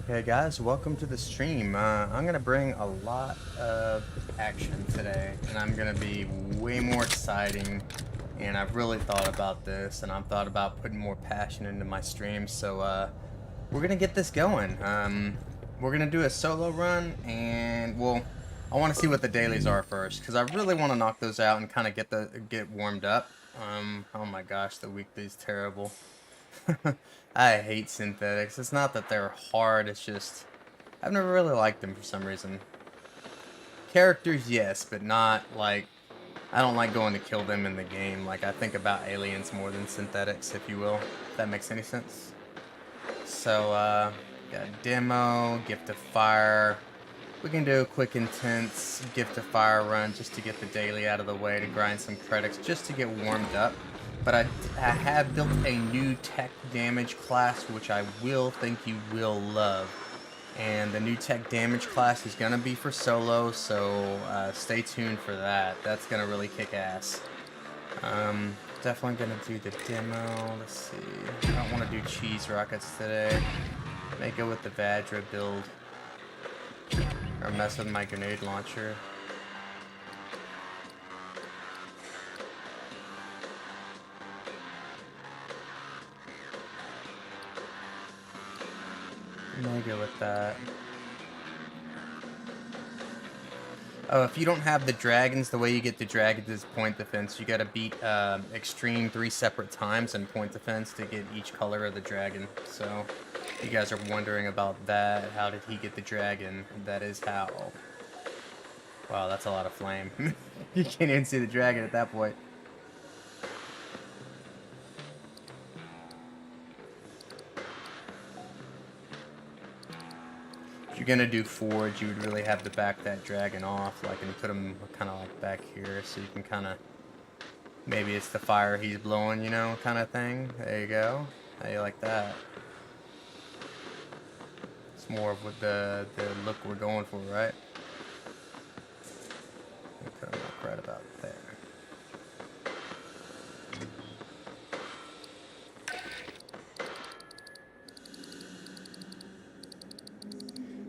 Okay, guys, welcome to the stream. I'm gonna bring a lot of action today, and I'm gonna be way more exciting. And I've really thought about this, and I've thought about putting more passion into my streams. So we're gonna get this going. We're gonna do a solo run, and well, I want to see what the dailies are first, because I really want to knock those out and kind of get warmed up. Oh my gosh, the weekly's terrible. I hate synthetics. It's not that they're hard, it's just I've never really liked them for some reason. Characters, yes, but not like I don't like going to kill them in the game. Like I think about aliens more than synthetics, if you will. If that makes any sense. So got demo, gift of fire. We can do a quick intense gift of fire run just to get the daily out of the way, to grind some credits, just to get warmed up. But I have built a new tech damage class, which I will think you will love. And the new tech damage class is gonna be for solo, so stay tuned for that. That's gonna really kick ass. Definitely gonna do the demo. Let's see. I don't want to do cheese rockets today. May go with the Vadra build, or mess with my grenade launcher. May go with that. Oh, if you don't have the dragons, the way you get the dragons is point defense. You gotta beat extreme 3 separate times in point defense to get each color of the dragon. So, if you guys are wondering about that, how did he get the dragon? That is how. Wow, that's a lot of flame. You can't even see the dragon at that point. If you're gonna do forge, you would really have to back that dragon off, like, and put him kind of like back here, so you can kind of, maybe it's the fire he's blowing, you know, kind of thing. There you go. How you like that? It's more of what the look we're going for, right? Put him like right about there.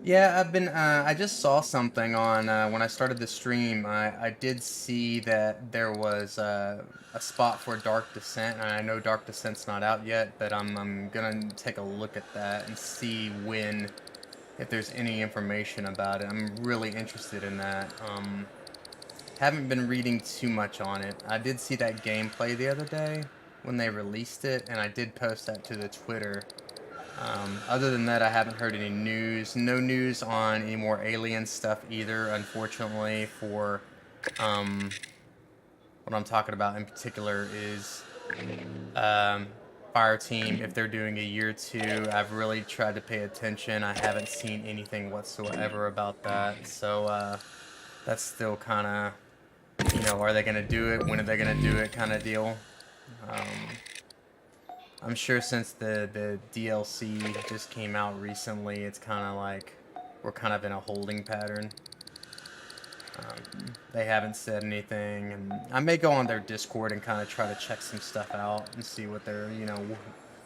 Yeah, I've been, I just saw something on, when I started the stream, I did see that there was, a spot for Dark Descent, and I know Dark Descent's not out yet, but I'm gonna take a look at that and see if there's any information about it. I'm really interested in that. Haven't been reading too much on it. I did see that gameplay the other day when they released it, and I did post that to the Twitter. Other than that, I haven't heard any news. No news on any more alien stuff either, unfortunately. For what I'm talking about in particular is Fire Team. If they're doing a year 2, I've really tried to pay attention. I haven't seen anything whatsoever about that. So that's still kind of, are they going to do it? When are they going to do it kind of deal. I'm sure since the DLC just came out recently, it's kind of like we're kind of in a holding pattern. They haven't said anything, and I may go on their Discord and kind of try to check some stuff out and see what they're,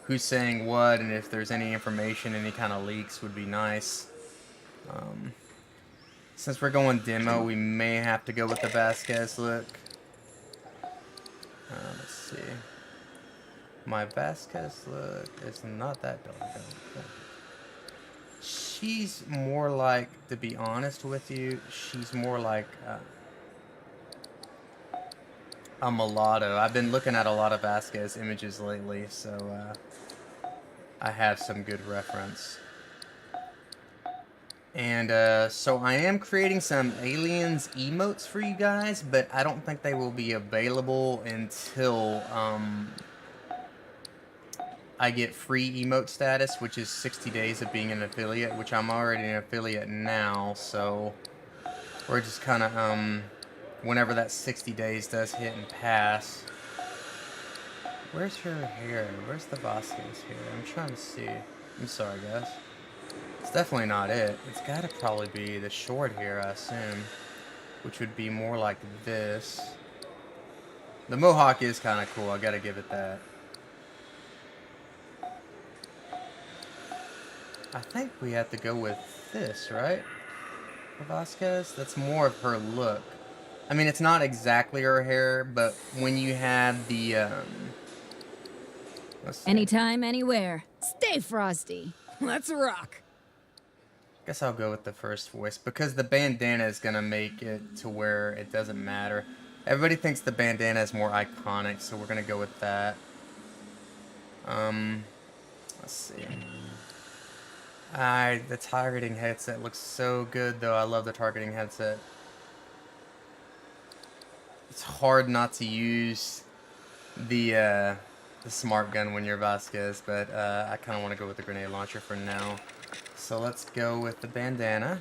who's saying what, and if there's any information, any kind of leaks would be nice. Since we're going demo, we may have to go with the Vasquez look. Let's see. My Vasquez look is not that dark. She's more like, to be honest with you, she's more like a mulatto. I've been looking at a lot of Vasquez images lately, so I have some good reference. And so I am creating some aliens emotes for you guys, but I don't think they will be available until I get free emote status, which is 60 days of being an affiliate, which I'm already an affiliate now, so we're just kind of, whenever that 60 days does hit and pass. Where's her hair? Where's the Vasquez hair? I'm trying to see. I'm sorry, guys. It's definitely not it. It's gotta probably be the short hair, I assume, which would be more like this. The mohawk is kind of cool, I gotta give it that. I think we have to go with this, right? For Vasquez? That's more of her look. I mean, it's not exactly her hair, but when you have the, let's see. Anytime, anywhere. Stay frosty. Let's rock. Guess I'll go with the first voice because the bandana is gonna make it to where it doesn't matter. Everybody thinks the bandana is more iconic, so we're gonna go with that. Let's see. The targeting headset looks so good, though. I love the targeting headset. It's hard not to use the smart gun when you're Vasquez, but I kind of want to go with the grenade launcher for now. So let's go with the bandana.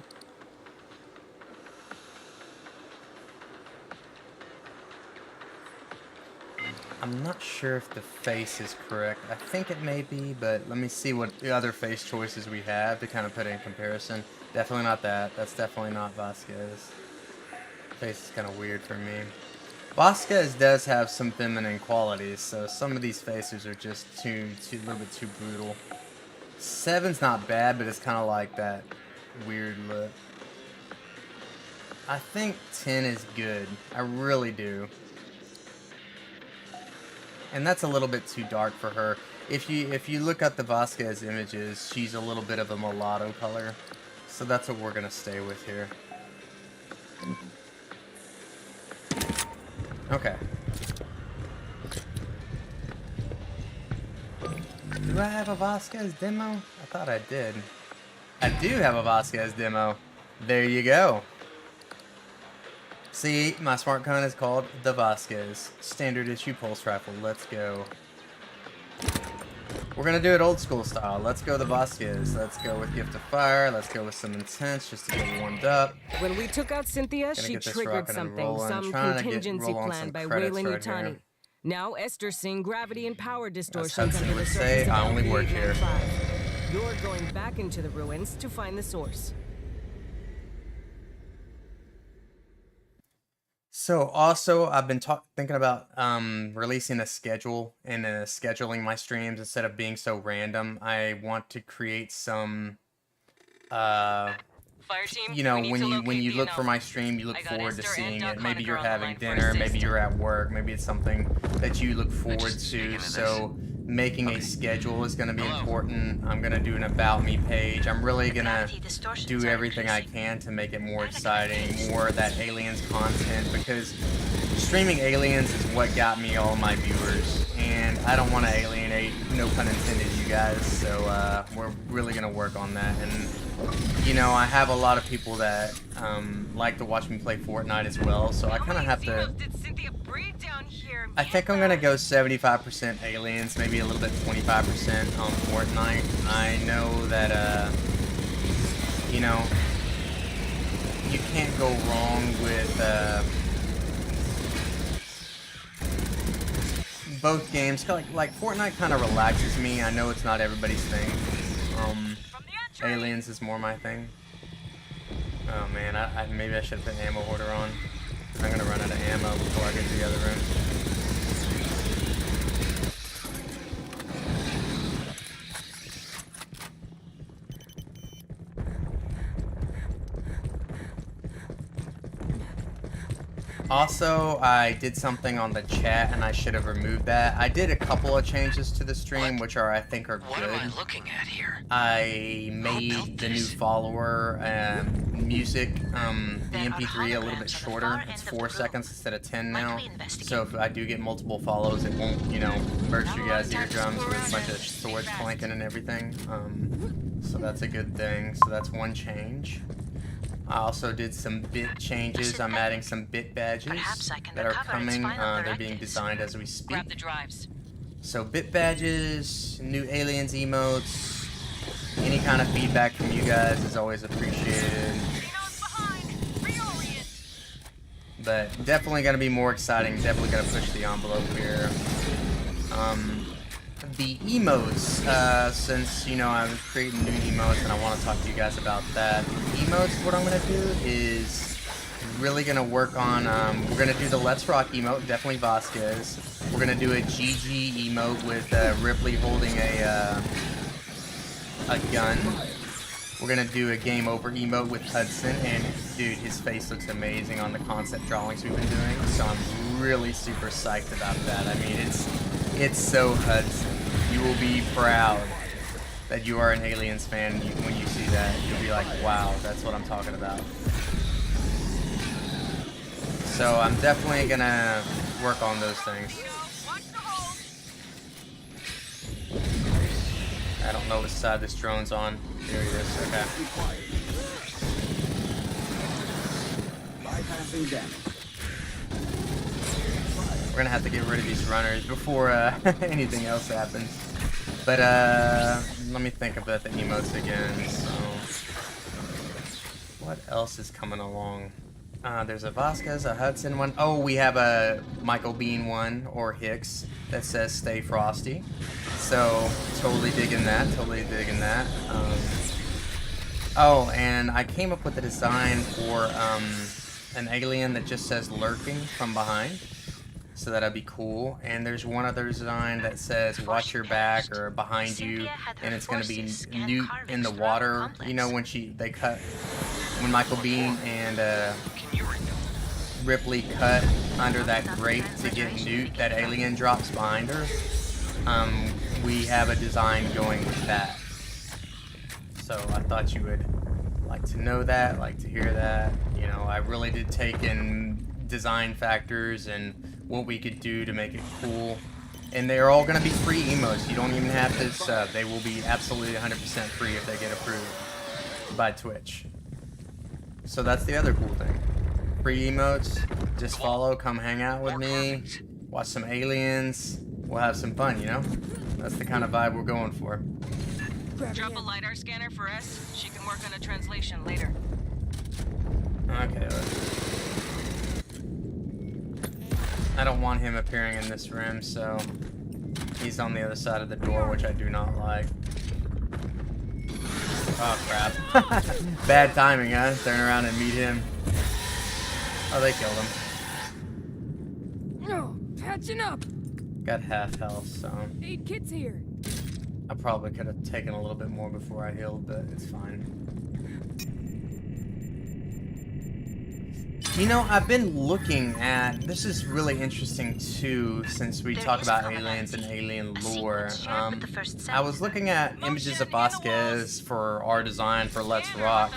I'm not sure if the face is correct. I think it may be, but let me see what the other face choices we have to kind of put it in comparison. Definitely not that. That's definitely not Vasquez. Face is kind of weird for me. Vasquez does have some feminine qualities, so some of these faces are just a little bit too brutal. 7's not bad, but it's kind of like that weird look. I think 10 is good. I really do. And that's a little bit too dark for her. If you look at the Vasquez images, she's a little bit of a mulatto color. So that's what we're gonna stay with here. Okay. Do I have a Vasquez demo? I thought I did. I do have a Vasquez demo. There you go. See, my smart gun is called the Vasquez. Standard issue pulse rifle. Let's go. We're gonna do it old school style. Let's go the Vasquez. Let's go with Gift of Fire. Let's go with some Intense just to get warmed up. When we took out Cynthia, she triggered something, some contingency plan by Weyland Yutani. Now Esther's seeing gravity and power distortions under the surface of I only work here. You're going back into the ruins to find the source. So also, I've been thinking about releasing a schedule and scheduling my streams instead of being so random. I want to create some, Fire team, you know, when you look for my stream, you look forward to seeing it. Maybe you're having dinner, maybe you're at work, maybe it's something that you look forward to. So making a schedule is going to be important. I'm going to do an About Me page. I'm really going to do everything I can to make it more exciting, more of that Aliens content, because streaming Aliens is what got me all my viewers, and I don't want to alienate, no pun intended, you guys, so we're really going to work on that. And you know, I have a lot of people that like to watch me play Fortnite as well, so I kind of have to... I think I'm going to go 75% Aliens, maybe a little bit 25% on Fortnite. I know that, you know, you can't go wrong with both games. Like Fortnite kind of relaxes me. I know it's not everybody's thing. Aliens is more my thing. Oh man, maybe I should have put ammo order on. I'm gonna run out of ammo before I get to the other room. Also, I did something on the chat and I should have removed that. I did a couple of changes to the stream, which I think are good. What am I looking at here? I made the new follower music, the MP3 a little bit shorter. It's 4 seconds instead of 10 now. So if I do get multiple follows, it won't, you know, burst your guys' eardrums with a bunch of swords clanking and everything. So that's a good thing. So that's one change. I also did some bit changes. I'm adding some bit badges that are coming. They're being designed as we speak. Grab the drives. So bit badges, new aliens emotes, any kind of feedback from you guys is always appreciated. But definitely going to be more exciting. Definitely going to push the envelope here. The emotes, since, you know, I'm creating new emotes and I want to talk to you guys about that. Emotes, what I'm going to do is really going to work on, we're going to do the Let's Rock emote, definitely Vasquez. We're going to do a GG emote with Ripley holding a gun. We're gonna do a game over emote with Hudson, and dude, his face looks amazing on the concept drawings we've been doing, so I'm really super psyched about that. I mean, it's so Hudson. You will be proud that you are an Aliens fan when you see that. You'll be like, wow, that's what I'm talking about. So I'm definitely gonna work on those things. I don't know which side this drone's on. There it is. Okay. We're gonna have to get rid of these runners before anything else happens. But let me think about the emotes again. So, what else is coming along? There's a Vasquez, a Hudson one. Oh, we have a Michael Bean one, or Hicks, that says "Stay Frosty." So, totally digging that. Totally digging that. Oh, and I came up with a design for an alien that just says "lurking" from behind. So that'd be cool. And there's one other design that says "watch your back" or "behind you," and it's gonna be Newt in the water. You know when when Michael Bean and Ripley cut under that grate to get Newt, that alien drops behind her. We have a design going with that. So I thought you would like to know that, like to hear that. You know, I really did take in design factors and what we could do to make it cool. And they're all going to be free emotes. You don't even have to sub. They will be absolutely 100% free if they get approved by Twitch. So that's the other cool thing. Free emotes. Just follow, come hang out with me, watch some aliens. We'll have some fun, you know? That's the kind of vibe we're going for. Drop a LiDAR scanner for S. She can work on a translation later. Okay, I don't want him appearing in this room, so he's on the other side of the door, which I do not like. Oh, crap. Bad timing, huh? Turn around and meet him. Oh, they killed him. No, patching up. Got half health, so... 8 kids here. I probably could have taken a little bit more before I healed, but it's fine. You know, I've been looking at... This is really interesting, too, since we talk about aliens and alien lore. I was looking at images of Vasquez for our design for Let's Rock.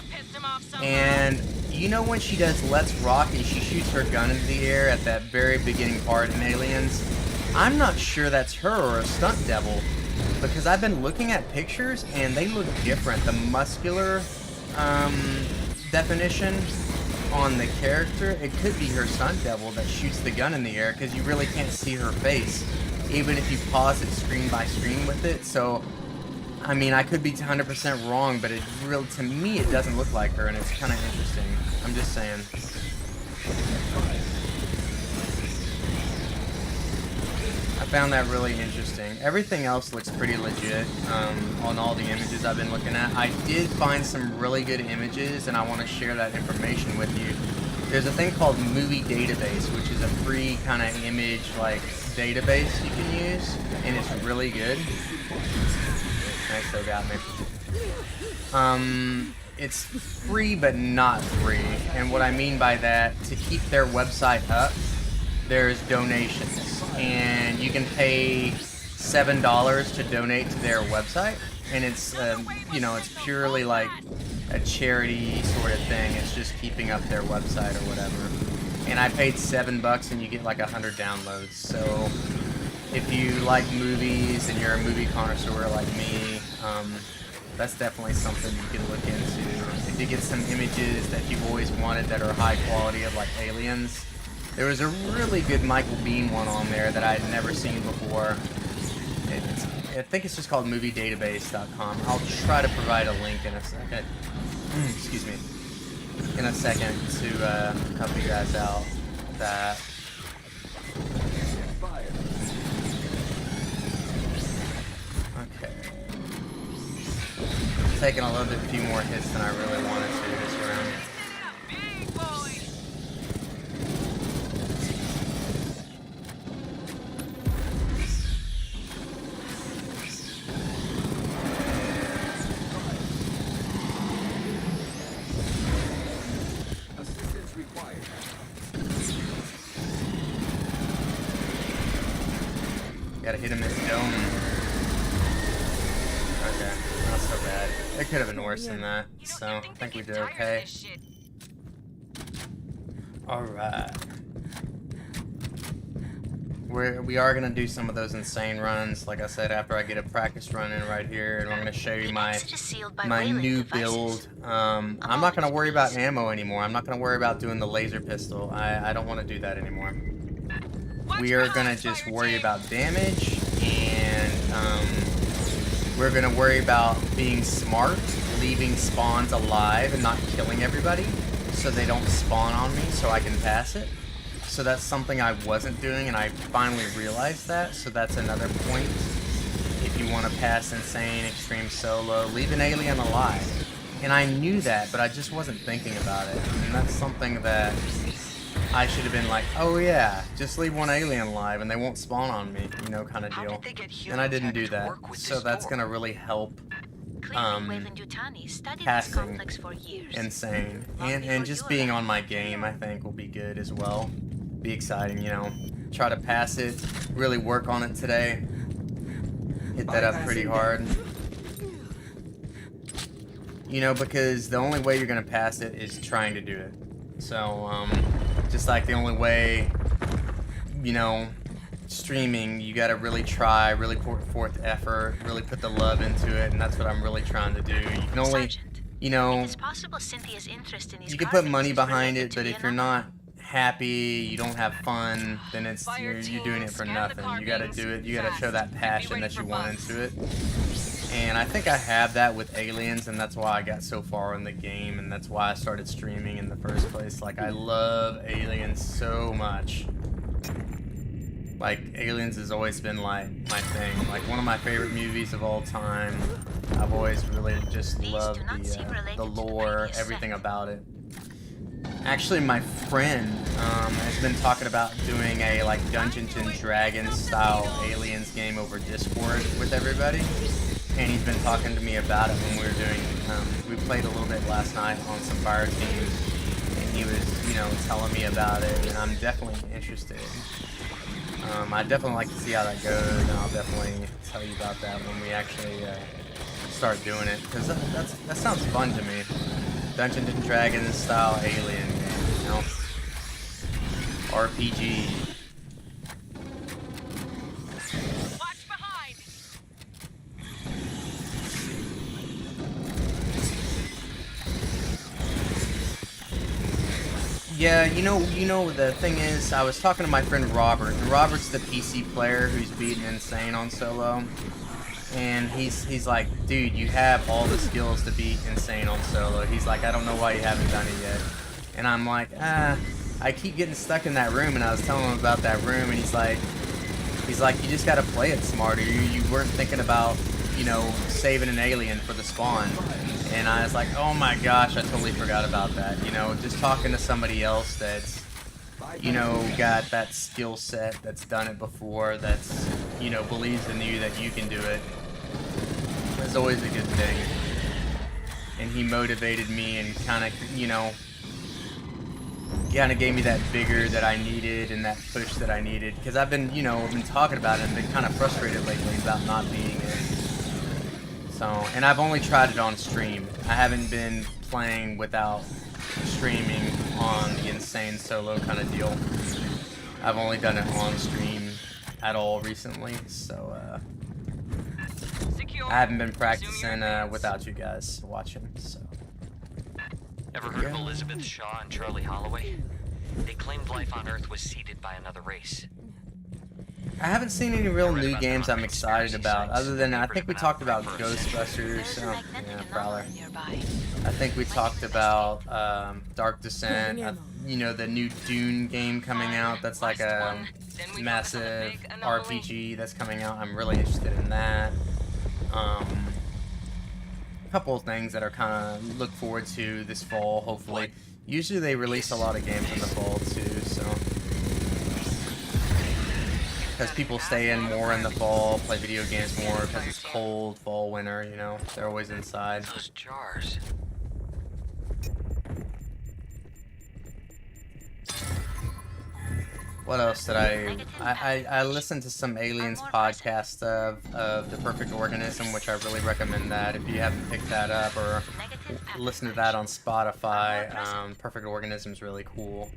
And you know when she does Let's Rock and she shoots her gun into the air at that very beginning part in Aliens? I'm not sure that's her or a stunt devil, because I've been looking at pictures and they look different. The muscular definition on the character, it could be her stunt devil that shoots the gun in the air, because you really can't see her face, even if you pause it screen by screen with it. So, I mean, I could be 100% wrong, but it really, to me, it doesn't look like her, and it's kind of interesting. I'm just saying. I found that really interesting. Everything else looks pretty legit on all the images I've been looking at. I did find some really good images, and I want to share that information with you. There's a thing called Movie Database, which is a free kind of image like database you can use, and it's really good. They still got me. It's free but not free, and what I mean by that, to keep their website up, there's donations, and you can pay $7 to donate to their website, and it's you know, it's purely like a charity sort of thing. It's just keeping up their website or whatever. And I paid $7 and you get like 100 downloads. So if you like movies and you're a movie connoisseur like me, that's definitely something you can look into. If you get some images that you've always wanted that are high quality of like aliens. There was a really good Michael Bean one on there that I had never seen before. I think it's just called moviedatabase.com. I'll try to provide a link in a second. Excuse me. In a second to help you guys out with that. Okay. Taking a little bit few more hits than I really wanted to this round. Gotta hit him in the dome. Okay, not so bad. It could have been worse than that, so I think we did okay. Alright. We are going to do some of those insane runs, like I said, after I get a practice run in right here, and I'm going to show you my new build. I'm not going to worry about ammo anymore. I'm not going to worry about doing the laser pistol. I don't want to do that anymore. We are going to just worry about damage, and we're going to worry about being smart, leaving spawns alive and not killing everybody so they don't spawn on me so I can pass it. So that's something I wasn't doing, and I finally realized that, so that's another point. If you want to pass Insane Extreme Solo, leave an alien alive. And I knew that, but I just wasn't thinking about it. And that's something that I should have been like, oh yeah, just leave one alien alive and they won't spawn on me, you know, kind of deal. And I didn't do that, so that's going to really help passing Insane. And just being on my game, I think, will be good as well. Be exciting, you know. Try to pass it, really work on it today. Hit that up pretty hard. You know, because the only way you're going to pass it is trying to do it. So, just like the only way, you know, streaming, you got to really try, really put forth effort, really put the love into it, and that's what I'm really trying to do. You can only, you know, you can put money behind it, but if you're not happy, you don't have fun, then it's you're doing it for nothing. You got to do it. You got to show that passion that you want into it. And I think I have that with Aliens, and that's why I got so far in the game, and that's why I started streaming in the first place. Like, I love Aliens so much. Like, Aliens has always been, like, my thing. Like, one of my favorite movies of all time. I've always really just loved the lore, everything about it. Actually, my friend has been talking about doing a, like, Dungeons & Dragons style Aliens game over Discord with everybody. And he's been talking to me about it when we were doing, we played a little bit last night on some fire teams, and he was, you know, telling me about it, and I'm definitely interested. I'd definitely like to see how that goes, and I'll definitely tell you about that when we actually start doing it, because that sounds fun to me. Dungeons & Dragons style alien game, you know? RPG. Yeah, you know, the thing is, I was talking to my friend Robert, and Robert's the PC player who's beaten Insane on solo, and he's like, dude, you have all the skills to beat Insane on solo. He's like, I don't know why you haven't done it yet. And I'm like, I keep getting stuck in that room, and I was telling him about that room, and he's like, you just gotta play it smarter. You weren't thinking about, you know, saving an alien for the spawn. And I was like, oh my gosh, I totally forgot about that. You know, just talking to somebody else that's, you know, got that skill set, that's done it before, that's, you know, believes in you that you can do it, is always a good thing. And he motivated me and kind of, you know, kind of gave me that vigor that I needed and that push that I needed. Because I've been, you know, talking about it and been kind of frustrated lately about not beating it. So, and I've only tried it on stream. I haven't been playing without streaming on the Insane Solo kind of deal. I've only done it on stream at all recently, so I haven't been practicing without you guys watching. So. Ever heard of Elizabeth Shaw and Charlie Holloway? They claimed life on Earth was seeded by another race. I haven't seen any real new games I'm excited about, other than I think we talked about Ghostbusters, yeah, Prowler. I think we talked about Dark Descent, you know, the new Dune game coming out, that's like a massive RPG that's coming out. I'm really interested in that. A couple of things that are kind of look forward to this fall, hopefully. Usually they release a lot of games in the fall too, so. Because people stay in more in the fall, play video games more because it's cold, fall, winter, you know, they're always inside. Those jars. What else did I listened to some Aliens podcast of The Perfect Organism, which I really recommend that if you haven't picked that up or listen to that on Spotify. Perfect Organism is really cool.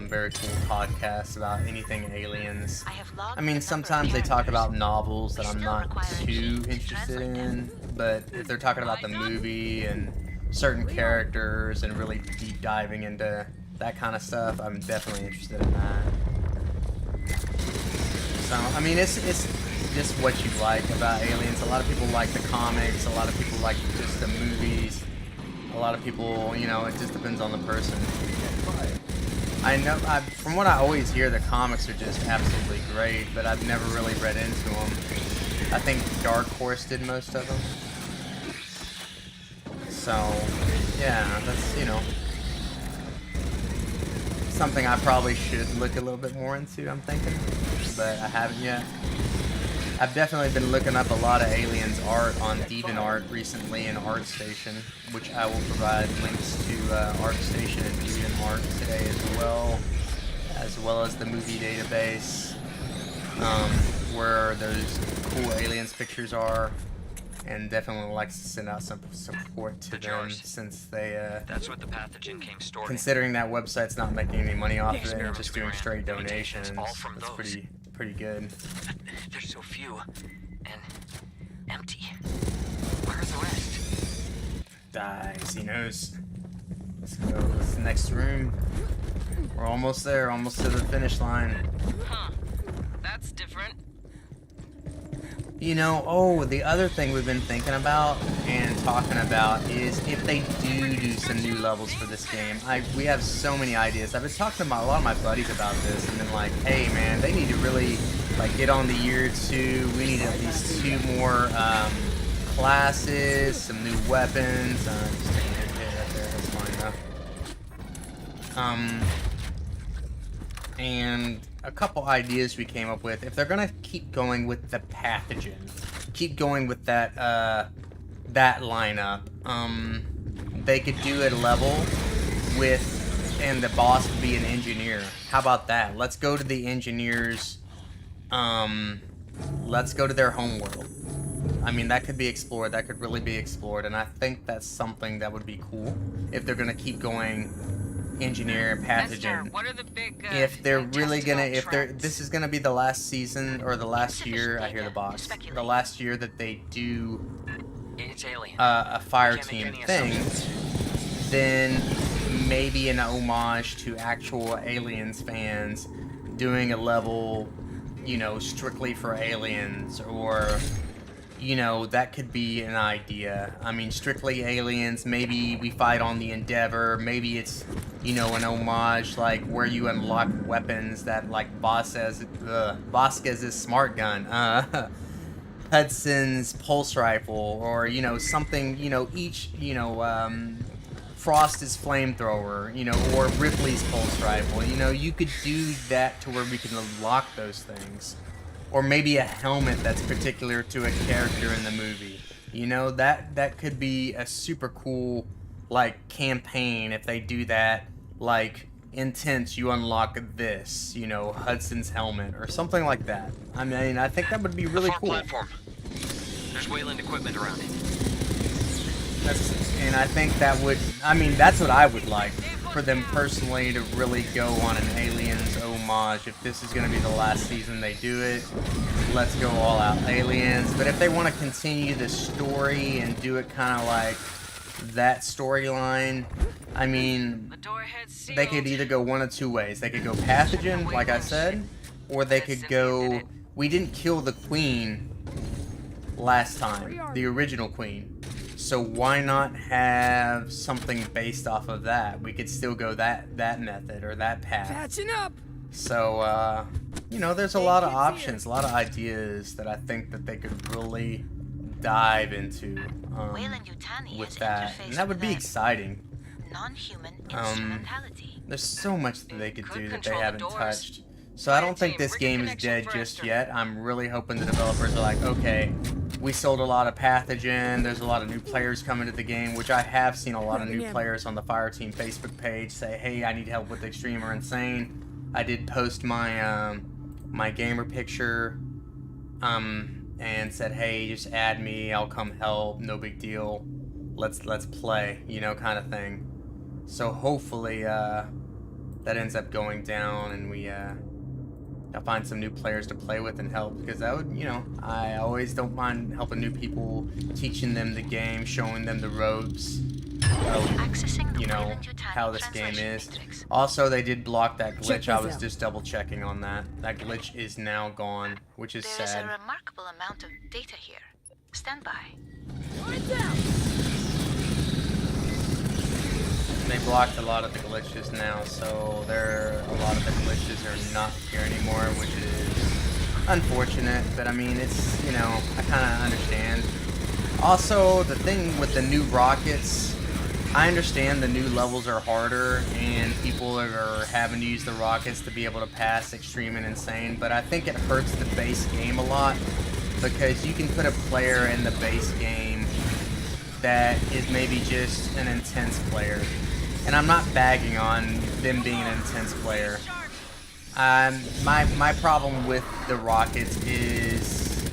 Very cool podcast about anything aliens. I mean, sometimes they talk about novels that I'm not too interested in, but if they're talking about the movie and certain characters and really deep diving into that kind of stuff, I'm definitely interested in that. So, I mean, it's just what you like about aliens. A lot of people like the comics, a lot of people like just the movies, a lot of people, you know, it just depends on the person. I know, from what I always hear, the comics are just absolutely great, but I've never really read into them. I think Dark Horse did most of them. So, yeah, that's, you know, something I probably should look a little bit more into, I'm thinking, but I haven't yet. I've definitely been looking up a lot of aliens art on DeviantArt recently and ArtStation, which I will provide links to ArtStation and DeviantArt today as well as the movie database, where those cool aliens pictures are, and definitely like to send out some support to them since they that's what the pathogen came stored considering that website's not making any money off of it and just doing straight donations. That's pretty good. There's so few and empty. Where are the rest? Dies, he knows. Let's go. This is the next room. We're almost there, almost to the finish line. Huh. That's different. You know, oh, the other thing we've been thinking about and talking about is if they do some new levels for this game. We have so many ideas. I've been talking to a lot of my buddies about this and been like, hey man, they need to really like get on the year 2. We need at least 2 more classes, some new weapons. Just taking a hit right there, that's fine though. And a couple ideas we came up with. If they're gonna keep going with the pathogen, keep going with that that lineup, they could do a level with, and the boss would be an engineer. How about that? Let's go to the engineers. Let's go to their homeworld. I mean, that could be explored. That could really be explored, and I think that's something that would be cool if they're gonna keep going. Engineer pathogen. What are the big, if they're really gonna, this is gonna be the last season or the last year. I hear the boss. The last year that they do a fire team thing, then maybe an homage to actual Aliens fans doing a level, you know, strictly for aliens, or you know, that could be an idea. I mean, strictly aliens, maybe we fight on the Endeavor, maybe it's, you know, an homage, like, where you unlock weapons that, like, Vasquez's smart gun, Hudson's pulse rifle, or, you know, something, you know, each, you know, Frost's flamethrower, you know, or Ripley's pulse rifle, you know, you could do that to where we can unlock those things. Or maybe a helmet that's particular to a character in the movie. You know, that could be a super cool, like, campaign if they do that. Like, Intense, you unlock this, you know, Hudson's helmet, or something like that. I mean, I think that would be really cool. Platform. There's Wayland equipment around it. And I think that would, I mean, that's what I would like. For them personally to really go on an Aliens homage. If this is going to be the last season they do it, let's go all out Aliens. But if they want to continue the story and do it kind of like that storyline, I mean, they could either go one of 2 ways. They could go Pathogen, like I said, or they could go, we didn't kill the Queen last time, the original Queen. So why not have something based off of that? We could still go that method or that path. Patching up. So, you know, there's a lot of options, a lot of ideas that I think that they could really dive into with that. And that would be exciting. There's so much that they could do that they haven't touched. So I don't think this game is dead just yet. I'm really hoping the developers are like, okay, we sold a lot of Pathogen, there's a lot of new players coming to the game, which I have seen a lot of new players on the Fireteam Facebook page say, hey, I need help with Extreme or Insane. I did post my my gamer picture and said, hey, just add me, I'll come help, no big deal, let's play, you know, kind of thing. So hopefully that ends up going down, and we I'll find some new players to play with and help, because that would, you know, I always don't mind helping new people, teaching them the game, showing them the ropes of, you know, how this game is. Also, they did block that glitch. I was just double checking on that. That glitch is now gone, which is sad. There is a remarkable amount of data here. Stand by. They blocked a lot of the glitches now, so a lot of the glitches are not here anymore, which is unfortunate, but I mean, it's, you know, I kind of understand. Also, the thing with the new rockets, I understand the new levels are harder and people are having to use the rockets to be able to pass Extreme and Insane, but I think it hurts the base game a lot, because you can put a player in the base game that is maybe just an intense player. And I'm not bagging on them being an intense player. My problem with the rockets is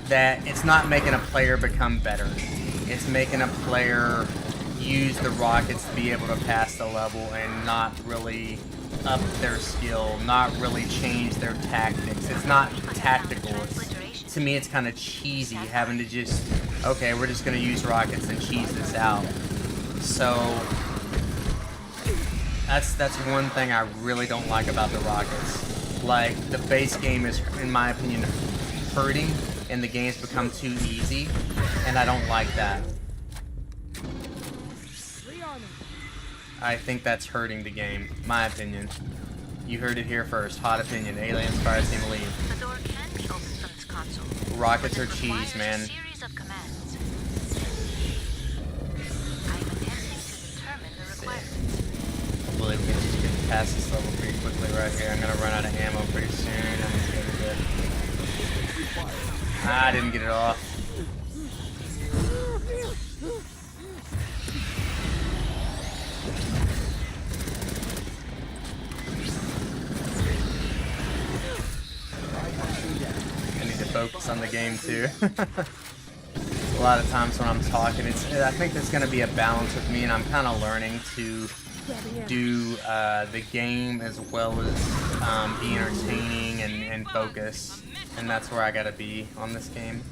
that it's not making a player become better. It's making a player use the rockets to be able to pass the level and not really up their skill, not really change their tactics. It's not tactical. To me, it's kind of cheesy having to just, okay, we're just going to use rockets and cheese this out. So that's one thing I really don't like about the rockets. Like, the base game is, in my opinion, hurting, and the game's become too easy, and I don't like that. I think that's hurting the game, my opinion. You heard it here first. Hot opinion. Aliens Fire Team leave. The door can be opened from this console. Rockets are cheese, man. Series of commands. I'm attempting to determine the requirements. I believe we can just get past this level pretty quickly right here. I'm gonna run out of ammo pretty soon. I'm just gonna I didn't get it off. I need to focus on the game too. A lot of times when I'm talking, I think there's going to be a balance with me, and I'm kind of learning to do the game as well as be entertaining and focus, and that's where I got to be on this game.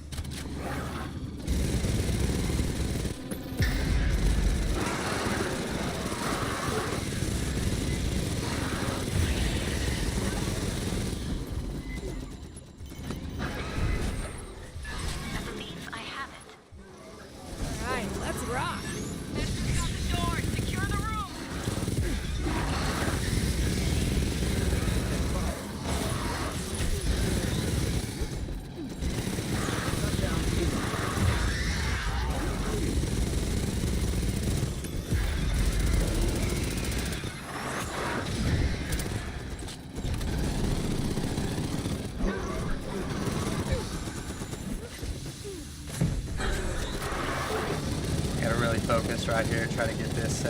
Focus right here, try to get this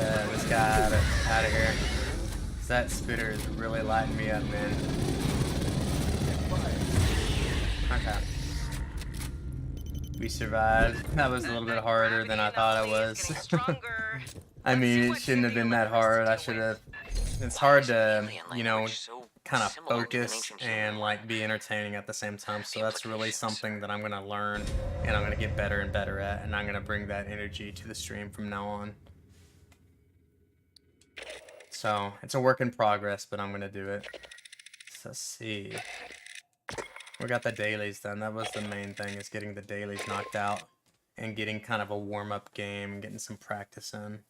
guy out of here. That spitter is really lighting me up, man. Okay. We survived. That was a little bit harder than I thought it was. I mean, it shouldn't have been that hard. I should have. It's hard to, you know, kind of focus and like be entertaining at the same time, so that's really something that I'm gonna learn and I'm gonna get better and better at, and I'm gonna bring that energy to the stream from now on. So it's a work in progress, but I'm gonna do it. So let's see, we got the dailies done. That was the main thing, is getting the dailies knocked out and getting kind of a warm-up game and getting some practice in.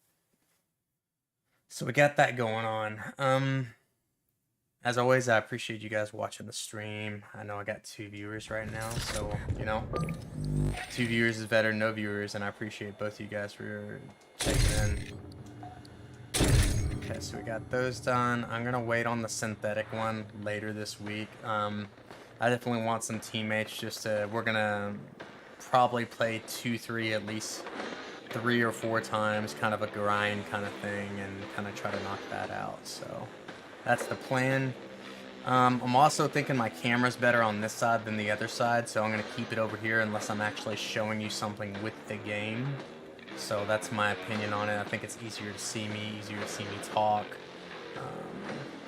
So we got that going on. As always, I appreciate you guys watching the stream. I know I got 2 viewers right now, so, you know, 2 viewers is better than no viewers, and I appreciate both of you guys for checking in. Okay, so we got those done. I'm gonna wait on the synthetic one later this week. I definitely want some teammates just to, we're gonna probably play 2-3, at least 3 or 4 times, kind of a grind kind of thing, and kind of try to knock that out, so. That's the plan. I'm also thinking my camera's better on this side than the other side, so I'm going to keep it over here unless I'm actually showing you something with the game. So that's my opinion on it. I think it's easier to see me talk.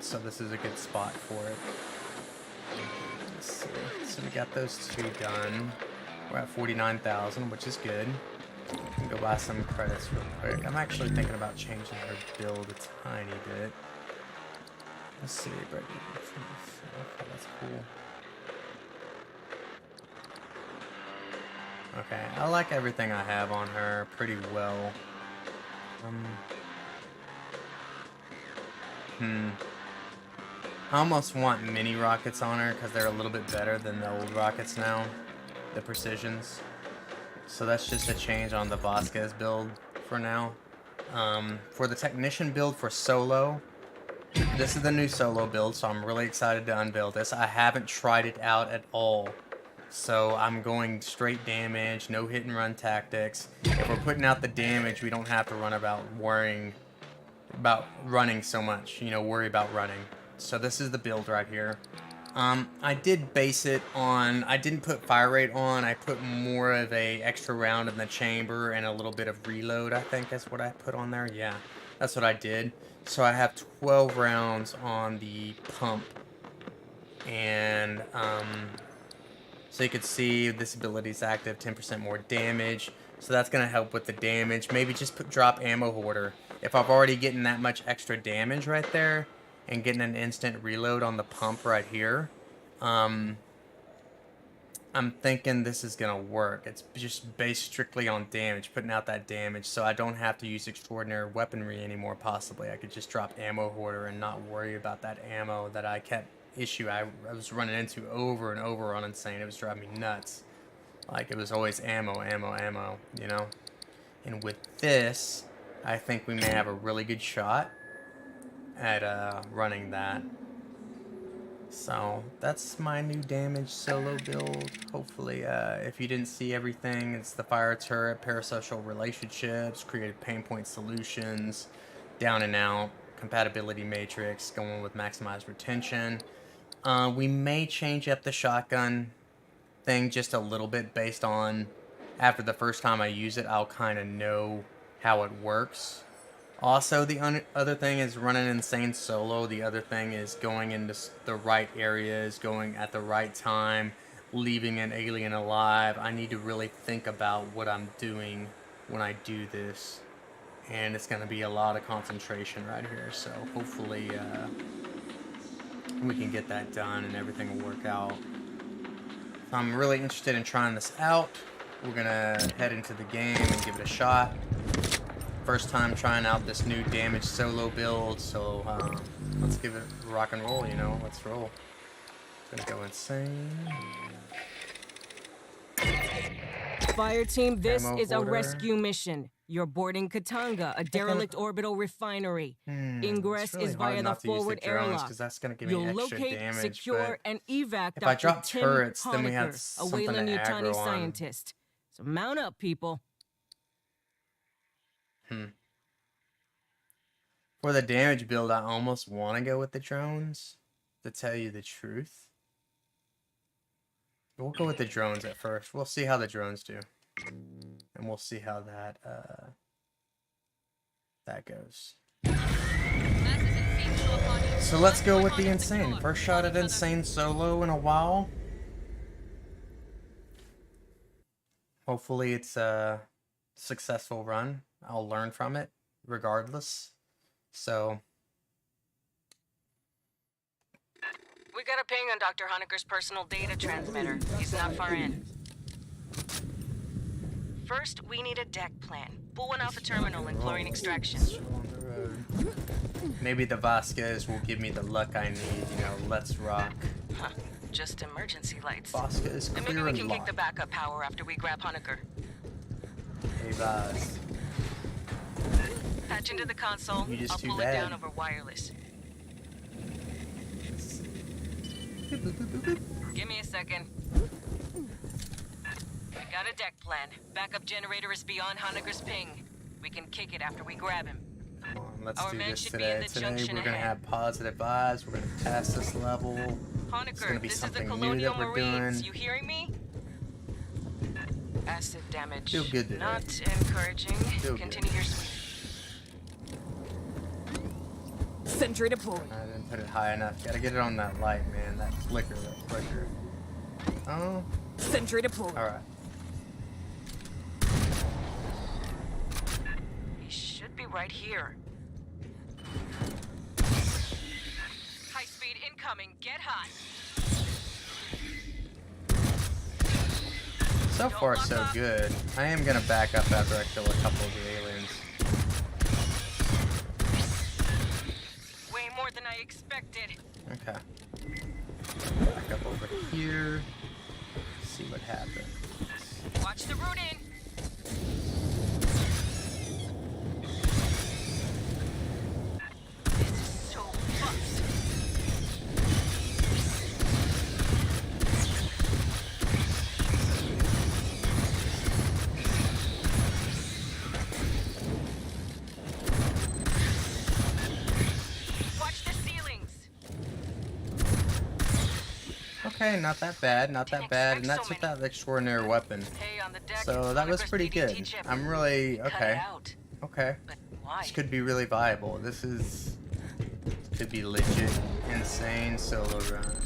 So this is a good spot for it. Let's see. So we got those two done. We're at 49,000, which is good. We can go buy some credits real quick. I'm actually thinking about changing her build a tiny bit. Let's see, but okay, that's cool. Okay, I like everything I have on her pretty well. I almost want mini rockets on her because they're a little bit better than the old rockets now, the precisions. So that's just a change on the Vasquez build for now. For the technician build for solo, this is the new solo build, so I'm really excited to unveil this. I haven't tried it out at all. So I'm going straight damage, no hit and run tactics. If we're putting out the damage, we don't have to worrying about running so much, you know, worry about running. So this is the build right here. I did base it on, I didn't put fire rate on, I put more of a extra round in the chamber and a little bit of reload, I think that's what I put on there. Yeah, that's what I did. So I have 12 rounds on the pump, and so you can see this ability is active, 10% more damage. So that's going to help with the damage. Maybe just drop ammo hoarder. If I've already getting that much extra damage right there and getting an instant reload on the pump right here, I'm thinking this is going to work. It's just based strictly on damage, putting out that damage, so I don't have to use extraordinary weaponry anymore, possibly. I could just drop ammo hoarder and not worry about that ammo that I was running into over and over on Insane. It was driving me nuts. Like, it was always ammo, you know? And with this, I think we may have a really good shot at running that. So that's my new damage solo build. Hopefully, if you didn't see everything, it's the fire turret, parasocial relationships, creative pain point solutions, down and out, compatibility matrix, going with maximized retention. We may change up the shotgun thing just a little bit based on, after the first time I use it, I'll kind of know how it works. Also, the other thing is running Insane solo. The other thing is going into the right areas, going at the right time, leaving an alien alive. I need to really think about what I'm doing when I do this. And it's going to be a lot of concentration right here. So hopefully we can get that done and everything will work out. I'm really interested in trying this out. We're going to head into the game and give it a shot. First time trying out this new damage solo build, so let's give it rock and roll, you know, let's roll. Gonna go Insane. Fire team, this is a rescue mission. You're boarding Katanga, a derelict orbital refinery. Ingress really is via the forward airlock. That's gonna give me You'll extra locate, damage, secure, and evac if I Dr. drop Tim turrets, then we have Honecker, a something Weyland to Yutani aggro on. scientist. So mount up, people. For the damage build, I almost want to go with the drones, to tell you the truth. We'll go with the drones at first. We'll see how the drones do. And we'll see how that goes. So let's go with the Insane. First shot at Insane solo in a while. Hopefully it's a successful run. I'll learn from it regardless. So We got a ping on Dr. Honecker's personal data transmitter. He's not far in. First, we need a deck plan. Pull one off a terminal and chlorine extraction. Maybe the Vasquez will give me the luck I need, you know, let's rock. Huh. Just emergency lights. Vasquez, And clear maybe we and can lock. kick the backup power after we grab Honecker. Hey, Vaz. Patch into the console. You just I'll too pull bad. it down over wireless. Give me a second. We got a deck plan. Backup generator is beyond Honecker's ping. We can kick it after we grab him. Come on, let's do this today. Today we're gonna have positive vibes. We're gonna pass this level. It's gonna be something new that we're doing. You hearing me? Acid damage. Feel good today. Not encouraging. Feel Continue good. your sweep. Sentry deployed. I didn't put it high enough. Gotta get it on that light, man. That flicker. Oh. Sentry deployed. All right. He should be right here. High speed incoming. Get hot. So far, so good. I am gonna back up after I kill a couple of the aliens. Way more than I expected. Okay. Back up over here. See what happens. Watch the root in. This is so fucked. Watch the ceilings. Okay, not that bad, not that bad, and that's with that extraordinary weapon. Hey, on the deck, So that was Honeker's pretty good. PDT chip. I'm really Cut it okay. out. Okay. But why? This could be really viable. This could be legit insane solo run.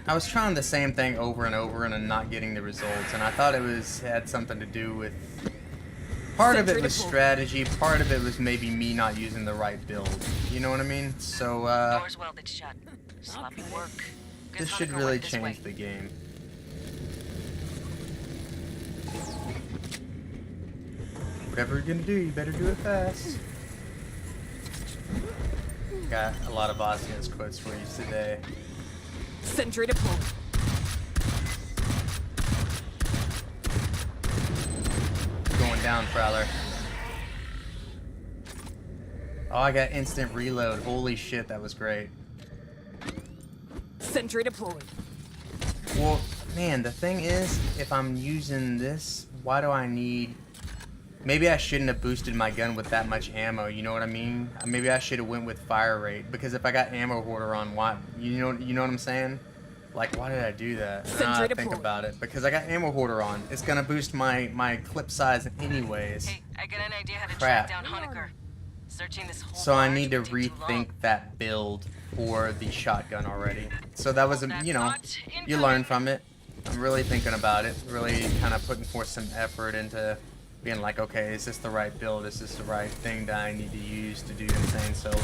I was trying the same thing over and over and I'm not getting the results, and I thought it had something to do with part of it was strategy, part of it was maybe me not using the right build. You know what I mean? So Doors welded shut. Sloppy work. this Guess should Honecker really went this way. change the game. Whatever you're gonna do, you better do it fast. Got a lot of Bosnians quotes for you today. Sentry deployed. Going down, Prowler. Oh, I got instant reload. Holy shit, that was great. Sentry deployed. Well, man, the thing is, if I'm using this, why do I need... Maybe I shouldn't have boosted my gun with that much ammo, you know what I mean? Maybe I should have went with fire rate, because if I got ammo hoarder on, why, you know what I'm saying? Like, why did I do that? Now I think about it, because I got ammo hoarder on. It's gonna boost my clip size anyways. Hey, I got an idea how to Crap. track down Honecker. Searching this whole So I barge need to would take too long. rethink that build for the shotgun already. So that was, you know, you learn from it. I'm really thinking about it, really kind of putting forth some effort into being like, okay, is this the right build? Is this the right thing that I need to use to do insane solo?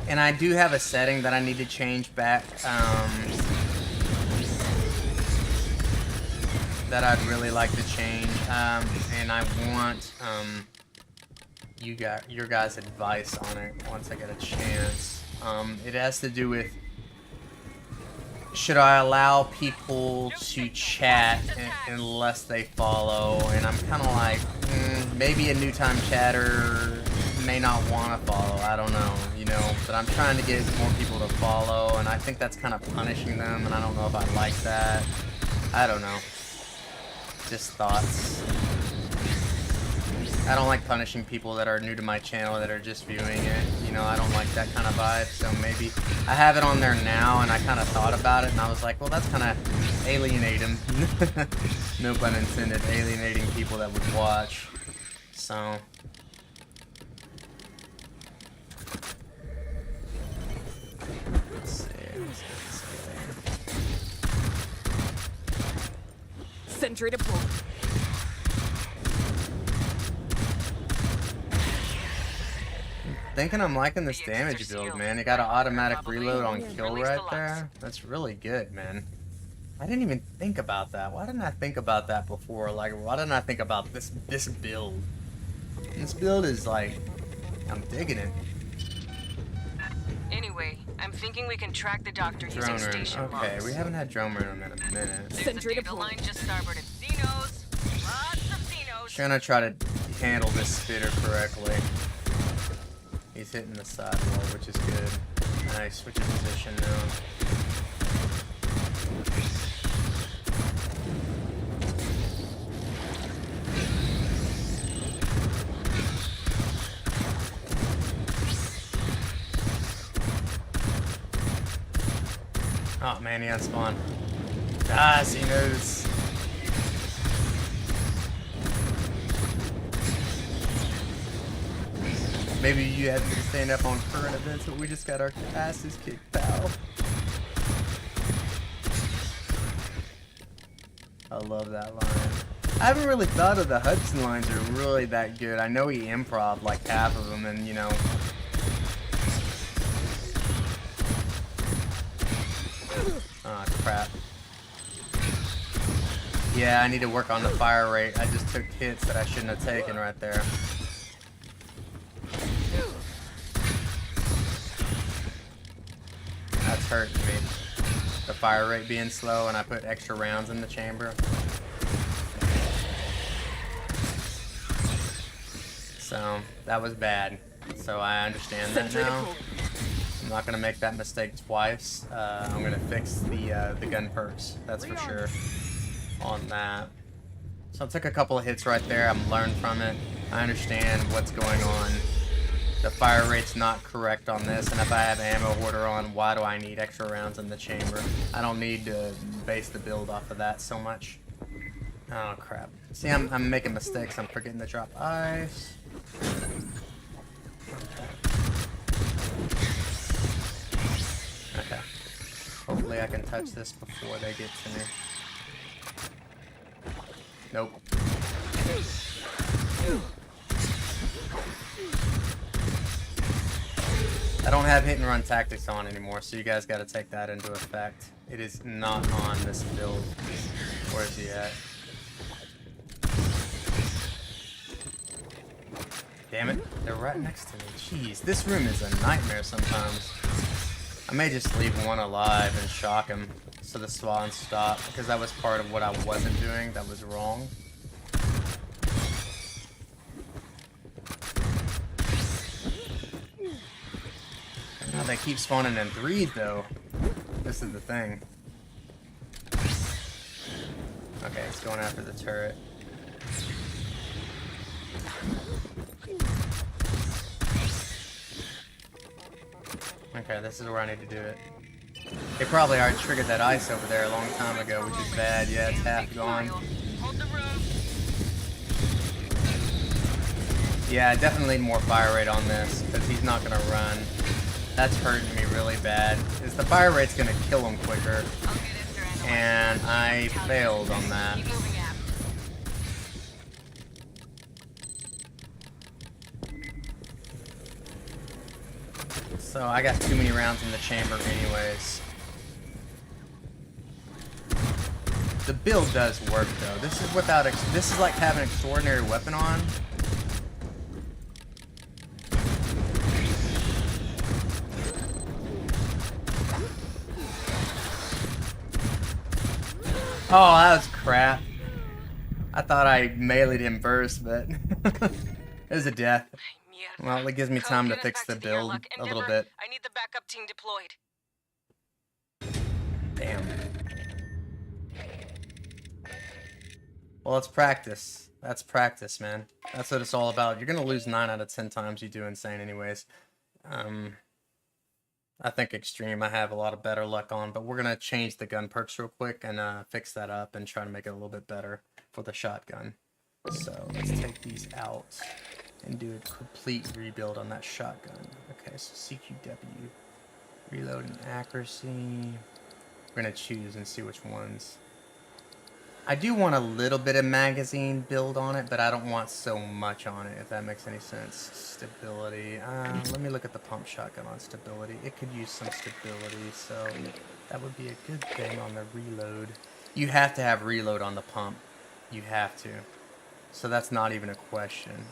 And I do have a setting that I need to change back, that I'd really like to change, and I want your guys' advice on it once I get a chance. It has to do with, should I allow people to chat unless they follow? And I'm kind of like, maybe a new time chatter may not want to follow, I don't know, you know, but I'm trying to get more people to follow, and I think that's kind of punishing them, and I don't know if I like that. I don't know. Just thoughts. I don't like punishing people that are new to my channel that are just viewing it, you know, I don't like that kind of vibe, so maybe I have it on there now, and I kind of thought about it, and I was like, well, that's kind of alienating. No pun intended, alienating people that would watch, so... Let's see. Sentry deployed. Thinking I'm liking this damage build, man. It got an automatic reload on kill right there. That's really good, man. I didn't even think about that. Why didn't I think about that before? Like, why didn't I think about this build? This build is like, I'm digging it. Anyway, I'm thinking we can track the doctor using Drone station run. Okay, logs. we haven't had drone run in a minute. There's a data line just starboard at Xenos. Lots of Xenos. Trying to try to handle this spitter correctly. He's hitting the sidewall, which is good. Nice, switch of position now. Oh man, he unspawned. Ah, he knows. Maybe you haven't been staying up on current events, but we just got our asses kicked, pal. I love that line. I haven't really thought of the Hudson lines are really that good. I know he improv like half of them, and you know. Oh crap. Yeah, I need to work on the fire rate. I just took hits that I shouldn't have taken right there. That's hurting me. The fire rate being slow and I put extra rounds in the chamber. So, that was bad. So I understand that now. I'm not gonna make that mistake twice. I'm gonna fix the gun perks, that's for sure, on that. So I took a couple of hits right there. I'm learned from it. I understand what's going on. The fire rate's not correct on this, and if I have ammo hoarder on, why do I need extra rounds in the chamber? I don't need to base the build off of that so much. Oh crap. See, I'm making mistakes. I'm forgetting to drop ice. Okay. Hopefully I can touch this before they get to me. Nope. I don't have hit and run tactics on anymore, so you guys got to take that into effect. It is not on this build. Where is he at? Damn it, they're right next to me. Jeez, this room is a nightmare sometimes. I may just leave one alive and shock him so the spawns stop, because that was part of what I wasn't doing that was wrong. Oh, they keep spawning in threes though. This is the thing. Okay, it's going after the turret. Okay, this is where I need to do it. They probably already triggered that ice over there a long time ago, which is bad. Yeah, it's half gone. Yeah, I definitely need more fire rate on this, because he's not going to run. That's hurting me really bad. Is the fire rate's going to kill him quicker. And I failed on that. So I got too many rounds in the chamber anyways. The build does work though. This is without this is like having an extraordinary weapon on. Oh, that was crap. I thought I meleeed him first, but it was a death. Well, it gives me time to fix the build a little bit. I need the backup team deployed. Damn. Well, it's practice. That's practice, man. That's what it's all about. You're gonna lose 9 out of 10 times you do insane anyways. I think extreme I have a lot of better luck on, but we're gonna change the gun perks real quick and fix that up and try to make it a little bit better for the shotgun. So let's take these out and do a complete rebuild on that shotgun. Okay, so CQW, reload and accuracy. We're gonna choose and see which ones. I do want a little bit of magazine build on it, but I don't want so much on it, if that makes any sense. Stability. Let me look at the pump shotgun on stability. It could use some stability, so that would be a good thing on the reload. You have to have reload on the pump. You have to. So that's not even a question.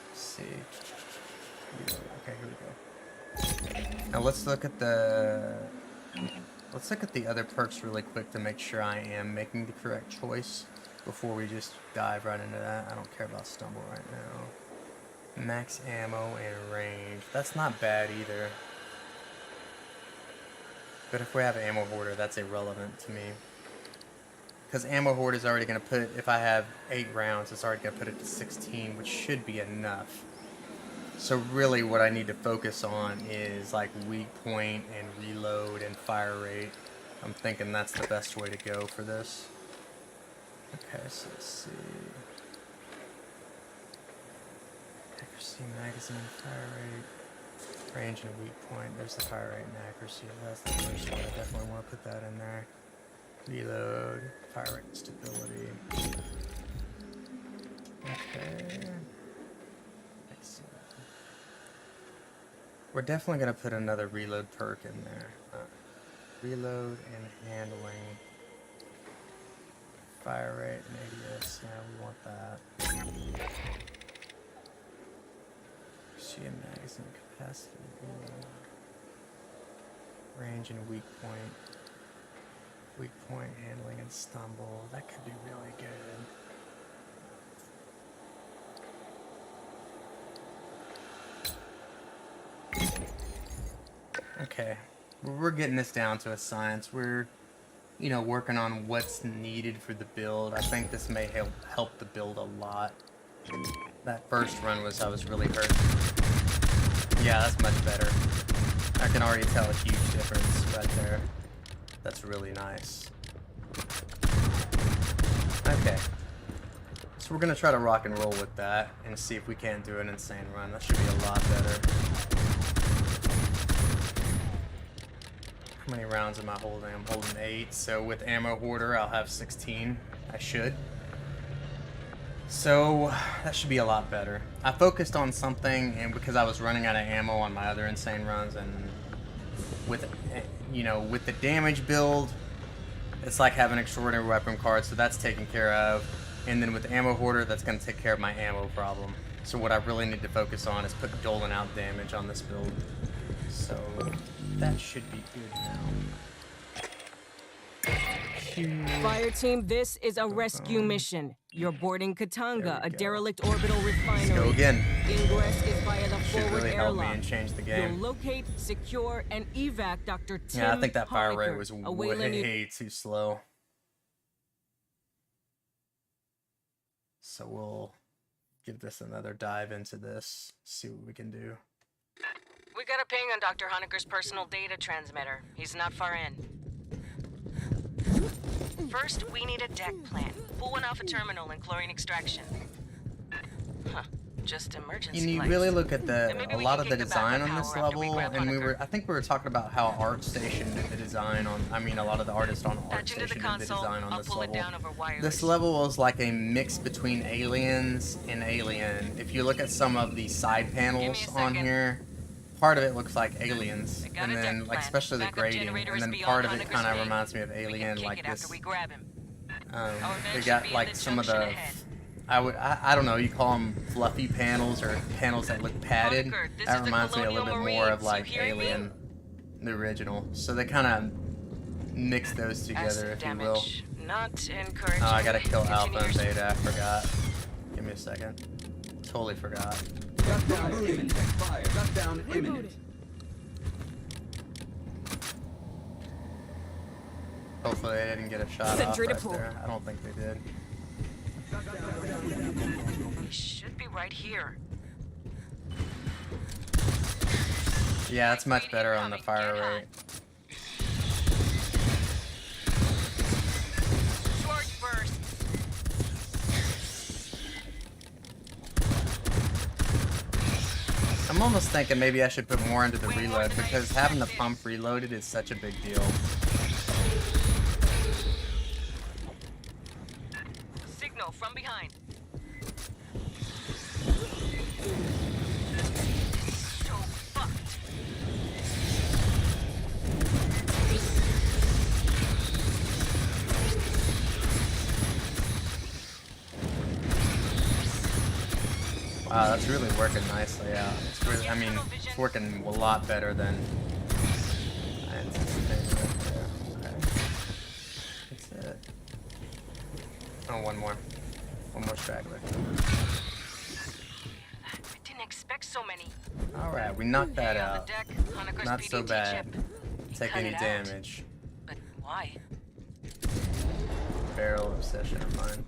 Let's see. Okay, here we go. Now let's look at the Let's look at the other perks really quick to make sure I am making the correct choice before we just dive right into that. I don't care about stumble right now. Max ammo and range. That's not bad either. But if we have ammo hoarder, that's irrelevant to me. Because ammo hoarder is already going to put it, if I have 8 rounds, it's already going to put it to 16, which should be enough. So really what I need to focus on is like weak point and reload and fire rate. I'm thinking that's the best way to go for this. Okay, so let's see. Accuracy, magazine, fire rate, range and weak point. There's the fire rate and accuracy. That's the first one. I definitely want to put that in there. Reload, fire rate and stability. Okay. We're definitely going to put another reload perk in there. Reload and handling. Fire rate and ADS. Yeah, we want that. See a magazine capacity. Range and weak point. Weak point handling and stumble. That could be really good. Okay, we're getting this down to a science. We're, you know, working on what's needed for the build. I think this may help the build a lot. That first run was, I was really hurt. Yeah, that's much better. I can already tell a huge difference right there. That's really nice. Okay. So we're gonna try to rock and roll with that and see if we can't do an insane run. That should be a lot better. How many rounds am I holding? I'm holding 8, so with ammo hoarder I'll have 16. I should. So that should be a lot better. I focused on something, and because I was running out of ammo on my other insane runs, and with, you know, with the damage build, it's like having extraordinary weapon cards, so that's taken care of. And then with the ammo hoarder, that's going to take care of my ammo problem. So what I really need to focus on is put doling out damage on this build. So that should be good now. Fire team, this is a rescue mission. You're boarding Katanga, a derelict orbital refinery. Let's go again. Ingress is via the Should forward really help me airlock. and change the game. You'll locate, secure, and evac Dr. Tim Yeah, I think that fire rate Honecker, was a Wayland way too slow. So we'll give this another dive into this, see what we can do. We got a ping on Dr. Honecker's personal data transmitter. He's not far in. First, we need a deck plan. Pull one off a terminal and chlorine extraction. Huh. Just emergency You lights. really look at maybe a we lot can of the kick the design backup on this power after we level, grab and Honecker. I think we were talking about how ArtStation did the design on, I mean a lot of the artists on Patch into the ArtStation did the console. design on I'll this pull it level. down over wireless. This level was like a mix between Aliens and Alien. If you look at some of the side panels on second. here, part of it looks like Aliens, I got and a deck then like plan. especially the Backup grading, generator and is then beyond part of it Honecker's kind of name. reminds me of We can Alien, kick like it this. after we grab him. Our van they should got be in like the some of junction the, ahead. I don't know, you call them fluffy panels or panels that look padded. Honecker, this That is the reminds me a little Colonial bit more of Marines. like You hearing me? Alien, the original. So they kind of mix those together, Acid if you will. damage. Not encouraging. Oh, I gotta kill Continue Alpha and your- Beta, I forgot. Give me a second. Totally forgot. Shutdown imminent. Fire. Shutdown imminent. Hopefully they didn't get a shot off Sentry right deployed. there. I don't think they did. He should be right here. Yeah, it's much better on the fire rate. Charge first. I'm almost thinking maybe I should put more into the reload because having the pump reloaded is such a big deal. Signal from behind. So fucked. Wow, that's really working nicely out. It's really, I mean, it's working a lot better than I anticipated right there. Oh, one more straggler. I didn't expect so many. All right, we knocked that On the out. deck, Honeker's Not so PDT bad. chip. Take Cut any it out. damage. But why? Barrel obsession of mine.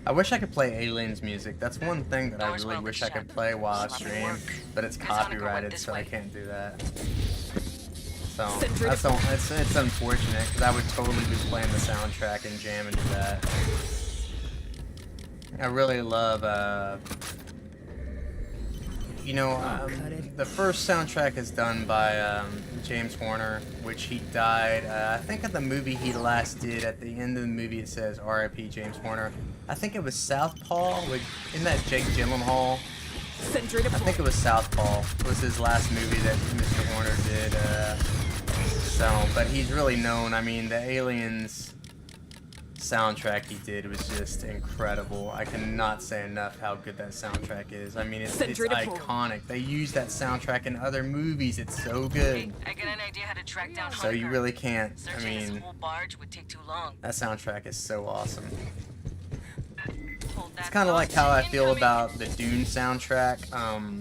I wish I could play Aliens music. That's one thing that I really wish I could play while I stream, but it's copyrighted, so I can't do that. So it's unfortunate because I would totally be playing the soundtrack and jamming to that. I really love, the first soundtrack is done by James Horner, which he died. I think at the movie he last did, at the end of the movie it says R.I.P. James Horner. I think it was Southpaw. Isn't that Jake Gyllenhaal? I think it was Southpaw. It was his last movie that Mr. Horner did. But he's really known. I mean, the Aliens soundtrack he did was just incredible. I cannot say enough how good that soundtrack is. I mean, it's iconic. They use that soundtrack in other movies. It's so good. Hey, I got an idea how to track down Honeker. So you really can't. Searching his whole barge would take too long. That soundtrack is so awesome. Hold that It's kind of thought. like how I feel Incoming. about the Dune soundtrack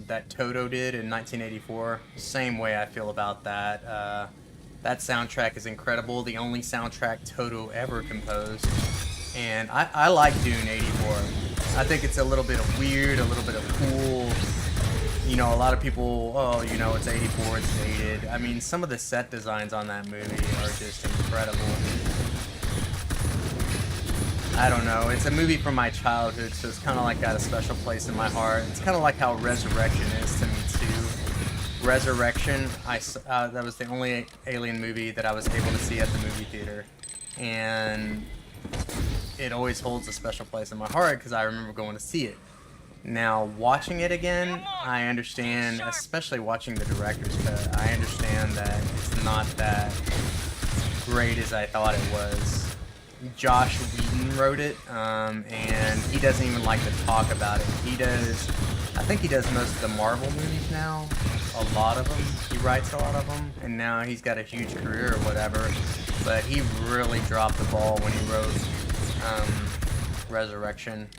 that Toto did in 1984. Same way I feel about that. That soundtrack is incredible. The only soundtrack Toto ever composed. And I like Dune 84. I think it's a little bit of weird, a little bit of cool. You know, a lot of people, oh, you know, it's 84, it's dated. I mean, some of the set designs on that movie are just incredible. I don't know. It's a movie from my childhood, so it's kind of like got a special place in my heart. It's kind of like how Resurrection is to me, too. Resurrection, that was the only Alien movie that I was able to see at the movie theater, and it always holds a special place in my heart because I remember going to see it. Now, watching it again, I understand, especially watching the director's cut, I understand that it's not that great as I thought it was. Josh Whedon wrote it, and he doesn't even like to talk about it. I think he does most of the Marvel movies now. A lot of them. He writes a lot of them, and now he's got a huge career or whatever. But he really dropped the ball when he wrote Resurrection.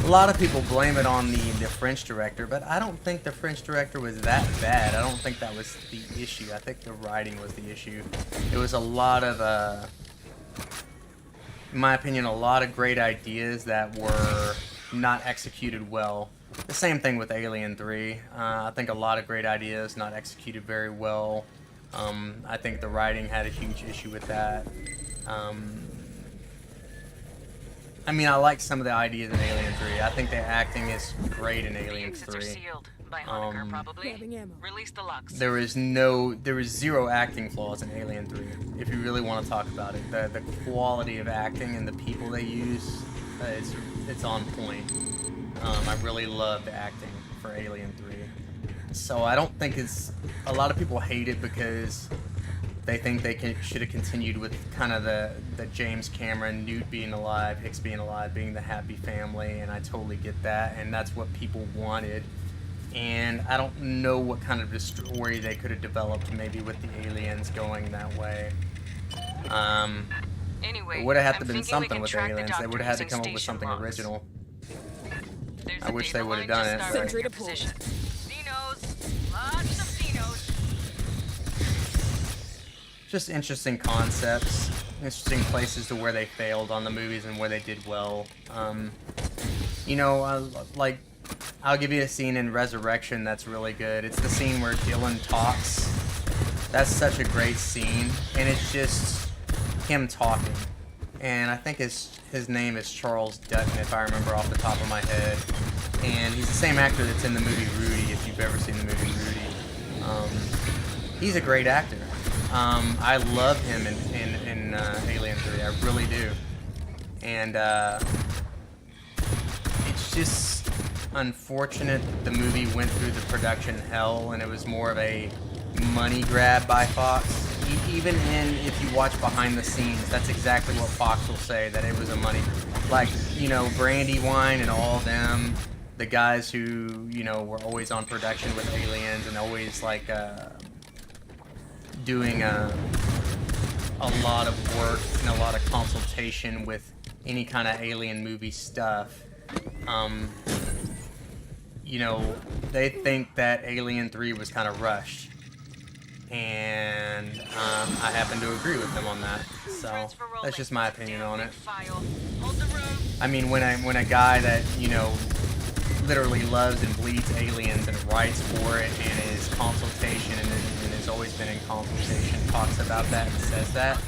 A lot of people blame it on the French director, but I don't think the French director was that bad. I don't think that was the issue. I think the writing was the issue. It was a lot of, in my opinion, a lot of great ideas that were not executed well. The same thing with Alien 3. I think a lot of great ideas not executed very well. I think the writing had a huge issue with that. I mean, I like some of the ideas in Alien 3. I think the acting is great in Alien 3. Sealed by Honeker, probably. Release the locks. There was zero acting flaws in Alien 3. If you really want to talk about it, the quality of acting and the people they use, it's on point. I really love the acting for Alien 3. So I don't think a lot of people hate it because they think they should have continued with kind of the James Cameron, Newt being alive, Hicks being alive, being the happy family, and I totally get that, and that's what people wanted. And I don't know what kind of a story they could have developed maybe with the aliens going that way. Anyway, it would have had to I'm been thinking we something can with track the aliens. They doctor would have had to using come up with station something logs. original. There's I the wish data they would've line done just it, starting but- in your position. Xenos, lots of Xenos. Just interesting concepts, interesting places to where they failed on the movies and where they did well. You know, like, I'll give you a scene in Resurrection that's really good. It's the scene where Dylan talks. That's such a great scene, and it's just him talking. And I think his name is Charles Dutton, if I remember off the top of my head. And he's the same actor that's in the movie Rudy, if you've ever seen the movie Rudy. He's a great actor. I love him in Alien 3, I really do. And it's just unfortunate the movie went through the production hell and it was more of a money grab by Fox. Even if you watch behind the scenes, that's exactly what Fox will say, that it was a money, like, you know, Brandywine and all them, the guys who, you know, were always on production with Aliens and always like doing a lot of work and a lot of consultation with any kind of Alien movie stuff. You know, they think that Alien 3 was kind of rushed, and I happen to agree with them on that. So that's just my opinion on it. I mean, when a guy that, you know, literally loves and bleeds Aliens and writes for it and is consultation and has always been in consultation, talks about that and says that,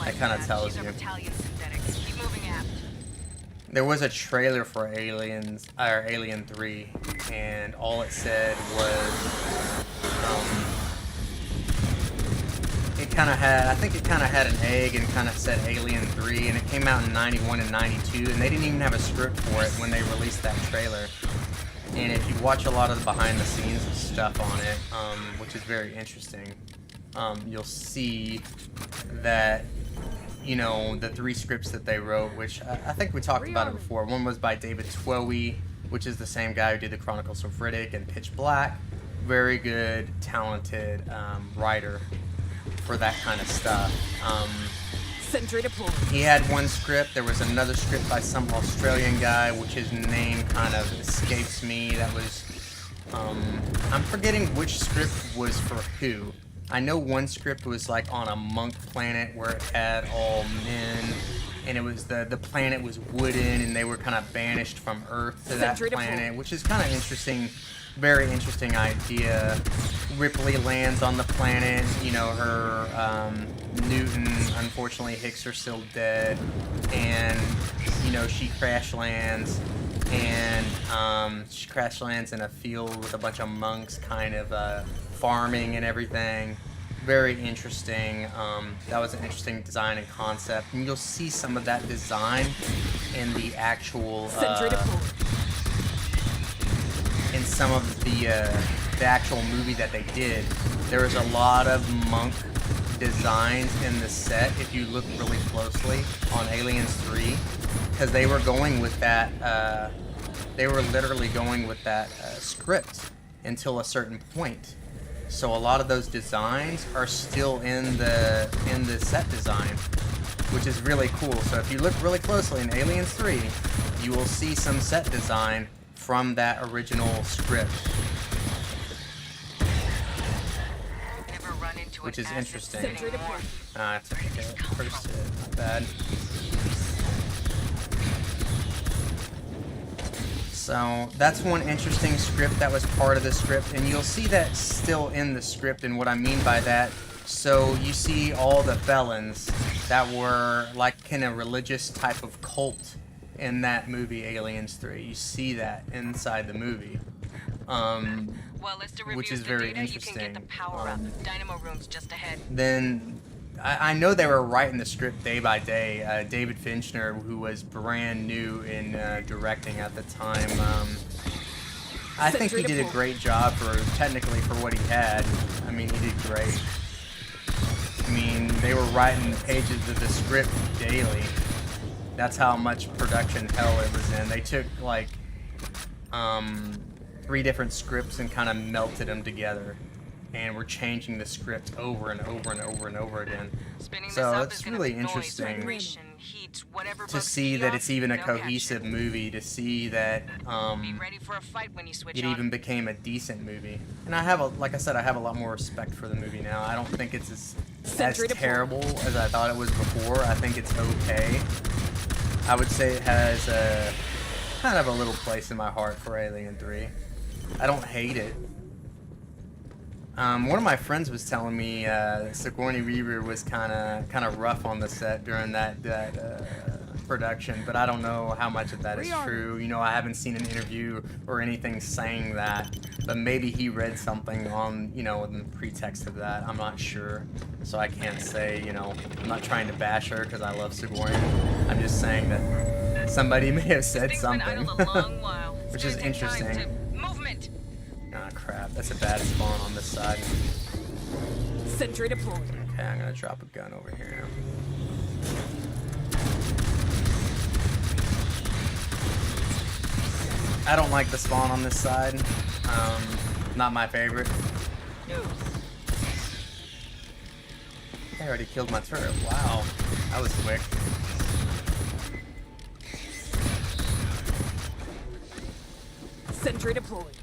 that kind of tells you. There was a trailer for Alien 3, and all it said was, it kind of had, I think it kind of had an egg and kind of said Alien 3, and it came out in 91 and 92, and they didn't even have a script for it when they released that trailer. And if you watch a lot of the behind the scenes stuff on it, which is very interesting, you'll see that, you know, the 3 scripts that they wrote, which I think we talked about it before. One was by David Twohy, which is the same guy who did the Chronicles of Riddick and Pitch Black. Very good, talented writer for that kind of stuff. He had one script. There was another script by some Australian guy, which his name kind of escapes me. That was, I'm forgetting which script was for who. I know one script was like on a monk planet where it had all men, and it was the planet was wooden, and they were kind of banished from Earth to that planet, which is kind of interesting, very interesting idea. Ripley lands on the planet, you know, her Newton, unfortunately Hicks are still dead, and you know, she crash lands, and she crash lands in a field with a bunch of monks kind of farming and everything. Very interesting. That was an interesting design and concept, and you'll see some of that design in the actual in some of the actual movie that they did. There was a lot of monk designs in the set if you look really closely on Aliens 3, because they were going with that they were literally going with that script until a certain point. So a lot of those designs are still in the set design, which is really cool. So if you look really closely in Aliens 3, you will see some set design from that original script, which is interesting. It's okay. First hit, not bad. So that's one interesting script that was part of the script, and you'll see that still in the script. And what I mean by that, so you see all the felons that were like in a religious type of cult in that movie Aliens 3. You see that inside the movie, which is very interesting. Dynamo room's just ahead. Then I know they were writing the script day by day. David Fincher, who was brand new in directing at the time, I think he did a great job technically for what he had. I mean, he did great. I mean, they were writing pages of the script daily. That's how much production hell it was in. They took like 3 different scripts and kind of melted them together, and we're changing the script over and over and over and over again. So it's really interesting to see that it's even a cohesive movie, to see that it even became a decent movie. And I have, like I said, I have a lot more respect for the movie now. I don't think it's as terrible as I thought it was before. I think it's okay. I would say it has a kind of a little place in my heart for Alien 3. I don't hate it. One of my friends was telling me Sigourney Weaver was kind of rough on the set during that production, but I don't know how much of that is true. You know, I haven't seen an interview or anything saying that, but maybe he read something on, you know, in the pretext of that. I'm not sure, so I can't say. You know, I'm not trying to bash her because I love Sigourney. I'm just saying that somebody may have said something, which is interesting. Ah, crap. That's a bad spawn on this side. Sentry deployed. Okay, I'm gonna drop a gun over here. I don't like the spawn on this side. Not my favorite. I already killed my turret. Wow, that was quick. Sentry deployed.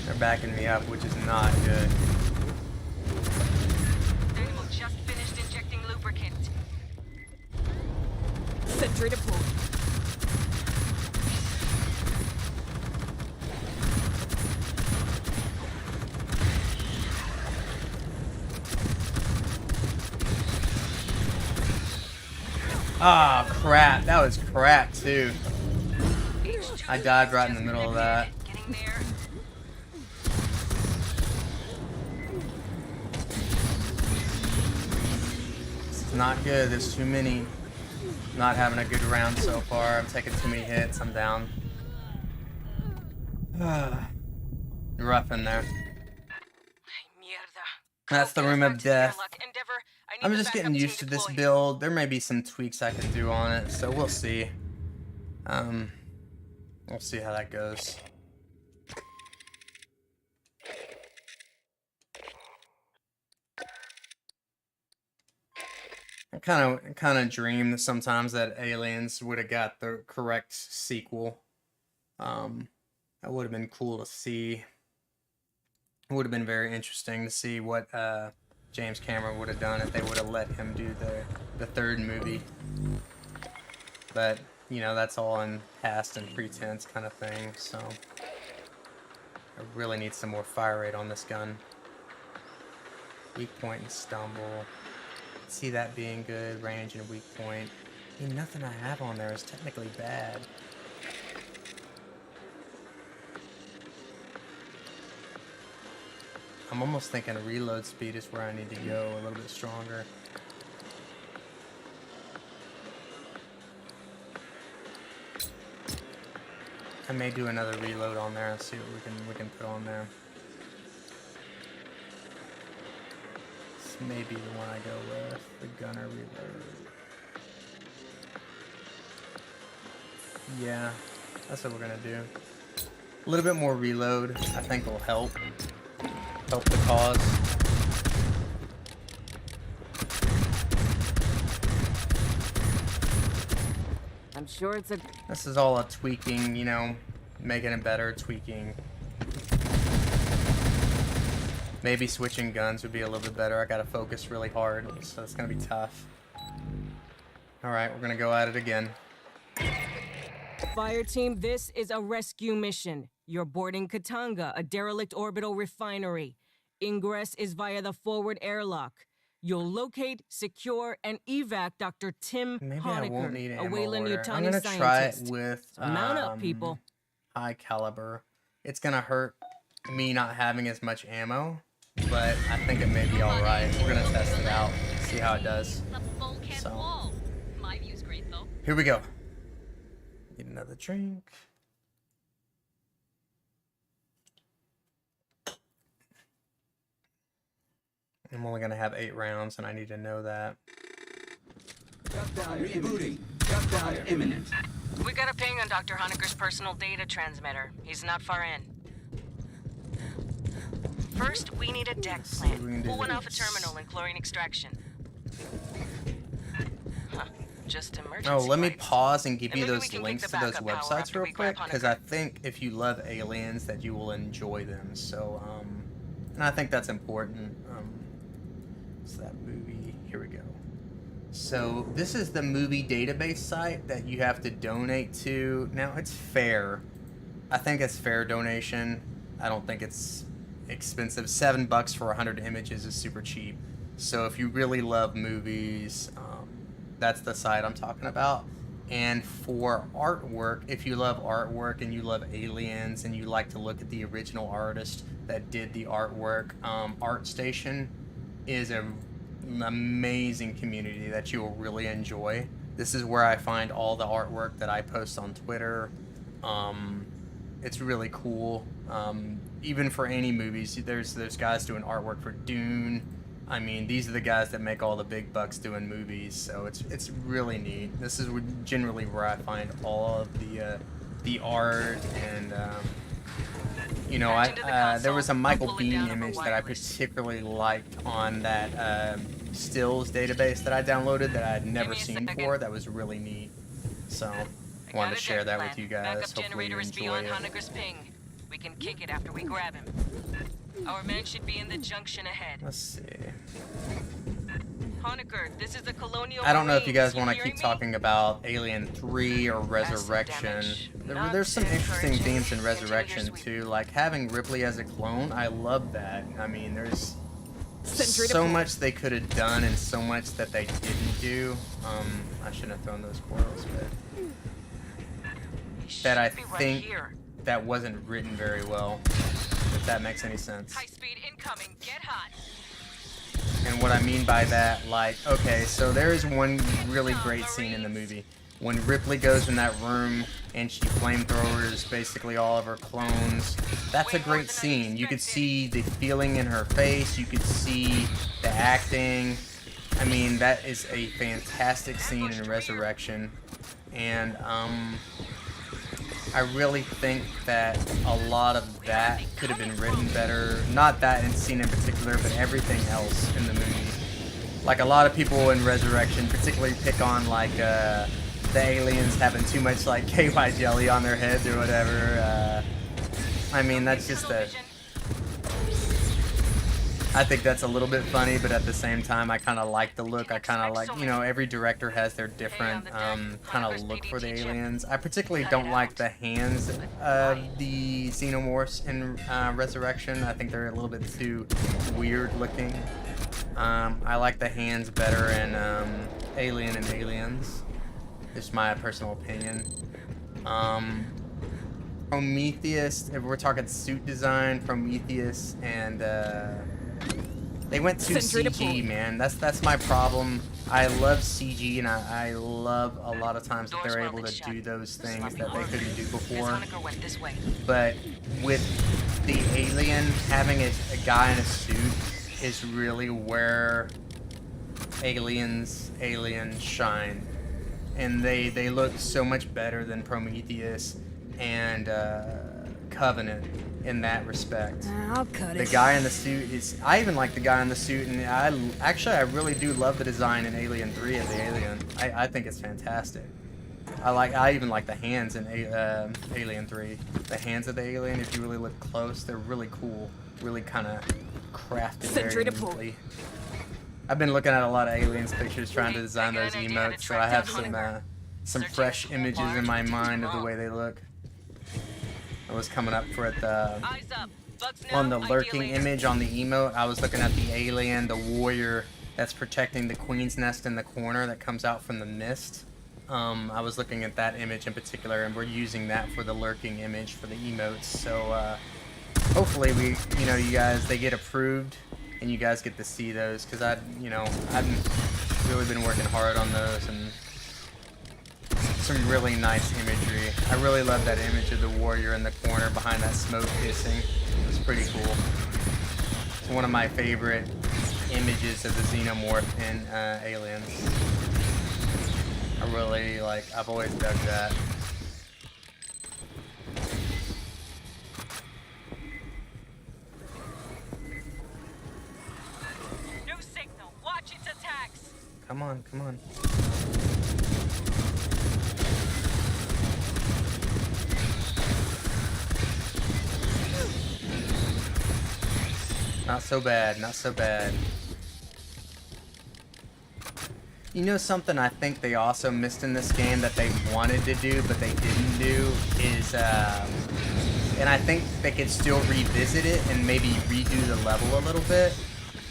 They're backing me up, which is not good. Animal just finished injecting lubricant. Sentry deployed. Ah, crap. That was crap, too. I died right in the middle of that. Getting there. It's not good. There's too many. Not having a good round so far. I'm taking too many hits. I'm down. Rough in there. That's the room of death. I'm just getting used to this build. There may be some tweaks I can do on it, so we'll see. We'll see how that goes. I kind of dream sometimes that Aliens would have got the correct sequel. That would have been cool to see. It would have been very interesting to see what James Cameron would have done if they would have let him do the third movie. But, you know, that's all in past and pretense kind of thing, so I really need some more fire rate on this gun. Weak point and stumble. See that being good. Range and weak point. I mean, nothing I have on there is technically bad. I'm almost thinking reload speed is where I need to go a little bit stronger. I may do another reload on there and see what we can put on there. This may be the one I go with, the gunner reload. Yeah, that's what we're gonna do. A little bit more reload, I think will help the cause. I'm sure it's a... This is all a tweaking, you know, making it better, tweaking. Maybe switching guns would be a little bit better. I gotta focus really hard, so it's gonna be tough. Alright, we're gonna go at it again. Fire team, this is a rescue mission. You're boarding Katanga, a derelict orbital refinery. Ingress is via the forward airlock. You'll locate, secure, and evac Dr. Tim Honecker, a Weyland-Yutani scientist. I'm gonna try it with mount up, people. High caliber. It's gonna hurt me not having as much ammo, but I think it may be all right. We're gonna test it out, see how it does. So, My view's great though. here we go. Need another drink. I'm only gonna have 8 rounds, and I need to know that. Shutdown rebooting. Shutdown imminent. We got a ping on Dr. Honecker's personal data transmitter. He's not far in. First, we need a deck plan. Pull one off a terminal and chlorine extraction. Huh. Just emergency. Oh, let me lights. pause and give you maybe we those can links pick to the those backup power websites after real we grab quick, because I Honecker. think if you love Aliens that you will enjoy them. So, and I think that's important. It's that movie. Here we go. So this is the movie database site that you have to donate to. Now it's fair. I think it's fair donation. I don't think it's expensive. $7 for 100 images is super cheap. So if you really love movies, that's the site I'm talking about. And for artwork, if you love artwork and you love Aliens and you like to look at the original artist that did the artwork, ArtStation is an amazing community that you will really enjoy. This is where I find all the artwork that I post on Twitter. It's really cool. Even for any movies, there's guys doing artwork for Dune. I mean, these are the guys that make all the big bucks doing movies, so it's really neat. This is generally where I find all of the art and you know, there was a Michael Bean image that I particularly liked on that stills database that I downloaded that I had never seen before. That was really neat. So I wanted to share that with you guys. Backup Hopefully generator you is enjoy beyond it. Honegger's ping. We can kick it after we grab him. Our man should be in the junction ahead. Let's see. Honegger, this is the Colonial I don't know if you Marines. guys want to hearing keep me? talking about Alien 3 or Resurrection. damage. There's some Not interesting encouraging. themes in Continue Resurrection your sweep. too, like having Ripley as a clone. I love that. I mean, there's Sentry so deployed. much they could have done and so much that they didn't do. I shouldn't have thrown those squirrels, but He that I should be right think here. that wasn't written very well, if that makes any sense. High speed incoming. Get hot. And what I mean by that, like, okay, so there is one really great scene in the movie. When Ripley goes in that room and she flamethrowers basically all of her clones. That's a great scene. You could see the feeling in her face. You could see the acting. I mean, that is a fantastic scene in Resurrection. And, I really think that a lot of that could have been written better. Not that scene in particular, but everything else in the movie. Like, a lot of people in Resurrection particularly pick on, like, the aliens having too much, like, KY jelly on their heads or whatever. I mean, that's just a... I think that's a little bit funny, but at the same time, I kind of like the look. I kind of like, you know, every director has their different kind of look for the aliens. I particularly don't like the hands of the xenomorphs in Resurrection. I think they're a little bit too weird looking. I like the hands better in Alien and Aliens. Just my personal opinion. Prometheus, if we're talking suit design, Prometheus and they went too Sentry CG, deployed. man. That's my problem. I love CG, and I love a lot of times that they're able to do those things that they couldn't do Miss before. Honegger went this way. But with the alien, having a guy in a suit is really where Alien shine. And they look so much better than Prometheus and Covenant in that respect. I'll cut The it. guy in the suit is... I even like the guy in the suit, and I really do love the design in Alien 3 of the alien. I think it's fantastic. I even like the hands in Alien 3. The hands of the alien, if you really look close, they're really cool. Really kind of crafted Sentry very deployed. neatly. I've been looking at a lot of aliens pictures trying to design those I got an idea how to emotes, so track I have down some Searching fresh the whole images in barge my took too mind of the long. way they look. I was coming up for it the Eyes up. Bugs now, on the idea lurking later. image on the emote. I was looking at the alien, the warrior that's protecting the queen's nest in the corner that comes out from the mist. I was looking at that image in particular, and we're using that for the lurking image for the emotes. So hopefully you guys, they get approved and you guys get to see those, because I've really been working hard on those, and some really nice imagery. I really love that image of the warrior in the corner behind that smoke hissing. It was pretty cool. It's one of my favorite images of the xenomorph in Aliens. I've always dug that. New signal. Watch its attacks. Come on, come on. Not so bad, not so bad. You know something I think they also missed in this game that they wanted to do but they didn't do is, and I think they could still revisit it and maybe redo the level a little bit,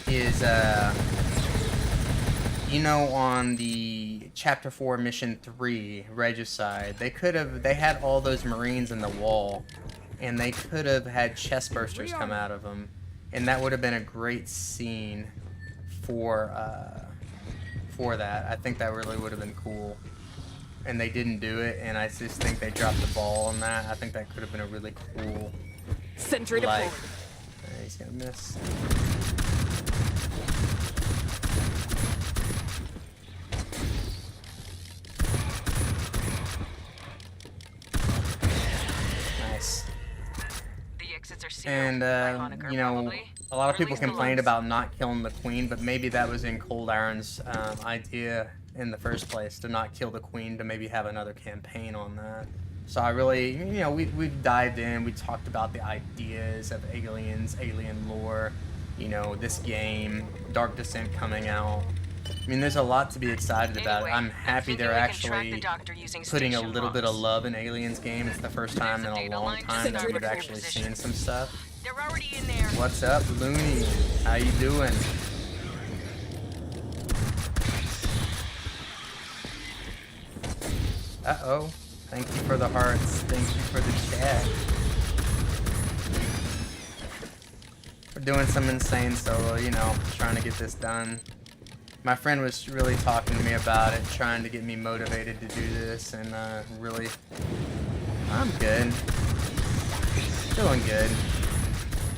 is, you know, on the Chapter 4 Mission 3, Regicide, they had all those Marines in the wall, and they could have had chest bursters come out of them, and that would have been a great scene for that. I think that really would have been cool. And they didn't do it, and I just think they dropped the ball on that. I think that could have been a really cool, Sentry like, deployed. he's gonna miss. overseer. And, Honecker, you know, probably. a lot of people Release the complained lungs. about not killing the queen, but maybe that was in Cold Iron's idea in the first place, to not kill the queen, to maybe have another campaign on that. So I really, you know, we've dived in, we talked about the ideas of aliens, alien lore, you know, this game, Dark Descent coming out. I mean, there's a lot to be excited about. Anyway, I'm I'm happy thinking they're we can track the actually doctor using putting a station little bit of logs. love in Aliens game. It's the first time in There's a a data long line time just that over we've your actually position. seen some stuff. They're already in there. What's up, Looney? How you doing? Uh-oh. Thank you for the hearts. Thank you for the chat. We're doing some insane solo, you know, trying to get this done. My friend was really talking to me about it, trying to get me motivated to do this, and really, I'm good. Feeling good.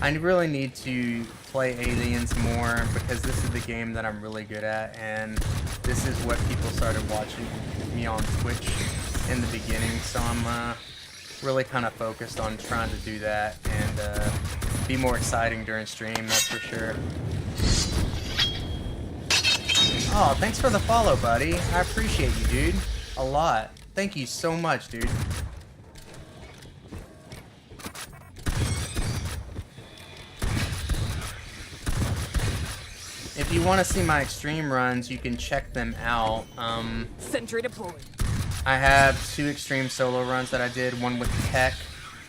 I really need to play Aliens more because this is the game that I'm really good at, and this is what people started watching me on Twitch in the beginning, so I'm really kind of focused on trying to do that and be more exciting during stream, that's for sure. Oh, thanks for the follow, buddy. I appreciate you, dude. A lot. Thank you so much, dude. If you want to see my extreme runs, you can check them out. Sentry deployed. I have 2 extreme solo runs that I did, one with Tech,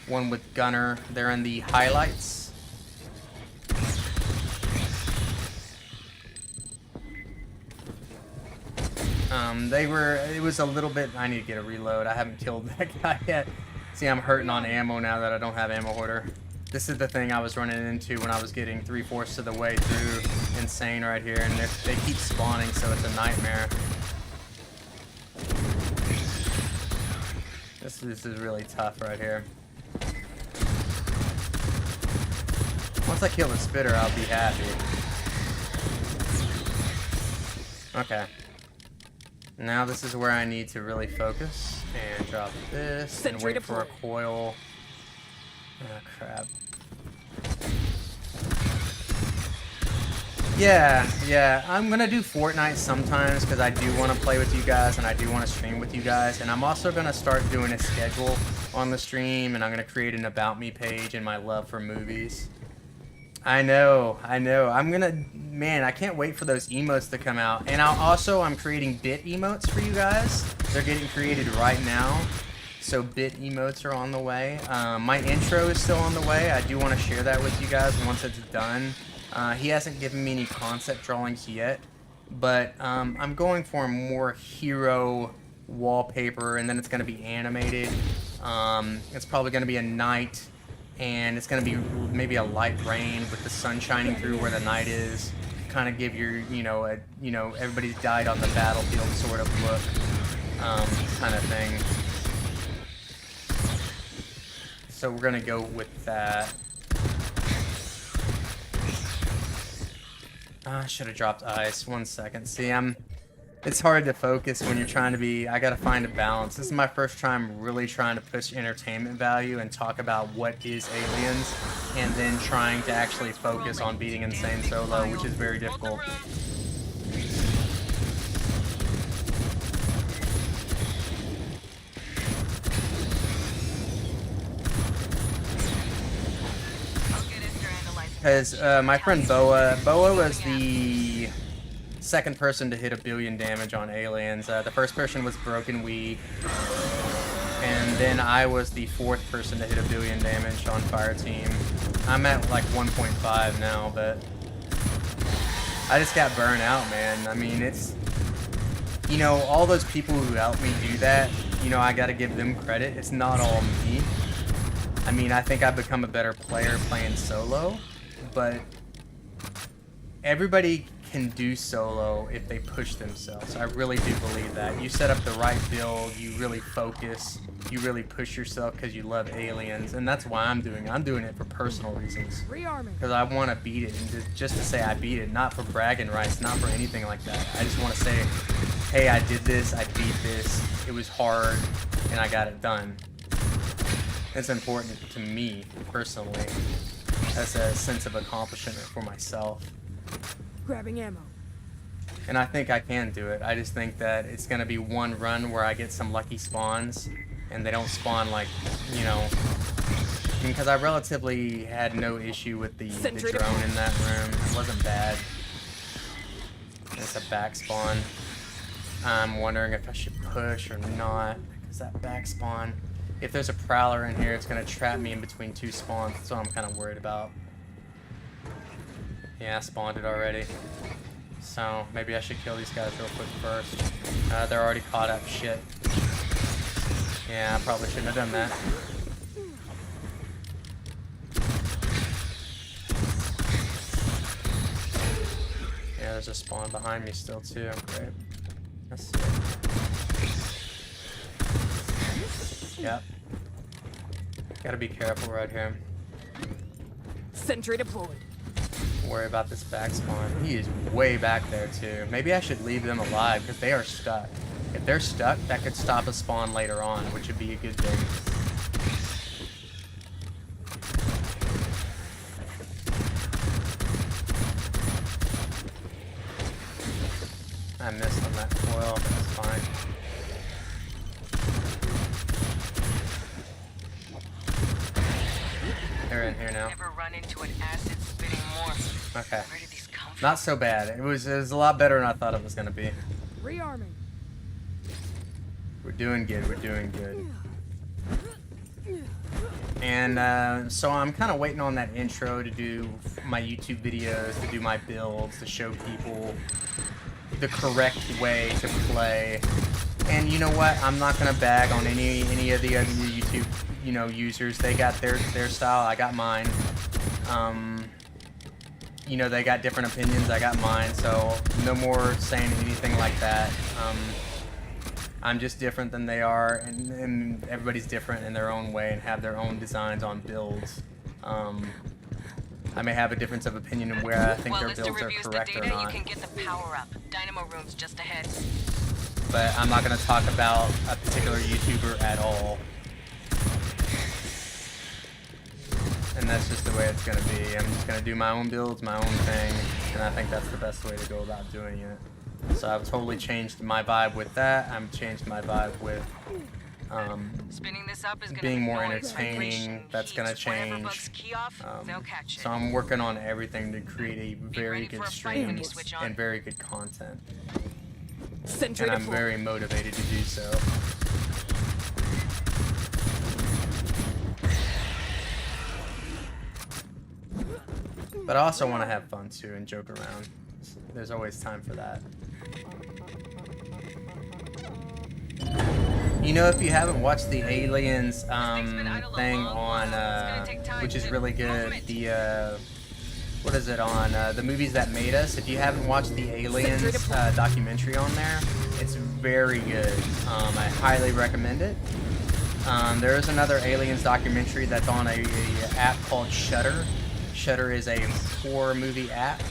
one with Gunner. They're in the highlights. It was a little bit, I need to get a reload. I haven't killed that guy yet. See, I'm hurting on ammo now that I don't have ammo hoarder. This is the thing I was running into when I was getting 3/4 of the way through Insane right here, and they keep spawning, so it's a nightmare. This is really tough right here. Once I kill the spitter, I'll be happy. Okay. Now this is where I need to really focus and drop this and wait for a coil. Oh crap. Yeah, I'm gonna do Fortnite sometimes because I do want to play with you guys and I do want to stream with you guys, and I'm also gonna start doing a schedule on the stream, and I'm gonna create an About Me page and my love for movies. I know. Man, I can't wait for those emotes to come out. And I'm creating bit emotes for you guys. They're getting created right now. So bit emotes are on the way. My intro is still on the way. I do want to share that with you guys once it's done. He hasn't given me any concept drawings yet. But I'm going for a more hero wallpaper, and then it's going to be animated. It's probably going to be a night. And it's going to be maybe a light rain with the sun shining through where the night is. Kind of give your, everybody's died on the battlefield sort of look, kind of thing. So we're going to go with that. I should have dropped ice. 1 second. See, it's hard to focus when you're trying to be, I gotta find a balance. This is my first time really trying to push entertainment value and talk about what is Aliens, and then trying to actually focus on beating Insane solo, which is very difficult. Because my friend Boa was the second person to hit 1 billion damage on Aliens. The first person was Broken Wii, and then I was the 4th person to hit 1 billion damage on Fireteam. I'm at like 1.5 now, but I just got burnt out, man. I mean, it's, all those people who helped me do that, I gotta give them credit. It's not all me. I mean, I think I've become a better player playing solo, but everybody can do solo if they push themselves. I really do believe that. You set up the right build, you really focus, you really push yourself because you love Aliens, and that's why I'm doing it. I'm doing it for personal reasons. Because I want to beat it, and just to say I beat it, not for bragging rights, not for anything like that. I just want to say, hey, I did this, I beat this, it was hard, and I got it done. It's important to me, personally. as a sense of accomplishment for myself. Grabbing ammo. And I think I can do it. I just think that it's gonna be one run where I get some lucky spawns, and they don't spawn like, you know, because I relatively had no issue with the drone in that room. It wasn't bad. It's a back spawn. I'm wondering if I should push or not, because that back spawn, if there's a prowler in here, it's gonna trap me in between two spawns. That's what I'm kind of worried about. Yeah, I spawned it already. So maybe I should kill these guys real quick first. They're already caught up. Shit. Yeah, I probably shouldn't have done that. Yeah, there's a spawn behind me still too. Great. Let's see. Yep. Gotta be careful right here. Sentry deployed. Worry about this back spawn. He is way back there too. Maybe I should leave them alive because they are stuck. If they're stuck, that could stop a spawn later on, which would be a good thing. I missed on that foil, but that's fine. They're in here now. Never run into an acid spitting morph. Okay. Where did these come from? Not so bad. It was a lot better than I thought it was gonna be. Rearming. We're doing good. We're doing good. And so I'm kind of waiting on that intro to do my YouTube videos, to do my builds, to show people the correct way to play. And you know what? I'm not gonna bag on any of the other YouTube, you know, users. They got their style. I got mine. You know, they got different opinions. I got mine. So no more saying anything like that. I'm just different than they are, and everybody's different in their own way and have their own designs on builds. I may have a difference of opinion in where I think their builds are correct or not. You can get the power up. Dynamo room's just ahead. But I'm not going to talk about a particular YouTuber at all. And that's just the way it's going to be. I'm just going to do my own builds, my own thing, and I think that's the best way to go about doing it. So I've totally changed my vibe with that. I've changed my vibe with Spinning this up is gonna being more noise, entertaining. vibration, That's heat. going to Whatever change. bugs key off, they'll catch it. So I'm working on everything to create a very ready good for a fight when stream you switch on. and very good content. Sentry And I'm deployed. very motivated to do so. But I also want to have fun too and joke around. There's always time for that. You know, if you haven't watched the Aliens thing on, which is really good, the what is it on the Movies That Made Us? If you haven't watched the Aliens documentary on there, it's very good. I highly recommend it. There is another Aliens documentary that's on a app called Shudder. Shudder is a horror movie app,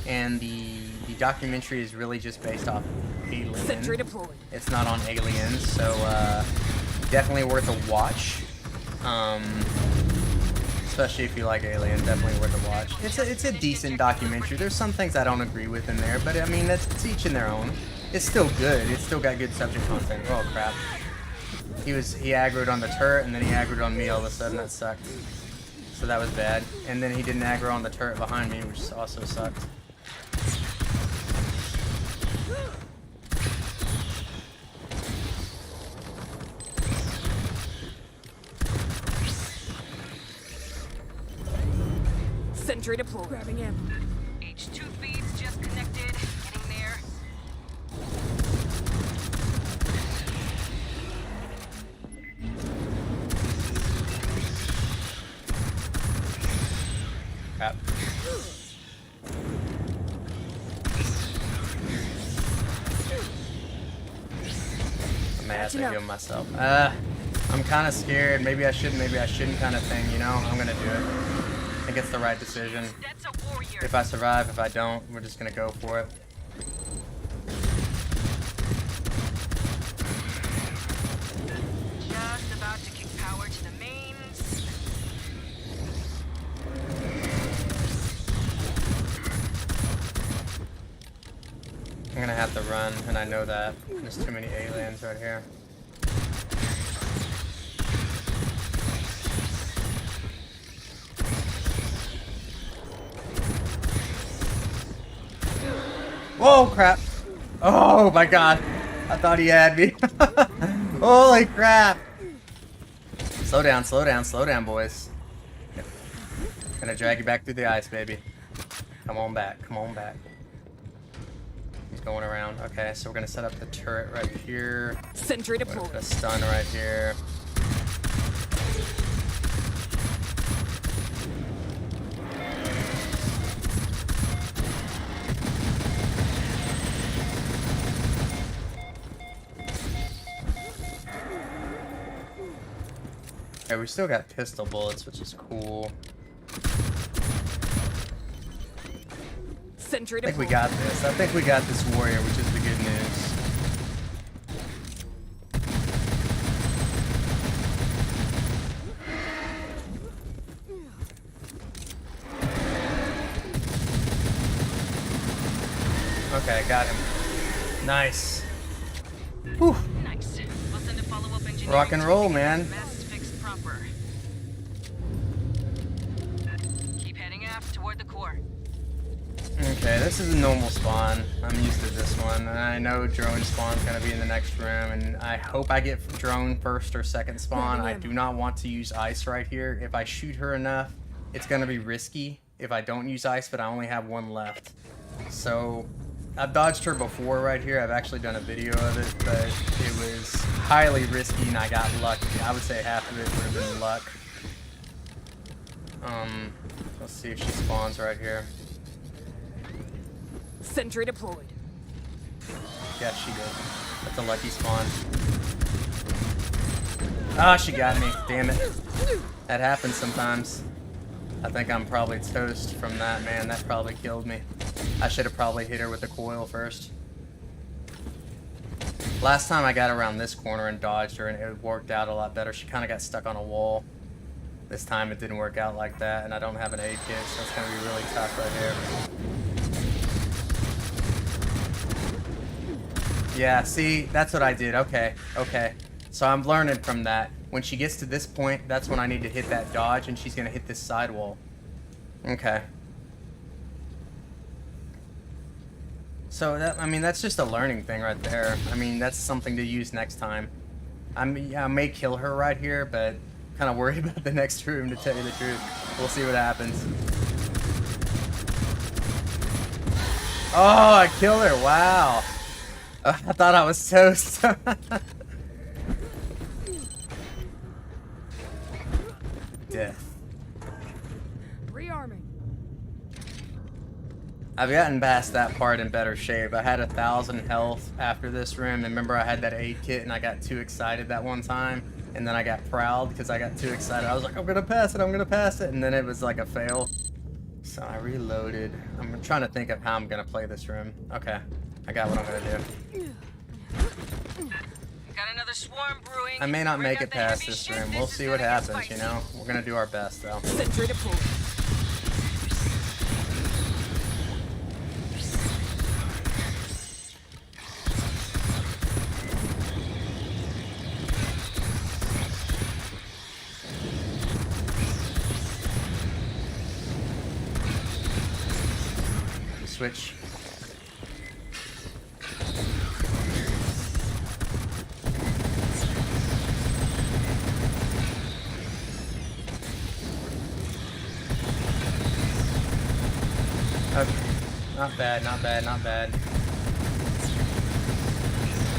and the documentary is really just based off Alien. Sentry deployed. It's not on Aliens, so definitely worth a watch. Especially if you like Alien, definitely worth a watch. It's a decent documentary. There's some things I don't agree with in there, but I mean it's each in their own. It's still good. It's still got good subject content. Oh crap! He aggroed on the turret and then he aggroed on me all of a sudden. That sucked. So that was bad. And then he didn't aggro on the turret behind me, which also sucked. Sentry deployed. Grabbing ammo. H2 feeds just connected. Getting there. Crap. I may have to heal myself. I'm kind of scared. Maybe I should, maybe I shouldn't kind of thing, you know? I'm gonna do it. I think it's the right decision. That's a warrior. If I survive, if I don't, we're just gonna go for it. Just about to kick power to the mains. have to run, and I know that. There's too many aliens right here. Whoa, crap. Oh my god. I thought he had me. Holy crap. Slow down, boys. Gonna drag you back through the ice, baby. Come on back. He's going around. Okay, so we're gonna set up the turret right here. Sentry Put deployed. a stun right here. Okay, we still got pistol bullets, which is cool. Sentry I think we deployed. got this. I think we got this warrior, which is the good news. Okay, got him. Nice. Whew. Nice. We'll send a follow-up engineering Rock and team roll, to get man. this mess fixed proper. Keep heading aft toward the core. Okay, this is a normal spawn. I'm used to this one. And I know drone spawn's gonna be in the next room, and I hope I get drone first or second spawn. I do not want to use ice right here. If I shoot her enough, it's gonna be risky if I don't use ice, but I only have one left. So I've dodged her before right here. I've actually done a video of it, but it was highly risky and I got lucky. I would say half of it would have been luck. Let's see if she spawns right here. Sentry deployed. Yeah, she did. That's a lucky spawn. Ah, she got me. Damn it. That happens sometimes. I think I'm probably toast from that, man. That probably killed me. I should have probably hit her with the coil first. Last time I got around this corner and dodged her, and it worked out a lot better. She kind of got stuck on a wall. This time it didn't work out like that, and I don't have an aid kit, so it's going to be really tough right here. Yeah, see, that's what I did. Okay. So I'm learning from that. When she gets to this point, that's when I need to hit that dodge, and she's going to hit this sidewall. Okay. So, I mean, that's just a learning thing right there. I mean, that's something to use next time. I may kill her right here, but kind of worried about the next room, to tell you the truth. We'll see what happens. Oh, I killed her. Wow. I thought I was toast. Death. Rearming. I've gotten past that part in better shape. I had 1,000 health after this room. And remember, I had that aid kit and I got too excited that one time. And then I got proud because I got too excited. I was like, I'm gonna pass it. And then it was like a fail. So I reloaded. I'm trying to think of how I'm gonna play this room. Okay, I got what I'm gonna do. Got another swarm brewing. I may not Bring make out it the past heavy this shit. room. This We'll is see what gonna get happens, you spicy. know? We're gonna do our best, though. Sentry deployed. Switch. Okay. Not bad, not bad, not bad.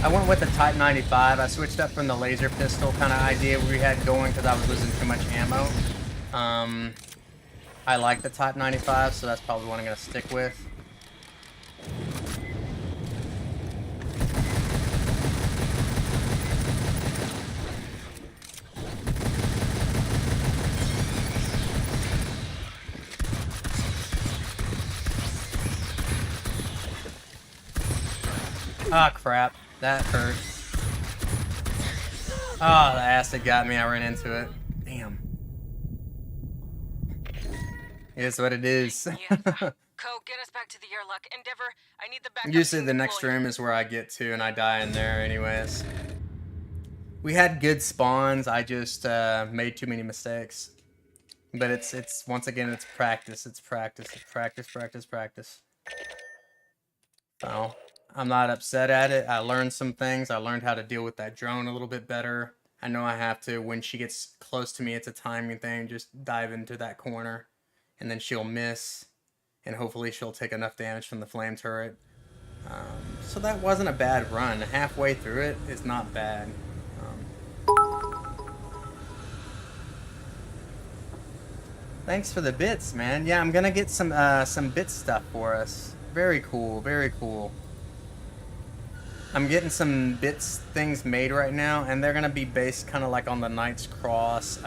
I went with the Type 95. I switched up from the laser pistol kind of idea we had going because I was losing too much ammo. I like the Type 95, so that's probably what I'm going to stick with. Ah, crap. That hurt. Oh, the acid got me. I ran into it. Damn. It is what it is. Yeah. Co, get us back to the airlock. Endeavor, I need the backup. Usually team the next deployed. room is where I get to, and I die in there anyways. We had good spawns. I just made too many mistakes. But it's once again, it's practice. It's practice. It's practice, practice, practice. So I'm not upset at it. I learned some things. I learned how to deal with that drone a little bit better. I know I have to, when she gets close to me, it's a timing thing. Just dive into that corner, and then she'll miss, and hopefully she'll take enough damage from the flame turret. So that wasn't a bad run. Halfway through it is not bad. Thanks for the bits, man. Yeah, I'm gonna get some bit stuff for us. Very cool, very cool. I'm getting some bits things made right now, and they're gonna be based kind of like on the Knight's Cross.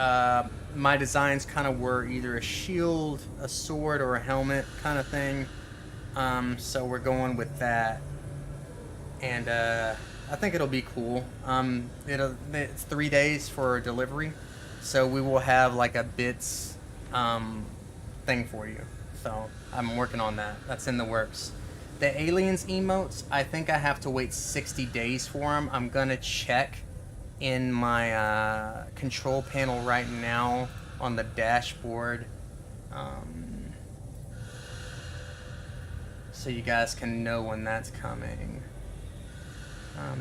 My designs kind of were either a shield, a sword, or a helmet kind of thing. So we're going with that, and I think it'll be cool. It's 3 days for delivery, so we will have like a bits thing for you. So I'm working on that. That's in the works. The aliens emotes, I think I have to wait 60 days for them. I'm gonna check in my control panel right now on the dashboard, so you guys can know when that's coming.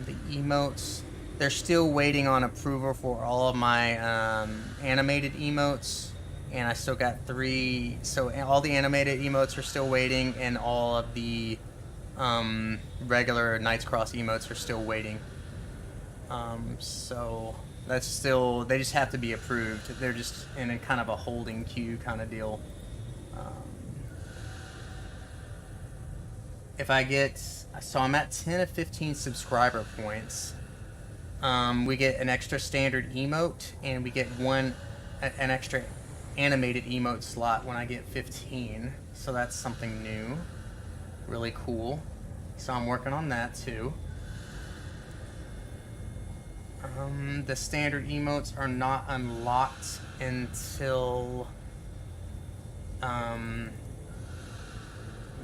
The emotes, they're still waiting on approval for all of my animated emotes, and I still got 3. So all the animated emotes are still waiting, and all of the regular Knight's Cross emotes are still waiting. So that's still, they just have to be approved. They're just in a kind of a holding queue kind of deal. If I get, so I'm at 10 of 15 subscriber points. We get an extra standard emote, and we get an extra animated emote slot when I get 15. So that's something new. Really cool. So I'm working on that too. The standard emotes are not unlocked until I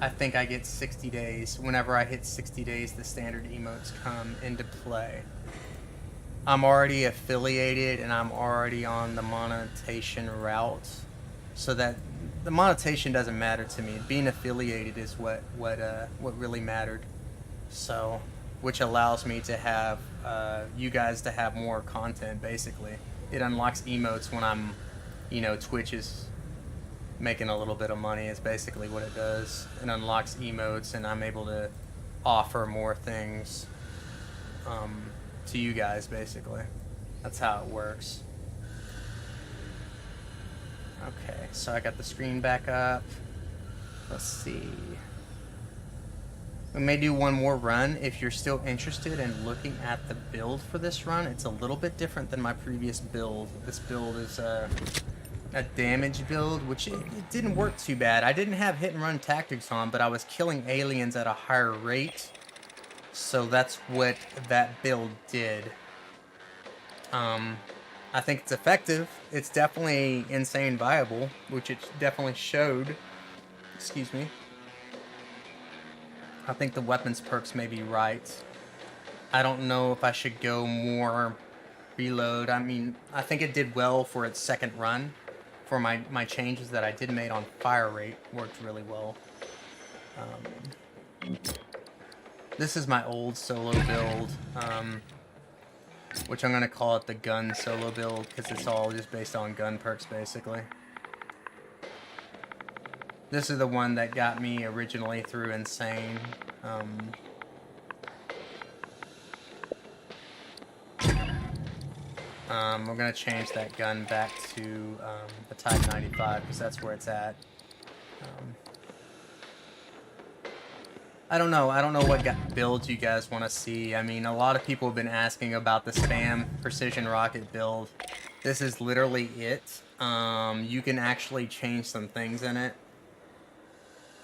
think I get 60 days. Whenever I hit 60 days, the standard emotes come into play. I'm already affiliated, and I'm already on the monetization route, so that the monetization doesn't matter to me. Being affiliated is what really mattered. So, which allows me to have you guys to have more content. Basically, it unlocks emotes when I'm, Twitch is making a little bit of money. Is basically what it does. It unlocks emotes, and I'm able to offer more things to you guys. Basically, that's how it works. Okay, so I got the screen back up. Let's see. We may do one more run if you're still interested in looking at the build for this run. It's a little bit different than my previous build. This build is a damage build, which it didn't work too bad. I didn't have hit and run tactics on, but I was killing aliens at a higher rate. So that's what that build did. I think it's effective. It's definitely insane viable, which it definitely showed. Excuse me. I think the weapons perks may be right. I don't know if I should go more reload. I mean, I think it did well for its second run. For my changes that I did made on fire rate, worked really well. This is my old solo build, which I'm going to call it the gun solo build, because it's all just based on gun perks, basically. This is the one that got me originally through Insane. We're going to change that gun back to the Type 95, because that's where it's at. I don't know what builds you guys want to see. I mean, a lot of people have been asking about the spam precision rocket build. This is literally it. You can actually change some things in it.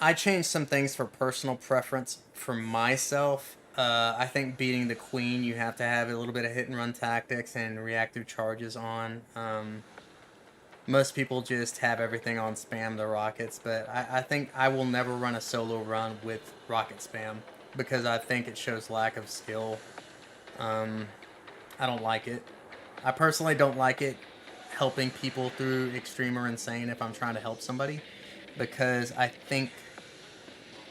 I changed some things for personal preference for myself. I think beating the Queen, you have to have a little bit of hit and run tactics and reactive charges on. Most people just have everything on spam the rockets, but I think I will never run a solo run with rocket spam because I think it shows lack of skill. I don't like it. I personally don't like it helping people through extreme or insane if I'm trying to help somebody, because I think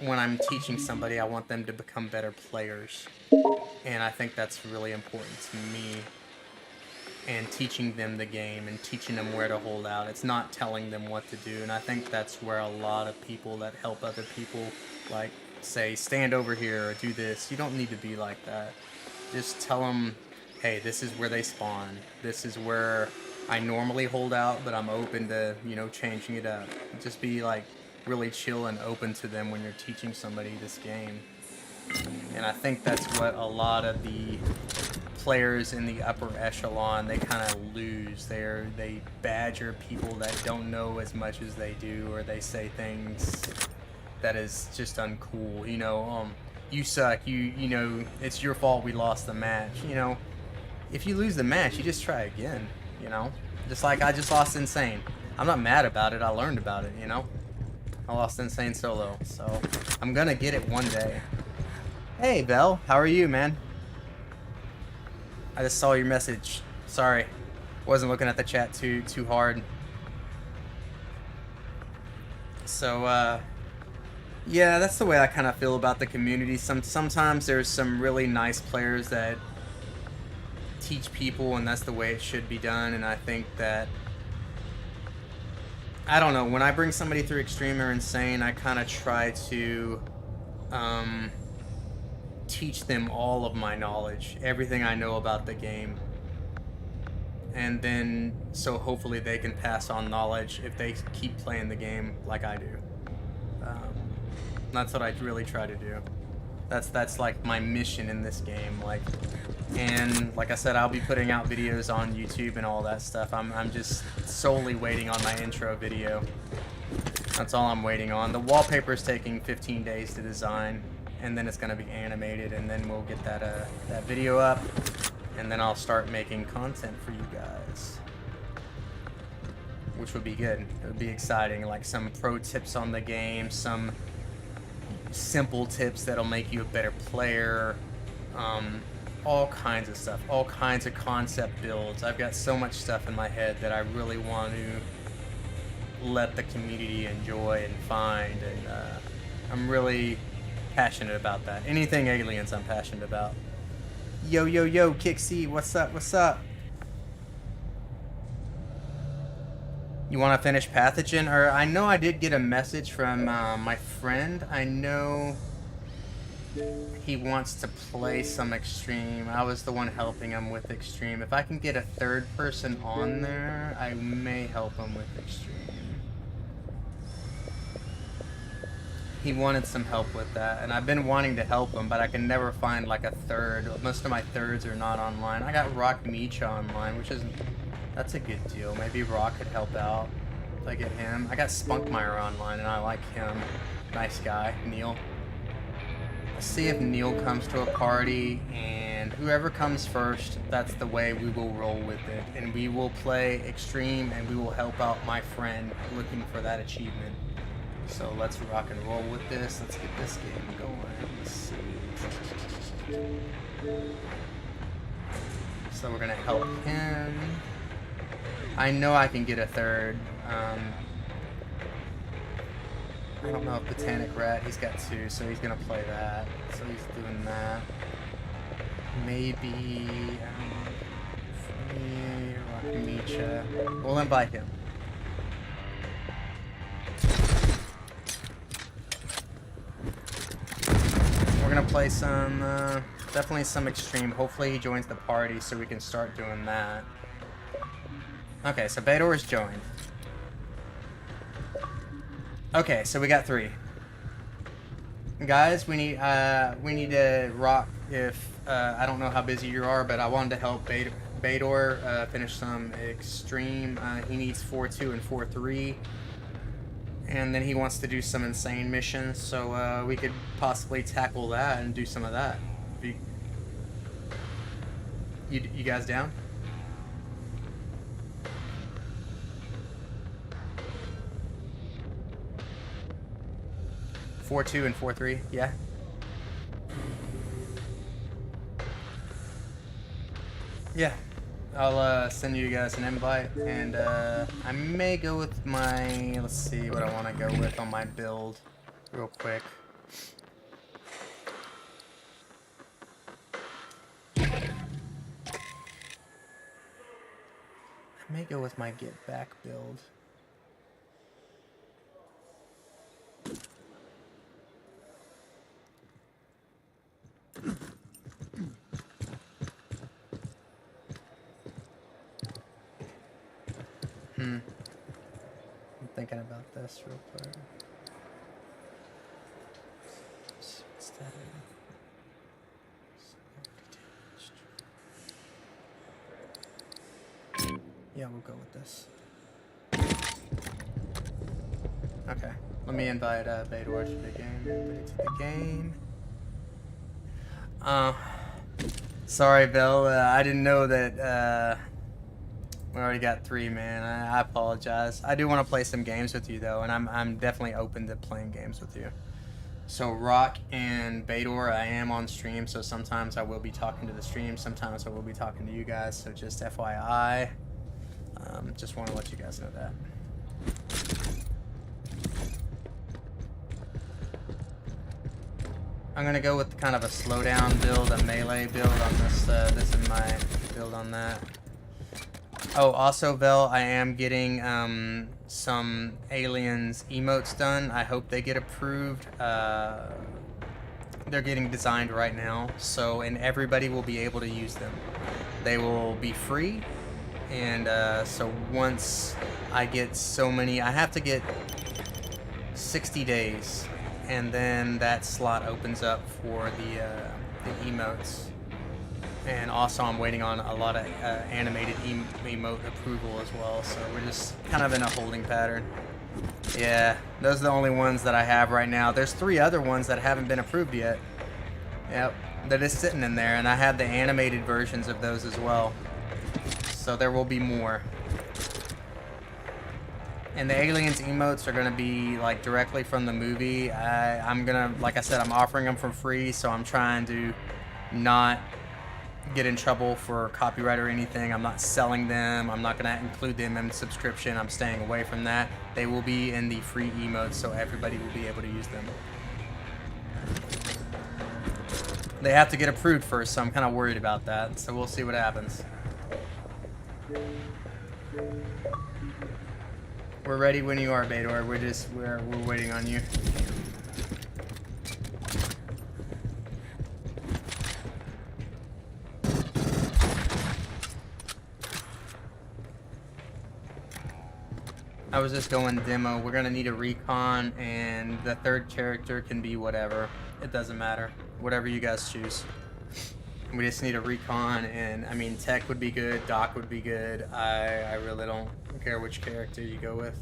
when I'm teaching somebody, I want them to become better players, and I think that's really important to me. And teaching them the game and teaching them where to hold out. It's not telling them what to do, and I think that's where a lot of people that help other people, like, say, stand over here or do this. You don't need to be like that. Just tell them, hey, this is where they spawn. This is where I normally hold out, but I'm open to, you know, changing it up. Just be, like, really chill and open to them when you're teaching somebody this game. And I think that's what a lot of the players in the upper echelon, they kind of lose. They badger people that don't know as much as they do, or they say things that is just uncool. You know, you suck. You know, it's your fault we lost the match. You know, if you lose the match, you just try again. You know, just like I just lost Insane. I'm not mad about it. I learned about it. You know, I lost Insane solo, so I'm gonna get it one day. Hey, Belle, how are you, man? I just saw your message. Sorry, wasn't looking at the chat too hard. So, yeah, that's the way I kind of feel about the community. Sometimes there's some really nice players that teach people, and that's the way it should be done. And I think that, I don't know, when I bring somebody through Extreme or Insane, I kind of try to teach them all of my knowledge, everything I know about the game, and then so hopefully they can pass on knowledge if they keep playing the game like I do. That's what I really try to do. That's like my mission in this game. Like, and like I said, I'll be putting out videos on YouTube and all that stuff. I'm just solely waiting on my intro video. That's all I'm waiting on. The wallpaper is taking 15 days to design, and then it's going to be animated, and then we'll get that video up, and then I'll start making content for you guys, which would be good. It would be exciting, like some pro tips on the game, some simple tips that'll make you a better player, all kinds of stuff, all kinds of concept builds. I've got so much stuff in my head that I really want to let the community enjoy and find, and I'm really passionate about that. Anything aliens I'm passionate about. Yo, Kixie, what's up, what's up? You want to finish Pathogen? Or I know I did get a message from my friend. I know he wants to play some Extreme. I was the one helping him with Extreme. If I can get a third person on there, I may help him with Extreme. He wanted some help with that, and I've been wanting to help him, but I can never find like a third. Most of my thirds are not online. I got Rock Micha online, which is, that's a good deal. Maybe Rock could help out if I get him. I got Spunkmeyer online, and I like him. Nice guy, Neil. Let's see if Neil comes to a party, and whoever comes first, that's the way we will roll with it. And we will play Extreme, and we will help out my friend looking for that achievement. So let's rock and roll with this. Let's get this game going. Let's see. So we're gonna help him. I know I can get a third. I don't know if Botanic Rat, he's got 2, so he's gonna play that. So he's doing that. Maybe Rock Micha. We'll invite him. We're gonna play some, definitely some Extreme. Hopefully he joins the party so we can start doing that. Okay, so Bador's joined. Okay, so we got 3. Guys, we need to rock. If I don't know how busy you are, but I wanted to help Bador finish some Extreme. He needs 4-2 and 4-3. And then he wants to do some insane missions, so we could possibly tackle that and do some of that. You guys down? 4-2 and 4-3, yeah. Yeah, I'll send you guys an invite, and I may go with my, let's see what I want to go with on my build real quick. I may go with my get back build. I'm thinking about this real quick. What's that? Yeah, we'll go with this. Okay, let me invite Bador to the game. Everybody to the game. Sorry, Bill. I didn't know that. We already got 3, man. I apologize. I do want to play some games with you though, and I'm definitely open to playing games with you. So Rock and Bador, I am on stream, so sometimes I will be talking to the stream, sometimes I will be talking to you guys. So just FYI. Just want to let you guys know that. I'm gonna go with kind of a slowdown build, a melee build on this. This is my build on that. Oh, also, Vel, I am getting some Aliens emotes done. I hope they get approved. They're getting designed right now, so and everybody will be able to use them. They will be free. And so once I get so many, I have to get 60 days, and then that slot opens up for the emotes. And also I'm waiting on a lot of animated emote approval as well, so we're just kind of in a holding pattern. Yeah, those are the only ones that I have right now. There's 3 other ones that haven't been approved yet. Yep, they're just sitting in there, and I have the animated versions of those as well. So there will be more. And the Aliens emotes are gonna be like directly from the movie. I'm gonna, like I said, I'm offering them for free, so I'm trying to not get in trouble for copyright or anything. I'm not selling them. I'm not gonna include them in subscription. I'm staying away from that. They will be in the free emotes, so everybody will be able to use them. They have to get approved first, so I'm kind of worried about that. So we'll see what happens. We're ready when you are, Bador. We're waiting on you. I was just going demo. We're gonna need a recon, and the 3rd character can be whatever. It doesn't matter. Whatever you guys choose. We just need a recon, and I mean, Tech would be good, Doc would be good. I really don't care which character you go with,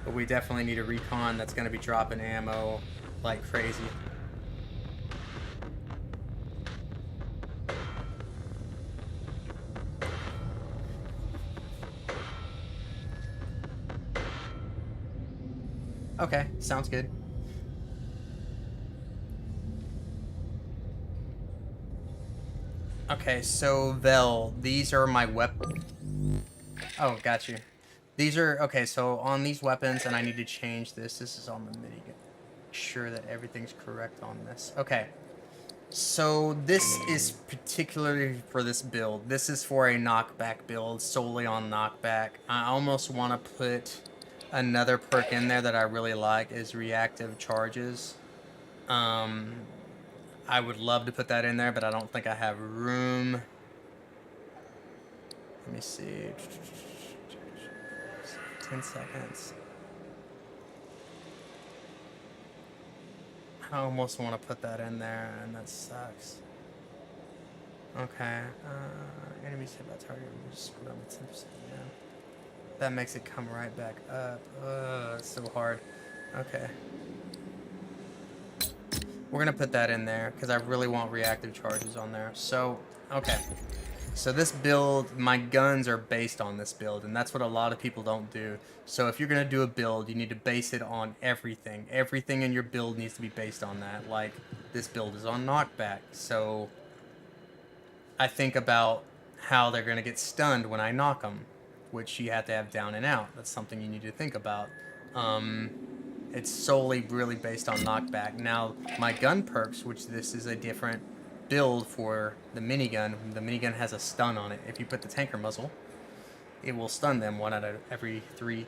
but we definitely need a recon that's going to be dropping ammo like crazy. Okay, sounds good. Okay, so Vel, these are my weapons. Oh, got you. These are, okay, so on these weapons, and I need to change this. This is on the minigun. Make sure that everything's correct on this. Okay, so this is particularly for this build. This is for a knockback build, solely on knockback. I almost want to put another perk in there that I really like, is reactive charges. I would love to put that in there, but I don't think I have room. Let me see. 10 seconds. I almost want to put that in there, and that sucks. Okay. Enemies hit by target. Just put on the 10%. Yeah. That makes it come right back up. It's so hard. Okay. We're gonna put that in there because I really want reactive charges on there. So, okay. So this build, my guns are based on this build, and that's what a lot of people don't do. So if you're going to do a build, you need to base it on everything. Everything in your build needs to be based on that. Like, this build is on knockback, so I think about how they're going to get stunned when I knock them, which you have to have down and out. That's something you need to think about. It's solely really based on knockback. Now, my gun perks, which this is a different build for the minigun. The minigun has a stun on it. If you put the tanker muzzle, it will stun them 1 out of every three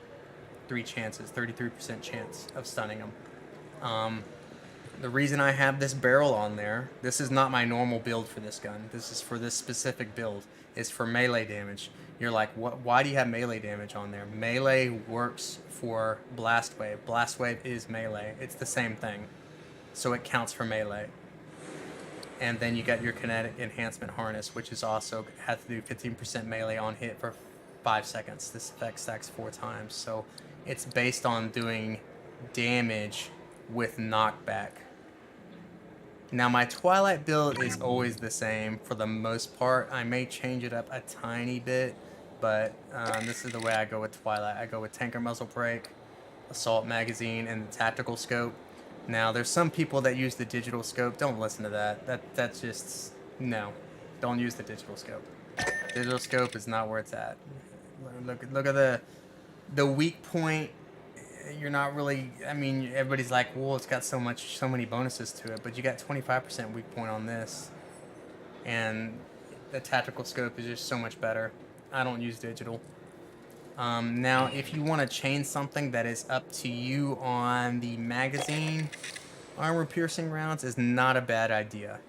chances, 33% chance of stunning them. The reason I have this barrel on there, this is not my normal build for this gun. This is for this specific build. It's for melee damage. You're like, what? Why do you have melee damage on there? Melee works for blast wave. Blast wave is melee. It's the same thing. So it counts for melee. And then you got your kinetic enhancement harness, which is also has to do 15% melee on hit for 5 seconds. This effect stacks 4 times. So it's based on doing damage with knockback. Now my Twilight build is always the same for the most part. I may change it up a tiny bit, but this is the way I go with Twilight. I go with tanker muzzle brake, assault magazine, and the tactical scope. Now, there's some people that use the digital scope. Don't listen to that. That's just... No. Don't use the digital scope. Digital scope is not where it's at. Look at the weak point. You're not really... I mean, everybody's like, well, it's got so many bonuses to it. But you got 25% weak point on this. And the tactical scope is just so much better. I don't use digital. Now, if you want to change something, that is up to you on the magazine. Armor-piercing rounds is not a bad idea.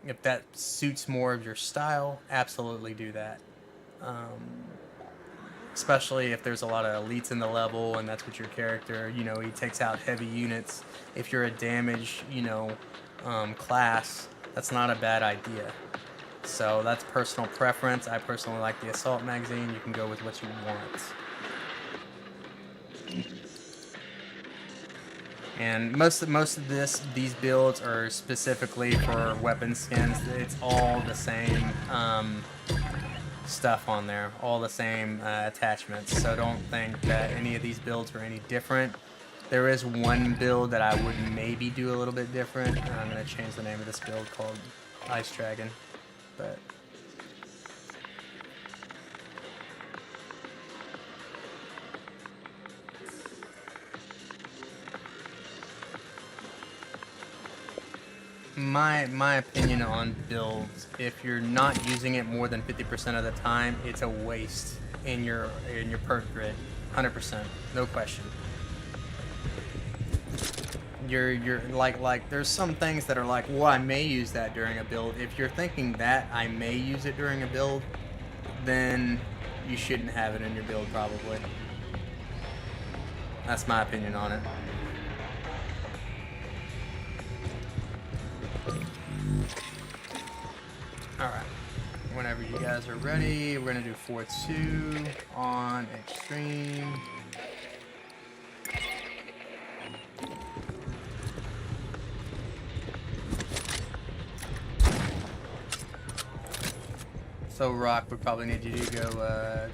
If that suits more of your style, absolutely do that. Especially if there's a lot of elites in the level and that's what your character, you know, he takes out heavy units. If you're a damage, you know, class, that's not a bad idea. So that's personal preference. I personally like the assault magazine. You can go with what you want. And most of these builds are specifically for weapon skins. It's all the same stuff on there, all the same attachments. So don't think that any of these builds are any different. There is one build that I would maybe do a little bit different. I'm going to change the name of this build called Ice Dragon. But my opinion on builds, if you're not using it more than 50% of the time, it's a waste in your perk grid. 100%, no question. You're like there's some things that are like, well, I may use that during a build. If you're thinking that I may use it during a build, then you shouldn't have it in your build probably. That's my opinion on it. Alright, whenever you guys are ready, we're gonna do 4-2 on extreme. So Rock, we probably need you to go,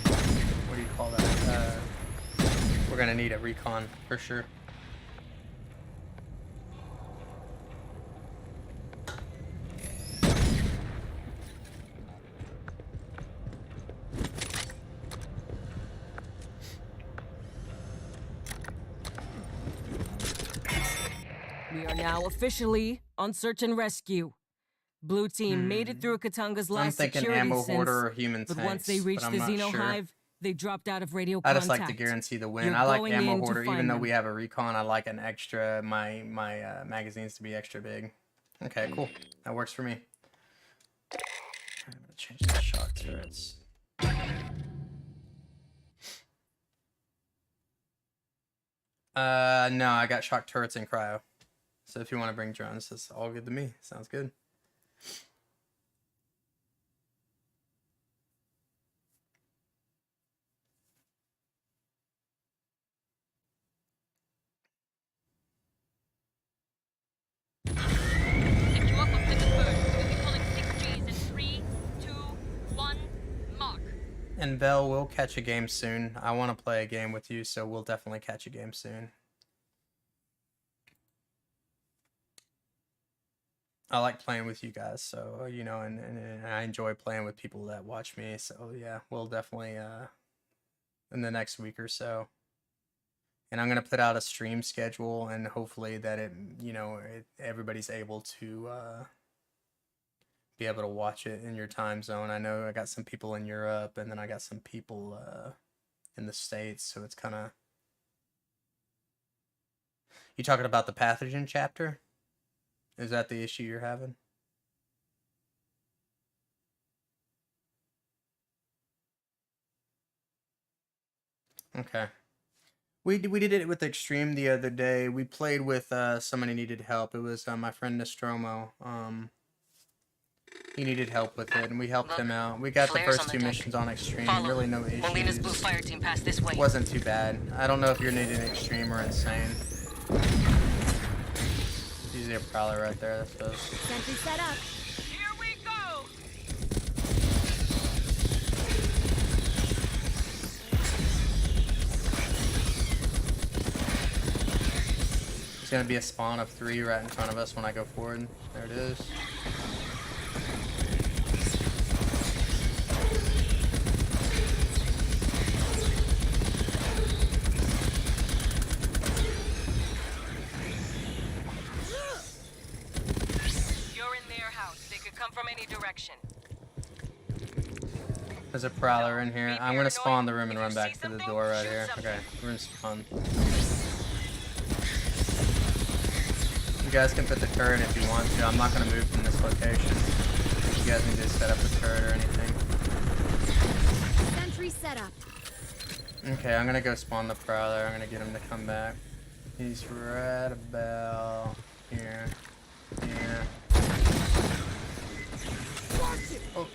what do you call that? We're gonna need a recon for sure. We are now officially on search and rescue. Blue team made it through Katanga's last I'm thinking security ammo sense, hoarder or human but tanks, once they reached but the I'm not Xeno sure. Hive, they dropped out of radio I contact. just like to guarantee the win. You're I like going ammo in to hoarder, even find though them. we have a recon. I like an extra my magazines to be extra big. Okay, cool. That works for me. I'm gonna change the shock turrets. No, I got shock turrets and cryo. So if you want to bring drones, that's all good to me. Sounds good. Secure completed first. We'll be pulling 6 Gs in 3, And Belle, we'll catch a game soon. I want to play a game with you, so we'll definitely catch a game soon. I like playing with you guys, so, you know, and I enjoy playing with people that watch me, so yeah, we'll definitely, in the next week or so. And I'm going to put out a stream schedule, and hopefully that it, you know, everybody's able to, be able to watch it in your time zone. I know I got some people in Europe, and then I got some people, in the States, so it's kind of... You talking about the pathogen chapter? Is that the issue you're having? Okay. We did it with Extreme the other day. We played with somebody needed help. It was my friend Nostromo. He needed help with it, and we helped him out. We got the flares first on the two deck. missions on Extreme. Follow. Really no Molina's blue issues. fire team passed this way. Wasn't too bad. I don't know if you're needing Extreme or Insane. Usually a Prowler right there, I suppose. Sentry set up. Here we go! There's gonna be a spawn of 3 right in front of us when I go forward. There it is. You're in their house. They could come from any direction. There's a Prowler in here. Be I'm gonna spawn the room paranoid. and If run you back see to the something, door right shoot here. something. Okay, we're gonna spawn. You guys can put the turret if you want to. I'm not gonna move from this location. If you guys need to set up a turret or anything. Sentry set up. Okay, I'm gonna go spawn the Prowler. I'm gonna get him to come back. He's right about here. Yeah. Oh.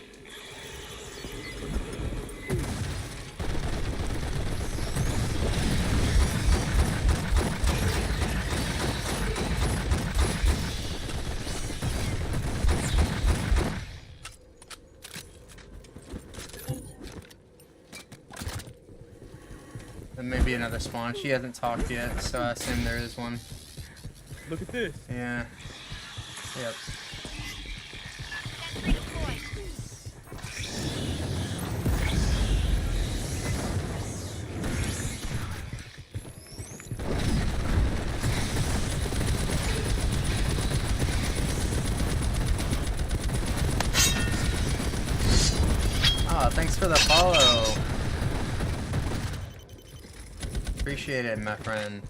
There may be another spawn. She hasn't talked yet, so I assume there is one. Look at this. Yeah. Yep. Sentry deployed. Oh, thanks for the follow. Appreciate it, my friend.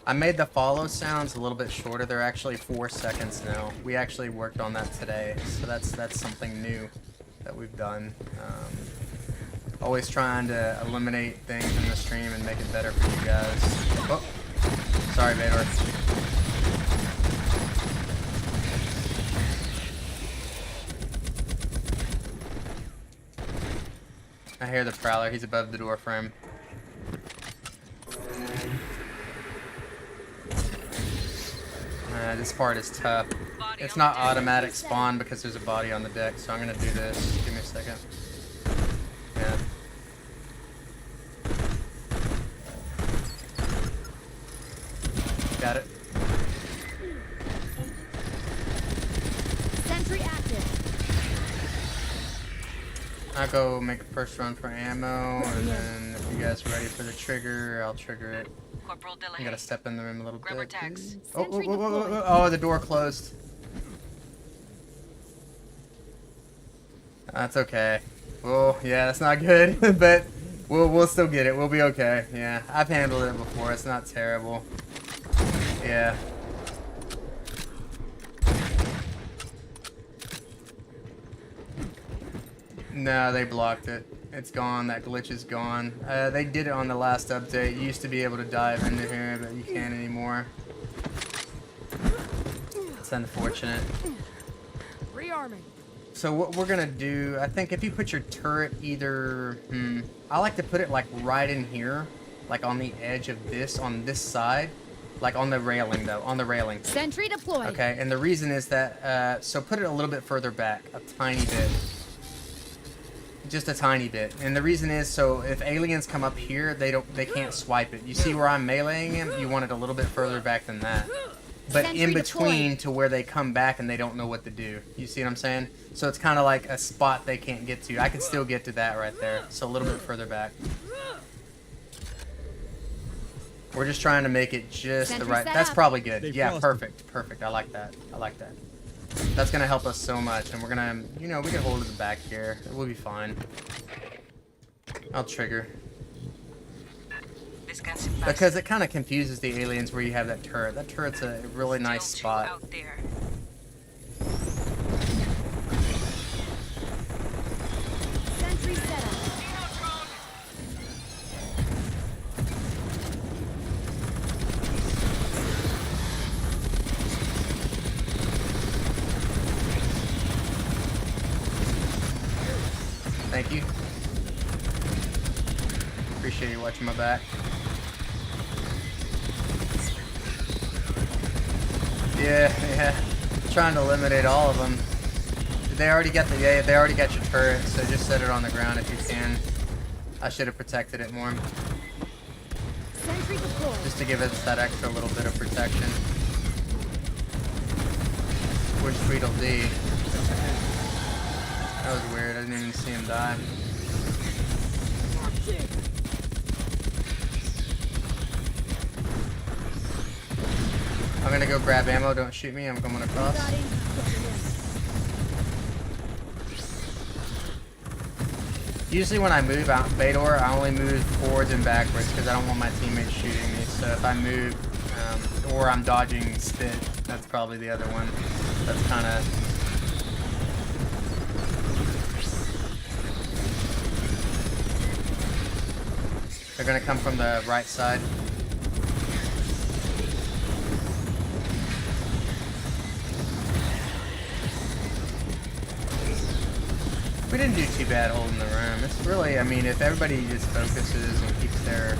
I made the follow sounds a little bit shorter. They're actually 4 seconds now. We actually worked on that today, so that's something new that we've done. Always trying to eliminate things in the stream and make it better for you guys. Oh, sorry, Vador. I hear the Prowler. He's above the door frame. This part is tough. It's not automatic spawn because there's a body on the deck, so I'm gonna do this. Give me a second. Yeah. Got it. Sentry active. I'll go make a first run for ammo, and then if you guys are ready for the trigger, I'll trigger it. Corporal I Delahaye. gotta step in the room a little Grab our bit. tags. Oh, Sentry deployed. oh, the door closed. That's okay. Well, yeah, that's not good, but we'll still get it. We'll be okay. Yeah, I've handled it before. It's not terrible. Yeah. No, they blocked it. It's gone. That glitch is gone. They did it on the last update. You used to be able to dive into here, but you can't anymore. It's unfortunate. Rearming. So what we're gonna do, I think if you put your turret either, I like to put it like right in here, like on the edge of this, on this side, like on the railing though, on the railing. Sentry deployed. Okay, and the reason is that, so put it a little bit further back, a tiny bit. Just a tiny bit. And the reason is, so if aliens come up here, they can't swipe it. You see where I'm meleeing him? You want it a little bit further back than that. But Sentry in between deployed. to where they come back and they don't know what to do. You see what I'm saying? So it's kind of like a spot they can't get to. I can still get to that right there. So a little bit further back. We're just trying to make it just Sentry the right. set That's up. probably good. Stay Yeah, frosty. perfect. Perfect. I like that. I like that. That's going to help us so much. And we're going to, you know, we can hold it back here. We'll be fine. I'll trigger. This gun's fast. Because it kind of confuses the aliens where you have that turret. That turret's a really nice Still two spot. out there. Sentry set up. Thank you. Appreciate you watching my back. Yeah. Trying to eliminate all of them. They already got they already got your turret, so just set it on the ground if you can. I should have protected it more, Sentry deployed. just to give it that extra little bit of protection. Where's Tweedledee? That was weird. I didn't even see him die. I'm gonna go grab ammo. Don't shoot me. I'm coming across. Got in. Usually when I move out Vador, I only move forwards and backwards because I don't want my teammates shooting me. So if I move, or I'm dodging spit, that's probably the other one. That's kind of... They're gonna come from the right side. We didn't do too bad holding the room. It's really, I mean, if everybody just focuses and keeps their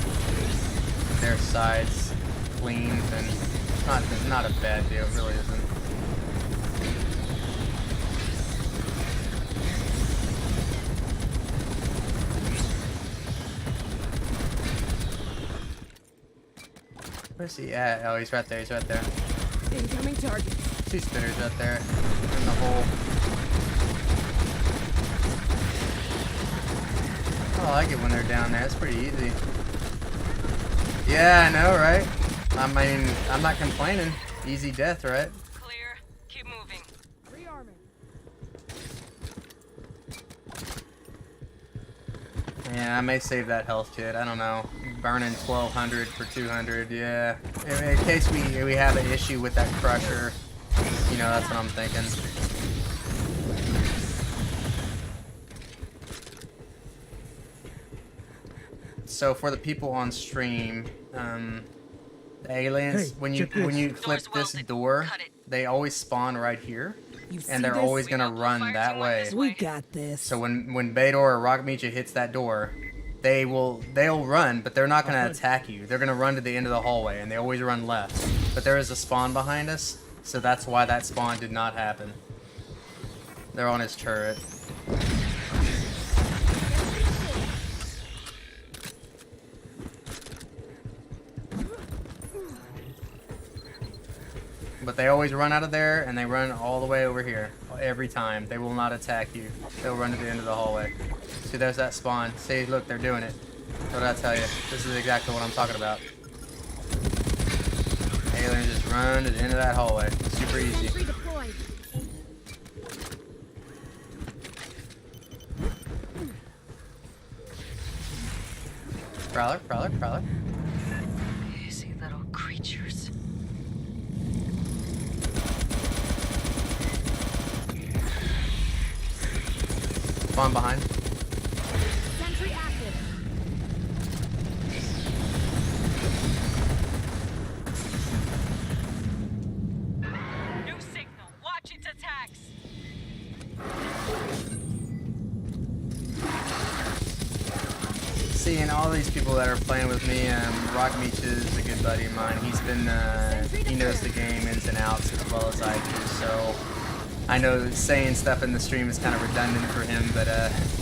sides clean, then it's not a bad deal. It really isn't. Where's he at? Oh, he's right there. He's right there. Incoming target. Two spitters right there in the hole. Oh, I like it when they're down there. It's pretty easy. Yeah, I know, right? I mean, I'm not complaining. Easy death, right? Clear. Keep moving. Rearming. Yeah, I may save that health kit. I don't know. Burning 1200 for 200. Yeah. In case we have an issue with that crusher, you know, that's what I'm thinking. So for the people on stream, the aliens, Hey, when you check this. flip Door's this welded. door, Cut it. they always spawn right here, You see and they're this? always We gonna got run fire that team on way. this We got this. So when Bador or Rockmicha hits that door, they'll run, but they're not gonna attack you. They're gonna run to the end of the hallway, and they always run left. But there is a spawn behind us, so that's why that spawn did not happen. They're on his turret. But they always run out of there, and they run all the way over here. Every time. They will not attack you. They'll run to the end of the hallway. See, there's that spawn. See, look, they're doing it. What did I tell you? This is exactly what I'm talking about. Aliens just run to the end of that hallway. Super easy. Sentry deployed. Prowler, prowler, prowler. Easy little creatures. Spawn behind. Sentry active. New signal. Watch its attacks. See, and all these people that are playing with me, Rockmeech is a good buddy of mine. He's been, he knows the game ins and outs as well as I do, so I know saying stuff in the stream is kind of redundant for him, but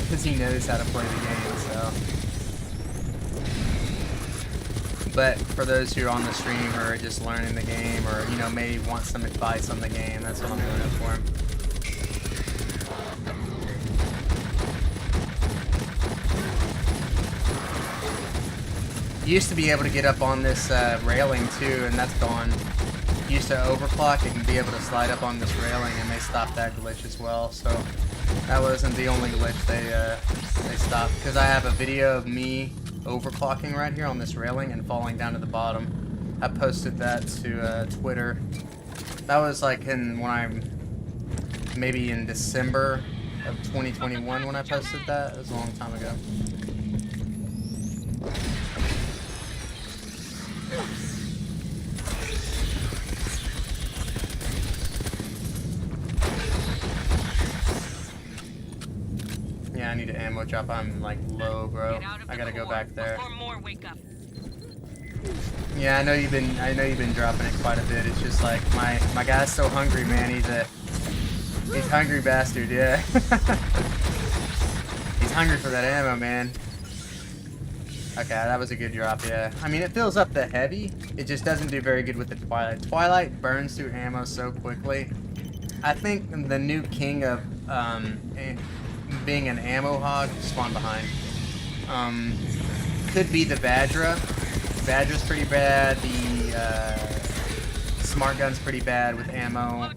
because he knows how to play the game, so. But for those who are on the stream or just learning the game, or you know, may want some advice on the game, that's what I'm doing it for him. You used to be able to get up on this railing too, and that's gone. You used to overclock and be able to slide up on this railing, and they stopped that glitch as well. So that wasn't the only glitch they stopped, because I have a video of me overclocking right here on this railing and falling down to the bottom. I posted that to Twitter. That was like maybe in December of 2021 when I posted that. It was a long time ago. Yeah, I need an ammo drop. I'm like low, bro. I gotta go back there. Yeah, I know you've been dropping it quite a bit. It's just like my guy's so hungry, man. He's hungry bastard, yeah. He's hungry for that ammo, man. Okay, that was a good drop, yeah. I mean, it fills up the heavy. It just doesn't do very good with the Twilight. Twilight burns through ammo so quickly. I think the new king of being an ammo hog, spawn behind. Could be the Vajra. Vajra's pretty bad. The Smart Gun's pretty bad with ammo.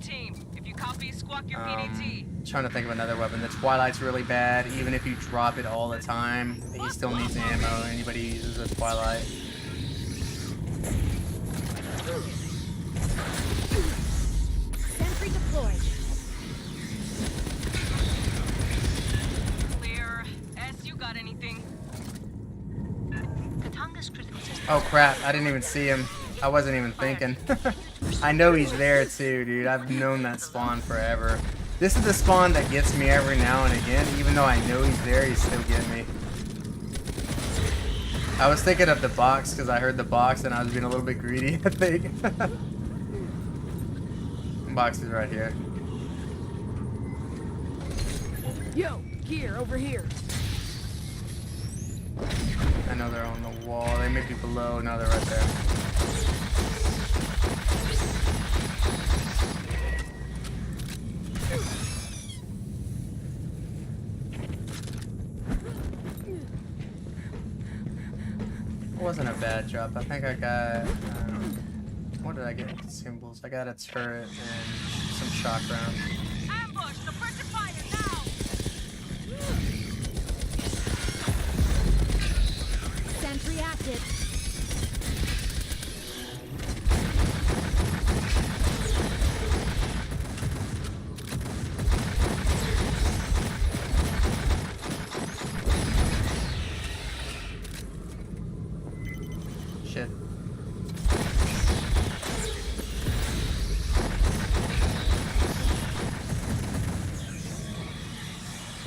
Trying to think of another weapon. The Twilight's really bad. Even if you drop it all the time, he still needs ammo. Anybody uses a Twilight. Sentry deployed. Clear. S, you got anything? Oh crap, I didn't even see him. I wasn't even thinking. I know he's there too, dude. I've known that spawn forever. This is the spawn that gets me every now and again. Even though I know he's there, he's still getting me. I was thinking of the box because I heard the box and I was being a little bit greedy, I think. Box is right here. Yo, gear over here. I know they're on the wall. They may be below. No, they're right there. It wasn't a bad drop. I think I got... what did I get? Symbols. I got a turret and some shock rounds. Ambush! Suppressor fire now! Sentry active. Shit.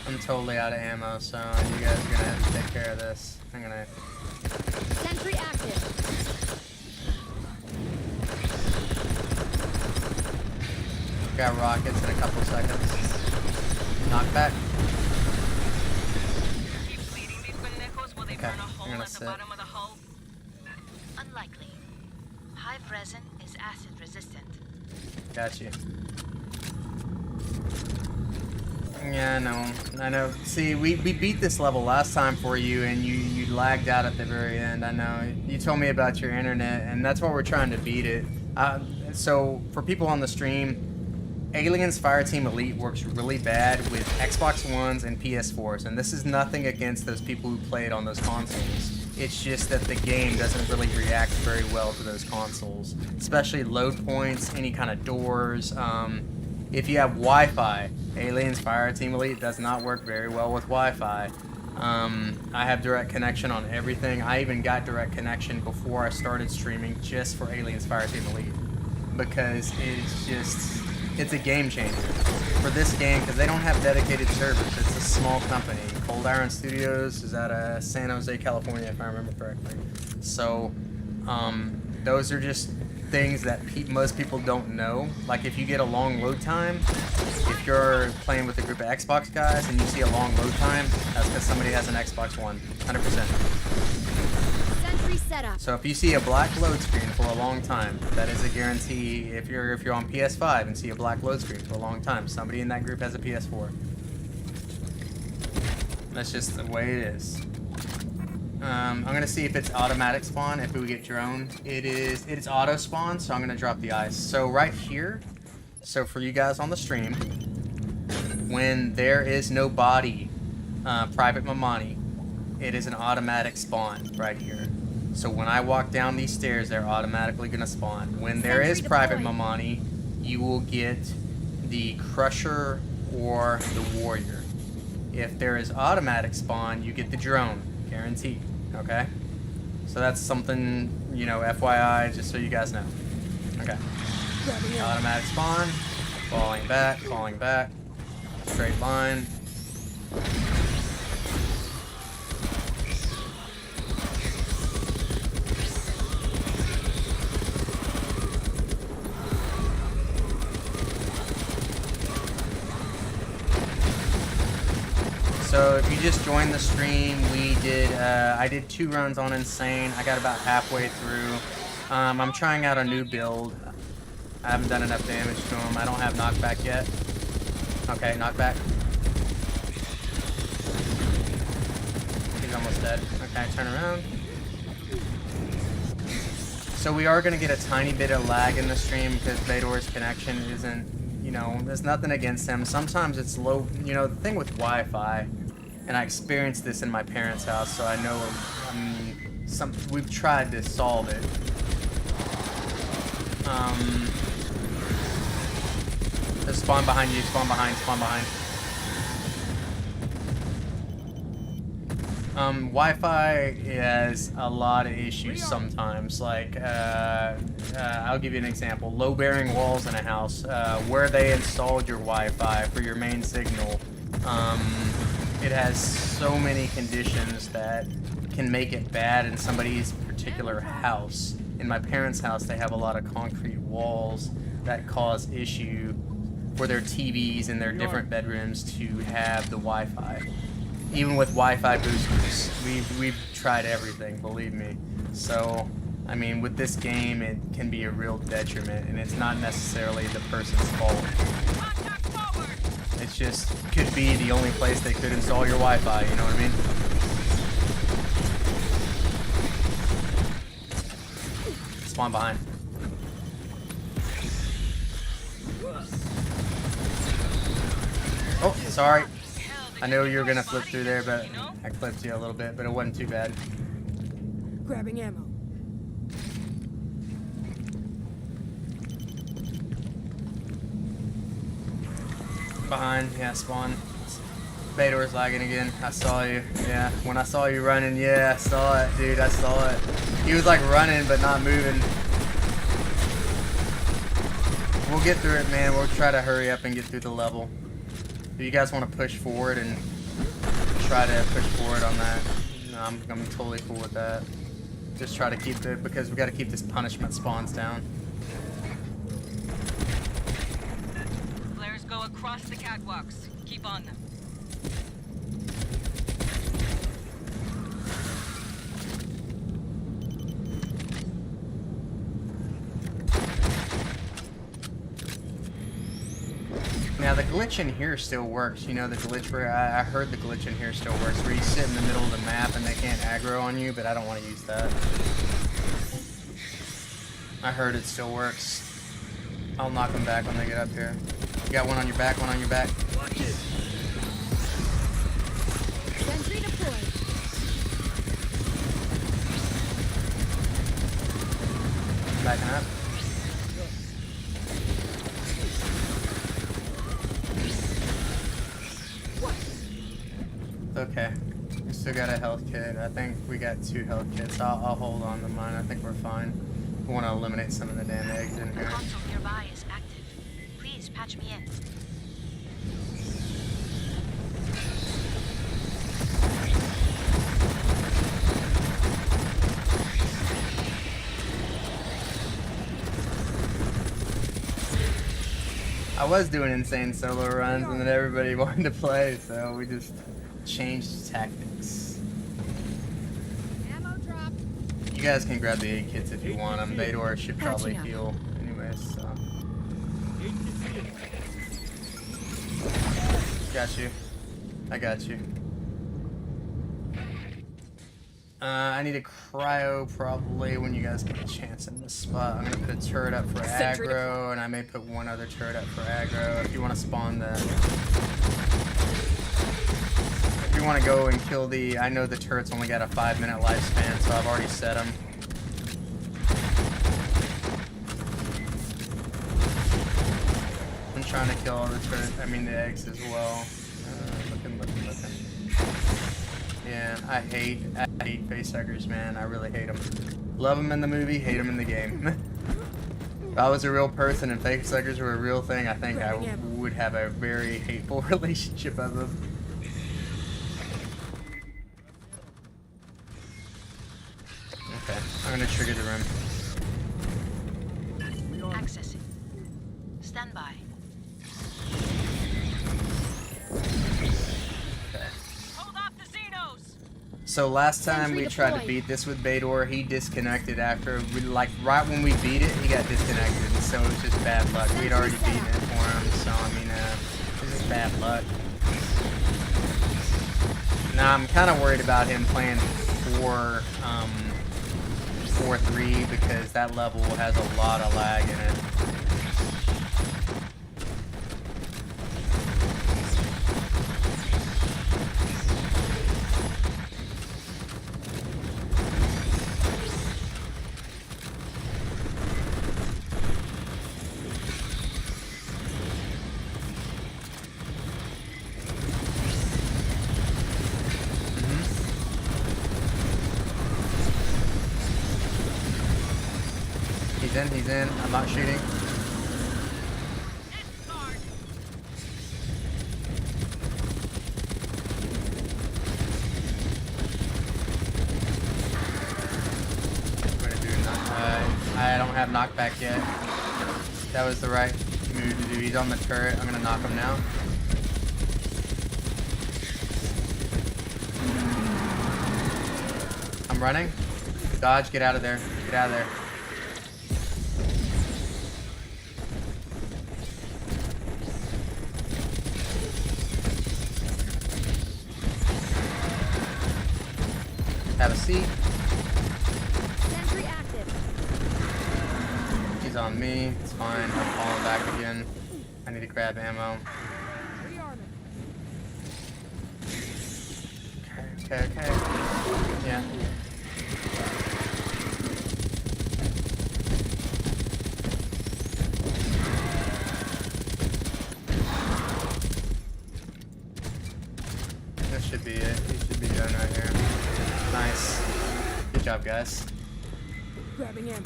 I'm totally out of ammo, so you guys are gonna have to take care of this. I'm gonna... Sentry active. Got rockets in a couple seconds. Knockback. Keep bleeding these Benecos while they Okay, burn a I'm hole gonna at the sit. bottom of the hull. Unlikely. Hive resin is acid resistant. Got you. Yeah, I know. See, we beat this level last time for you, and you lagged out at the very end. I know. You told me about your internet, and that's why we're trying to beat it. So, for people on the stream, Aliens Fireteam Elite works really bad with Xbox Ones and PS4s, and this is nothing against those people who play it on those consoles. It's just that the game doesn't really react very well to those consoles, especially load points, any kind of doors. If you have Wi-Fi, Aliens Fireteam Elite does not work very well with Wi-Fi. I have direct connection on everything. I even got direct connection before I started streaming just for Aliens Fireteam Elite, because it's a game changer for this game, because they don't have dedicated servers. It's a small company. Cold Iron Studios is out of San Jose, California, if I remember correctly. So those are just things that most people don't know. Like if you get a long load time, if you're playing with a group of Xbox guys and you see a long load time, that's because somebody has an Xbox One, 100%. Sentry set up. So if you see a black load screen for a long time, that is a guarantee. If you're on PS5 and see a black load screen for a long time, somebody in that group has a PS4. That's just the way it is. I'm gonna see if it's automatic spawn. If we get drone, it's auto spawn. So I'm gonna drop the ice. So right here, so for you guys on the stream, when there is no body, Private Mamani, it is an automatic spawn right here. So when I walk down these stairs, they're automatically gonna spawn. When there is Private Mamani, you will get the Crusher or the Warrior. If there is automatic spawn, you get the drone. Guaranteed. Okay? So that's something, you know, FYI, just so you guys know. Okay. Automatic spawn. Falling back, straight line. So if you just joined the stream, I did 2 runs on Insane. I got about halfway through. I'm trying out a new build. I haven't done enough damage to him. I don't have knockback yet. Okay, knockback. He's almost dead. Okay, turn around. So we are going to get a tiny bit of lag in the stream because Vador's connection isn't, you know, there's nothing against him. Sometimes it's low, you know, the thing with Wi-Fi, and I experienced this in my parents' house, so I know, we've tried to solve it. Just spawn behind you, spawn behind. Wi-Fi has a lot of issues sometimes. Like, I'll give you an example. Low-bearing walls in a house, where they installed your Wi-Fi for your main signal, it has so many conditions that can make it bad in somebody's particular house. In my parents' house, they have a lot of concrete walls that cause issue for their TVs in their different bedrooms to have the Wi-Fi. Even with Wi-Fi boosters, we've tried everything, believe me. So, I mean, with this game, it can be a real detriment, and it's not necessarily the person's fault. It's just could be the only place they could install your Wi-Fi. You know what I mean? Spawn behind. Oh, sorry. I know you were gonna flip through there, but I clipped you a little bit, but it wasn't too bad. Grabbing ammo. Behind, yeah, spawn. Vador's lagging again. I saw you. Yeah, when I saw you running, yeah, I saw it, dude. I saw it. He was like running, but not moving. We'll get through it, man. We'll try to hurry up and get through the level. If you guys want to push forward and try to push forward on that, no, I'm totally cool with that. Just try to keep it, because we got to keep this punishment spawns down. Flares go across the catwalks. Keep on them. Now the glitch in here still works. You know the glitch where I heard the glitch in here still works, where you sit in the middle of the map and they can't aggro on you, but I don't want to use that. I heard it still works. I'll knock them back when they get up here. You got one on your back, one on your back. Sentry deployed. Backing up. Okay. We still got a health kit. I think we got 2 health kits. I'll hold on to mine. I think we're fine. We want to eliminate some of the damn eggs in here. Console nearby is active. Please patch me in. I was doing insane solo runs, and then everybody wanted to play, so we just changed tactics. Ammo drop. You guys can grab the aid kits if you want them. Vador should probably Patching up. heal anyways, so. Got you. I got you. I need a cryo probably when you guys get a chance in this spot. I'm gonna put a turret up for Sentry aggro, and I may put one other turret up for aggro if you want to spawn that. If you want to go and kill the, I know the turret's only got a 5-minute lifespan, so I've already set them. I'm trying to kill all the turrets, I mean the eggs as well. Looking. Yeah, I hate facehuggers, man. I really hate them. Love them in the movie, hate them in the game. If I was a real person and facehuggers were a real thing, I think I would have a very hateful relationship of them. Okay, I'm gonna trigger the room. Accessing. Stand by. Hold off the Xenos! So last time Sentry we tried to deployed. beat this with Vador, he disconnected after, like right when we beat it, he got disconnected, so it was just bad luck. We'd already beaten it for him, so I mean, it's just bad luck. Now I'm kind of worried about him playing 4-3 because that level has a lot of lag in it. He's in. I'm not shooting. I don't have knockback yet. That was the right move to do. He's on the turret. I'm gonna knock him now. I'm running. Dodge, get out of there. Get out of there. Have a seat. Sentry active. He's on me. It's fine. I'm falling back again. I need to grab ammo. Rearming. Okay. Yeah. This should be it. He should be done right here. Nice. Good job, guys. Grabbing him.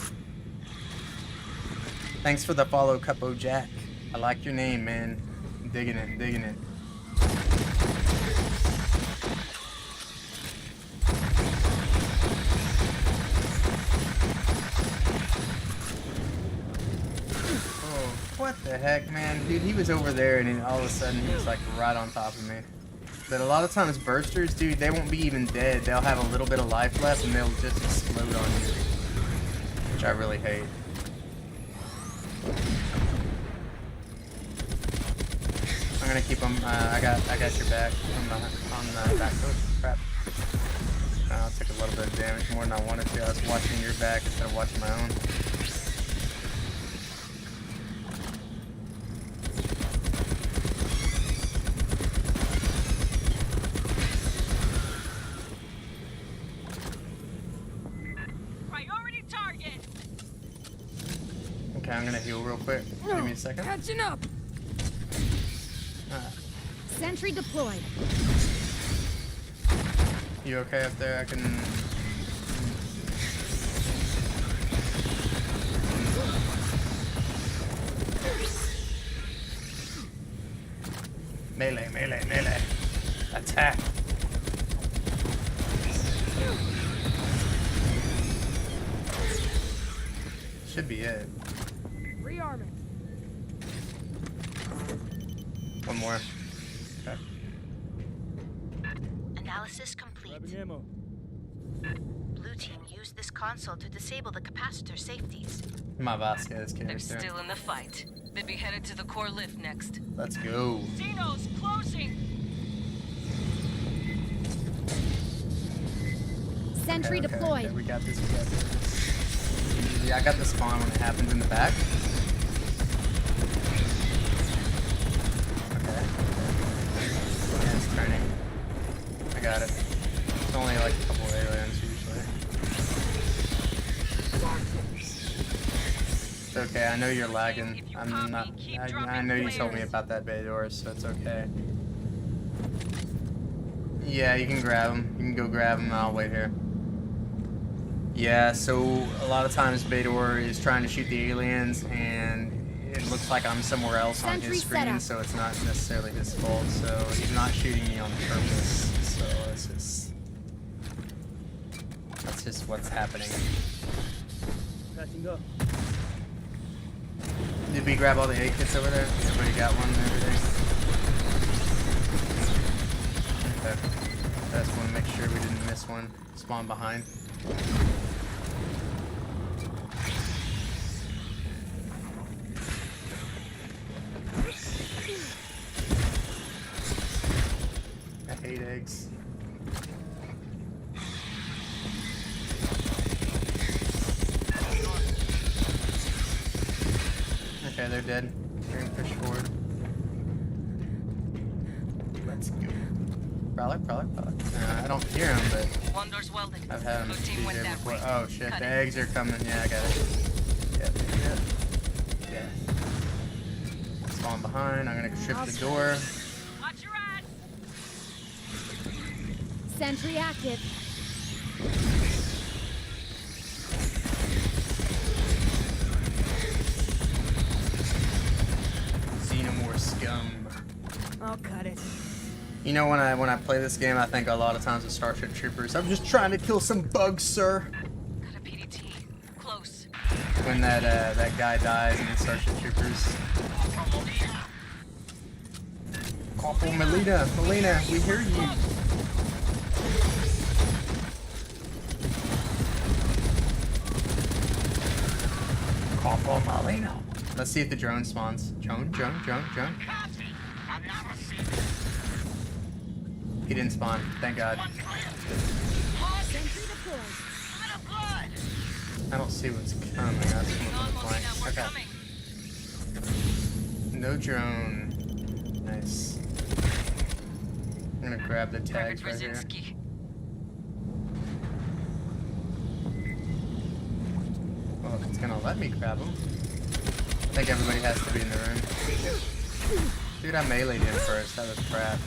Thanks for the follow, Cupo Jack. I like your name, man. I'm digging it, digging it. Oh, what the heck, man? Dude, he was over there and then all of a sudden he was like right on top of me. But a lot of times bursters, dude, they won't be even dead. They'll have a little bit of life left and they'll just explode on you. Which I really hate. I'm gonna keep them. I got your back on the back. Oh, crap. I took a little bit of damage more than I wanted to. I was watching your back instead of watching my own. Priority target! Okay, I'm gonna heal real quick. Give me a second. Catching up. Sentry deployed. You okay up there? I can. Melee. Attack. Should be it. Rearming. One more. Okay. Analysis complete. Grabbing ammo. Blue team used this console to disable the capacitor safeties. My Vasquez came They're through. still in the fight. They'd be headed to the core lift next. Let's go. Xeno's closing! Sentry deployed. Okay, we got this. We got this. Yeah, I got the spawn when it happens in the back. Okay. Yeah, it's turning. I got it. It's only like a couple aliens usually. It's okay. I know you're lagging. I'm not. I know you told me about that bay door, so it's okay. Yeah, you can grab him. You can go grab him. I'll wait here. Yeah, so a lot of times Bador is trying to shoot the aliens, and it looks like I'm somewhere else on Sentry his set screen, up. so it's not necessarily his fault. So he's not shooting me on purpose. So that's just what's happening. Patching up. Did we grab all the 8 kits over there? Everybody got one and everything? Okay. I just want to make sure we didn't miss one. Spawn behind. I hate eggs. Okay, they're dead. They're gonna push forward. Let's go. Prowler. I don't hear him, but One door's welded. I've had Blue them team be went there that before. way. Oh shit, Cut the it. eggs are coming. Yeah, I got it. Yeah. Spawn behind. I'm gonna trip the door. Watch your ass! Sentry active. Xenomorph scum. I'll cut it. You know, when I play this game, I think a lot of times of Starship Troopers. I'm just trying to kill some bugs, sir. Got a PDT. Close. When that guy dies in the Starship Troopers. Corporal Melina, we hear you. Corporal Melina. Let's see if the drone spawns. Drone. He didn't spawn. Thank God. Sentry deployed. I don't see what's coming. That's from the flank. We're Okay. coming. No drone. Nice. I'm gonna grab the Target tags right here. Brzezinski. Well, if it's gonna let me grab them. I think everybody has to be in the room. Dude, I meleeed him first. That was crap.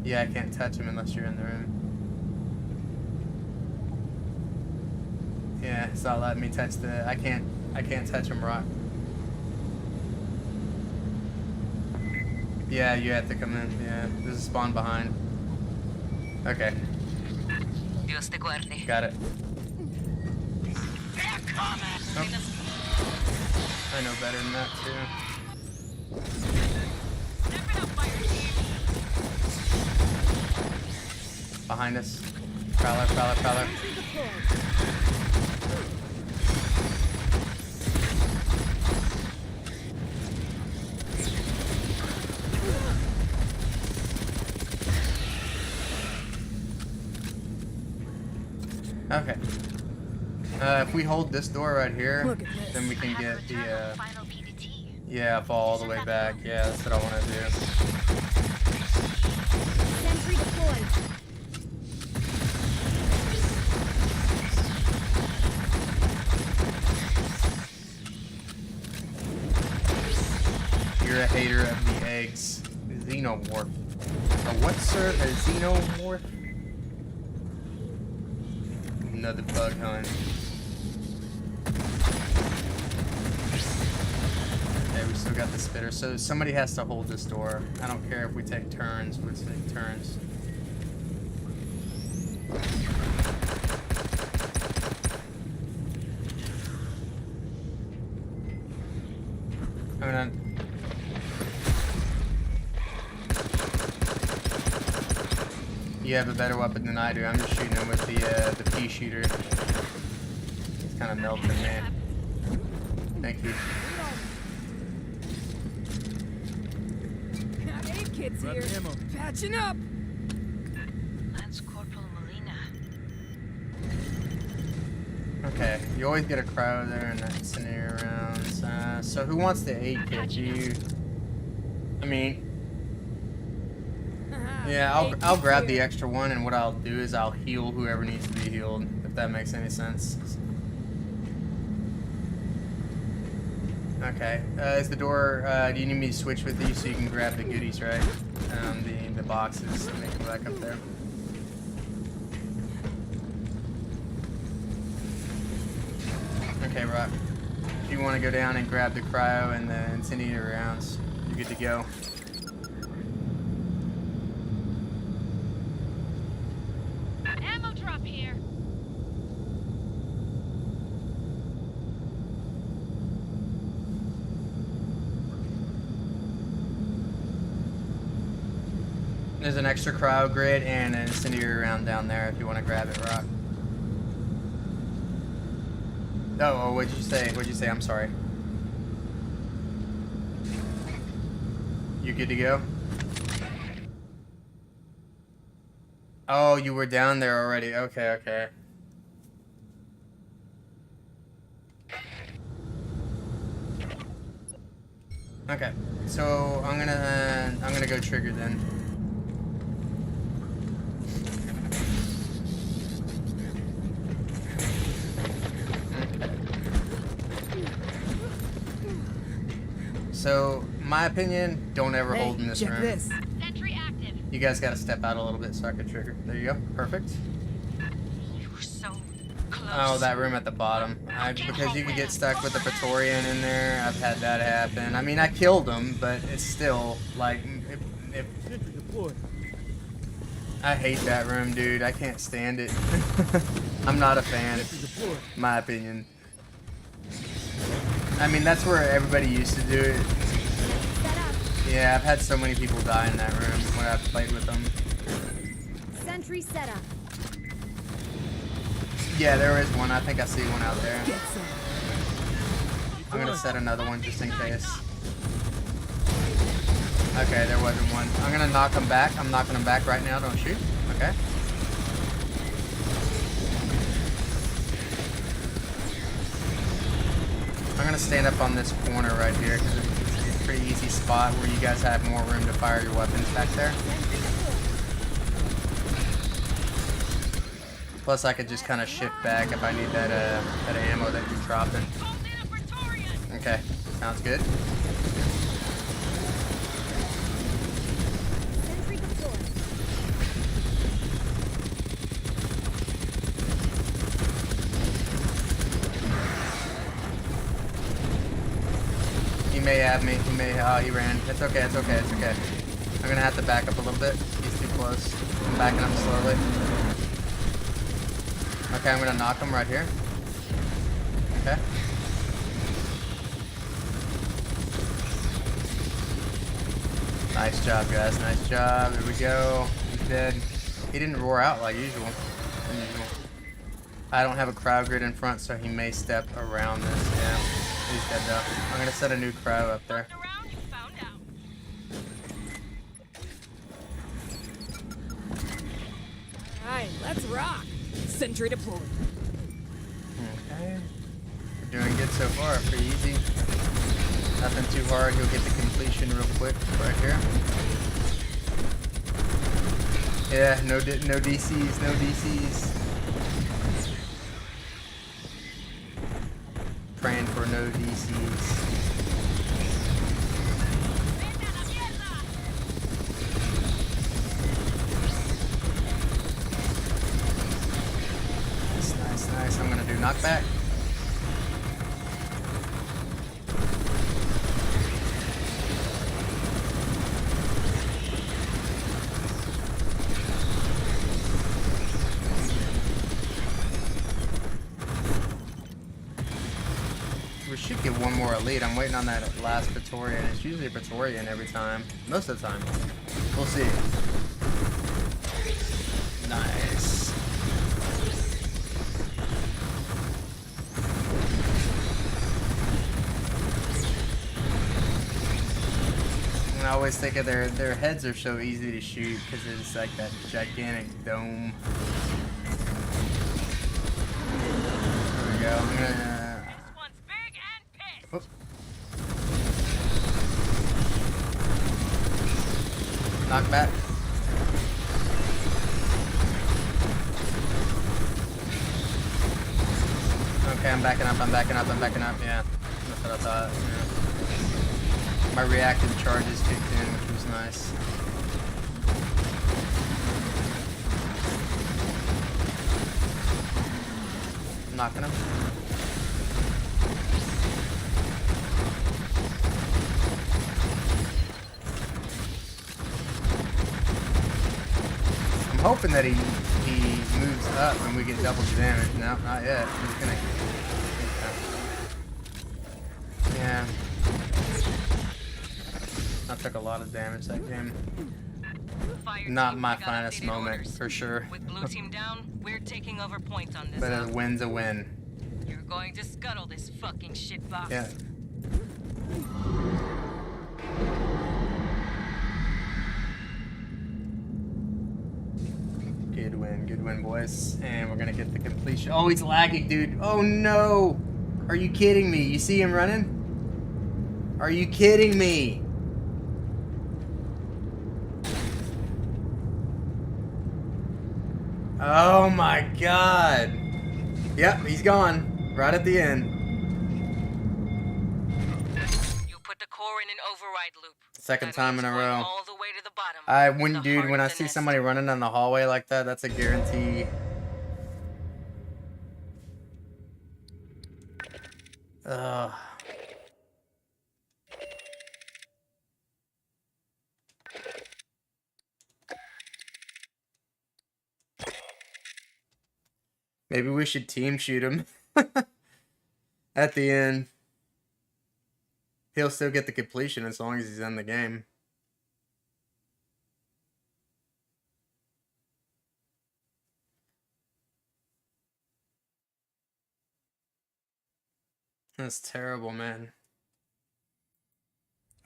Yeah, I can't touch him unless you're in the room. Yeah, it's not letting me touch the. I can't touch him, Rock. Yeah, you have to come in. Yeah, there's a spawn behind. Okay, Dios te guarde. got it. Oh. I know better than that too. Step it up, fire team! Behind us. Prowler. Sentry deployed. Okay. If we hold this door right here, Look at this. then we can I have get a the, return on final PDT. yeah, fall all the way back. Yeah, that's what I want to do. Sentry deployed. You're a hater of the eggs. Xenomorph. A what, sir? A xenomorph? Another bug hunt. Okay, we still got the spitter. So somebody has to hold this door. I don't care if we take turns. We'll take turns. You have a better weapon than I do. I'm just shooting him with the pea shooter. It's kind of melting, man. Thank you. Got 8 kids Grab here. ammo. Patching up. Lance Corporal Molina. Okay, you always get a crowd there in that scenario rounds. So who wants the 8 kit? You? I mean, yeah, I'll grab the extra one, and what I'll do is I'll heal whoever needs to be healed, if that makes any sense. Okay, is the door, do you need me to switch with you so you can grab the goodies, right? The boxes, so they can go back up there. Okay, Rock. If you want to go down and grab the cryo and the incendiary rounds, you're good to go. Ammo drop here. There's an extra cryo grid and an incendiary round down there if you want to grab it, Rock. Oh, what'd you say? What'd you say? I'm sorry. You good to go? Oh, you were down there already. Okay, okay. Okay. So I'm gonna go trigger then. So, my opinion, don't ever hold in this check room. this. Sentry active. You guys gotta step out a little bit so I can trigger. There you go. Perfect. You were so close. Oh, that room at the bottom. Because you could get stuck with the Praetorian in there. I've had that happen. I mean, I killed him, but it's still, like, if Sentry deployed. I hate that room, dude. I can't stand it. I'm not a fan, Sentry deployed. my opinion. I mean, that's where everybody used to do it. Set up. Yeah, I've had so many people die in that room when I've played with them. Sentry set up. Yeah, there is one. I think I see one out there. Get some. I'm gonna set another one just in case. Okay, there wasn't one. I'm gonna knock him back. I'm knocking him back right now. Don't shoot. Okay. I'm gonna stand up on this corner right here because it's a pretty easy spot where you guys have more room to fire your weapons back there. Plus, I could just kind of shift back if I need that that ammo that you're dropping. Okay, sounds good. Sentry deployed. He may have me. He may. Oh, he ran. It's okay. It's okay. It's okay. I'm gonna have to back up a little bit. He's too close. I'm backing up slowly. Okay, I'm gonna knock him right here. Okay. Nice job, guys. Nice job. There we go. He's dead. He didn't roar out like usual. Unusual. I don't have a crowd grid in front, so he may step around this. Yeah. He's dead though. I'm gonna set a new crowd up there. Alright, let's rock. Sentry deployed. Okay. We're doing good so far. Pretty easy. Nothing too hard. He'll get the completion real quick right here. Yeah, no DCs, no DCs. Praying for no DCs. Nice. I'm gonna do knockback. We should get one more elite. I'm waiting on that last Praetorian. It's usually a Praetorian every time. Most of the time. We'll see. always think of their heads are so easy to shoot because it's like that gigantic dome. There we go. I'm gonna. This one's big and pissed. Whoop. Knock back. Okay, I'm backing up. Yeah, that's what I thought. Yeah. My reactive charges kicked in, which was nice. I'm knocking him. I'm hoping that he moves up and we get double damage. No, not yet. He's gonna. Yeah. I took a lot of damage that game. Fire Not team, my I got finest updated moment, orders. for sure. With blue team down, we're taking over point on this. But huh? a win's a win. You're going to scuttle this fucking shitbox. Yeah. Good win, boys. And we're gonna get the completion. Oh, he's lagging, dude. Oh no! Are you kidding me? You see him running? Are you kidding me? Oh my god. Yep, he's gone. Right at the end. You put the core in an override loop. Second That time in means a going row. all the way to the bottom. I wouldn't, The dude, heart when of I the see nest. somebody running down the hallway like that, that's a guarantee. Ugh. Maybe we should team shoot him at the end. He'll still get the completion as long as he's in the game. That's terrible, man.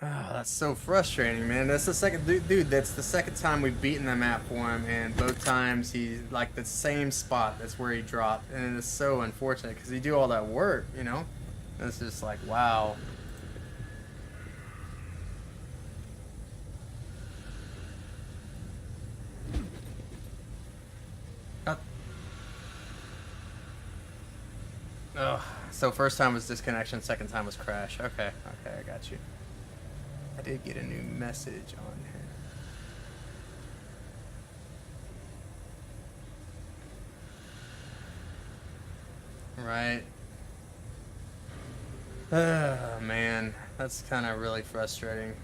Oh, that's so frustrating, man. That's the second dude, that's the second time we've beaten the map for him, and both times he's like the same spot. That's where he dropped, and it's so unfortunate because he do all that work, you know. It's just like, wow. Oh, so first time was disconnection, second time was crash. Okay, I got you. I did get a new message on here. Right. Oh, man. That's kind of really frustrating.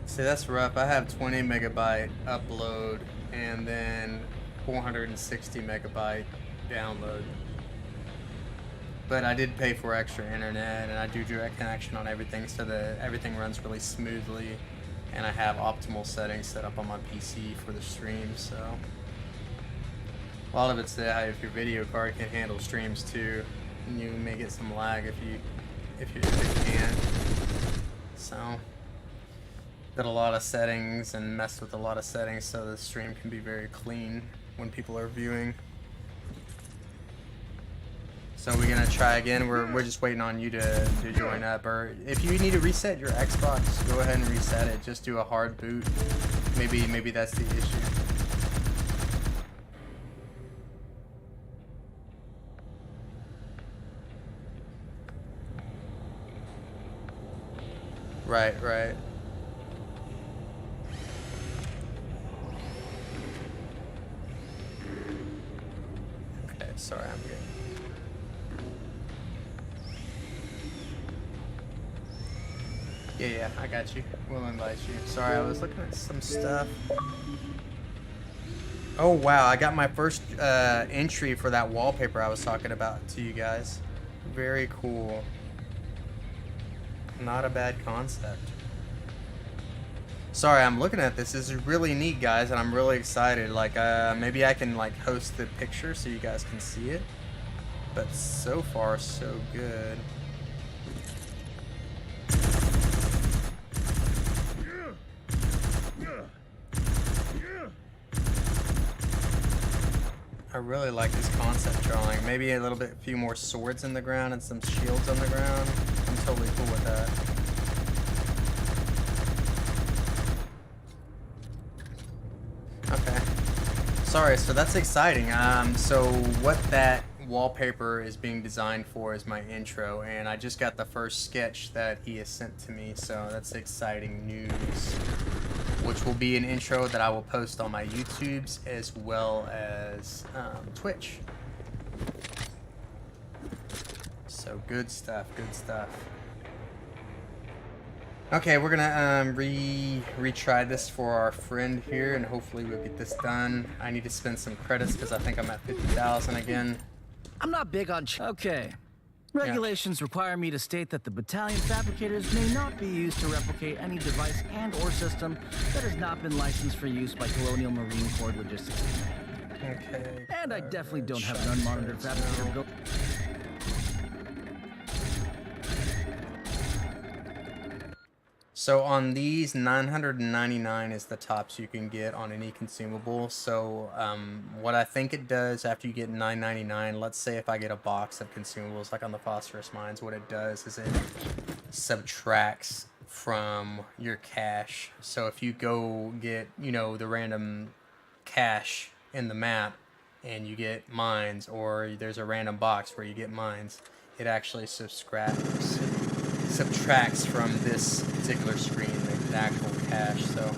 See, that's rough. I have 20 megabyte upload and then 460 megabyte download. But I did pay for extra internet, and I do direct connection on everything so that everything runs really smoothly. And I have optimal settings set up on my PC for the stream, so a lot of it's that if your video card can handle streams too, you may get some lag if it can. So did a lot of settings and messed with a lot of settings so the stream can be very clean when people are viewing. So we're gonna try again. We're just waiting on you to join up, or if you need to reset your Xbox, go ahead and reset it. Just do a hard boot. Maybe that's the issue. Right. Okay, sorry, I'm good. Yeah, I got you. We'll invite you. Sorry, I was looking at some stuff. Oh wow, I got my first entry for that wallpaper I was talking about to you guys. Very cool. Not a bad concept. Sorry, I'm looking at this. This is really neat, guys, and I'm really excited. Like, maybe I can like host the picture so you guys can see it. But so far, so good. I really like this concept drawing. Maybe a little bit, few more swords in the ground and some shields on the ground. I'm totally cool with that. Okay. Sorry, so that's exciting. So what that wallpaper is being designed for is my intro, and I just got the first sketch that he has sent to me, so that's exciting news. Which will be an intro that I will post on my YouTubes as well as Twitch. So good stuff, good stuff. Okay, we're gonna retry this for our friend here, and hopefully we'll get this done. I need to spend some credits because I think I'm at 50,000 again. I'm not big on okay. Regulations require me to state that the battalion fabricators may not be used to replicate any device and or system that has not been licensed for use by Colonial Marine Corps Logistics Command. Okay. And I definitely don't have an unmonitored fabricator built. So on these, 999 is the tops you can get on any consumable. So what I think it does after you get 999, let's say if I get a box of consumables like on the phosphorus mines, what it does is it subtracts from your cash. So if you go get, you know, the random cash in the map and you get mines, or there's a random box where you get mines, it actually subtracts from this particular screen the actual cache. So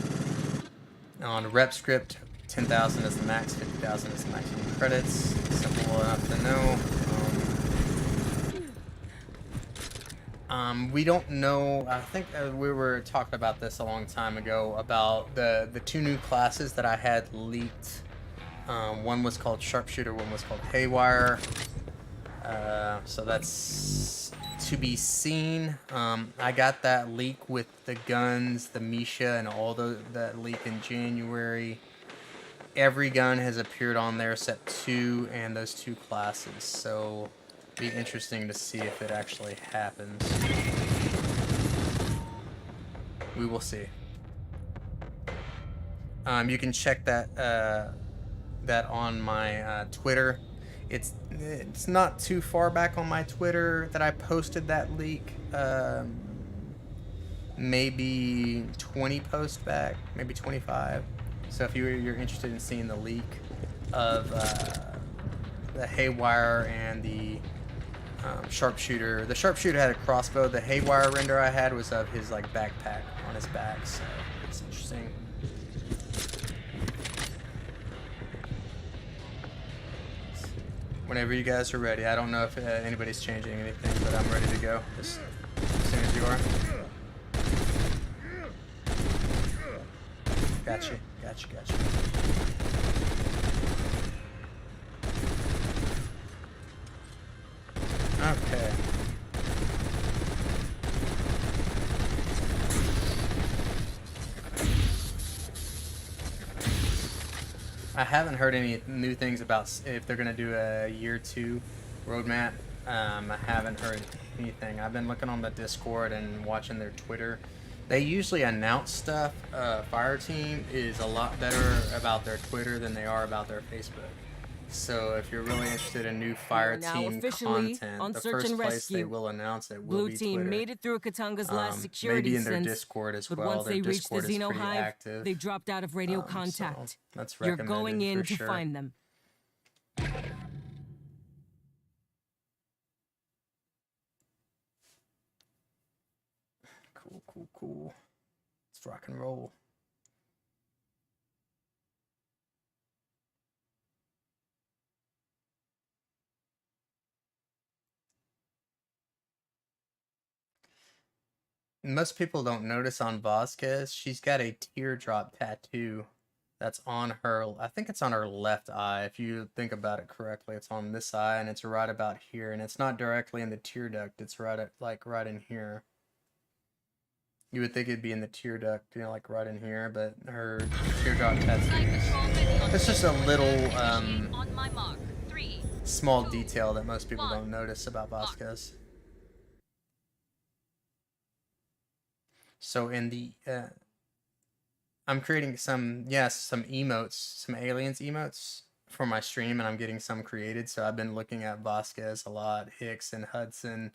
on rep script, 10,000 is the max, 50,000 is the maximum credits. Simple enough to know. We don't know. I think we were talking about this a long time ago about the two new classes that I had leaked. One was called Sharpshooter, one was called Haywire. So that's to be seen. I got that leak with the guns, the Misha, and all that leak in January. Every gun has appeared on there except 2 and those 2 classes. So it'll be interesting to see if it actually happens. We will see. You can check that that on my Twitter. It's not too far back on my Twitter that I posted that leak. Maybe 20 posts back, maybe 25. So if you're interested in seeing the leak of the Haywire and the Sharpshooter. The Sharpshooter had a crossbow. The Haywire render I had was of his like backpack on his back. So it's interesting. Whenever you guys are ready. I don't know if anybody's changing anything, but I'm ready to go. Just as soon as you are. Gotcha. Okay. I haven't heard any new things about if they're gonna do a year 2 roadmap. I haven't heard anything. I've been looking on the Discord and watching their Twitter. They usually announce stuff. Fireteam is a lot better about their Twitter than they are about their Facebook. So if you're really interested in new Fireteam content, on the search first and place rescue. they will announce it will Blue be team Twitter. made it through Katanga's last security Maybe in their sense, Discord as but well. once Their they reached the Discord is Xeno pretty Hive, active. they dropped out of radio So contact. that's You're recommended going in for to sure. find them. Cool. Let's rock and roll. Most people don't notice on Vasquez, she's got a teardrop tattoo that's on her. I think it's on her left eye. If you think about it correctly, it's on this eye, and it's right about here. And it's not directly in the tear duct. It's right at right in here. You would think it'd be in the tear duct, you know, like right in here, but her tear duct has. It's just a little small detail that most people don't notice about Vasquez. So in the I'm creating some emotes, some aliens emotes for my stream, and I'm getting some created. So I've been looking at Vasquez a lot, Hicks and Hudson,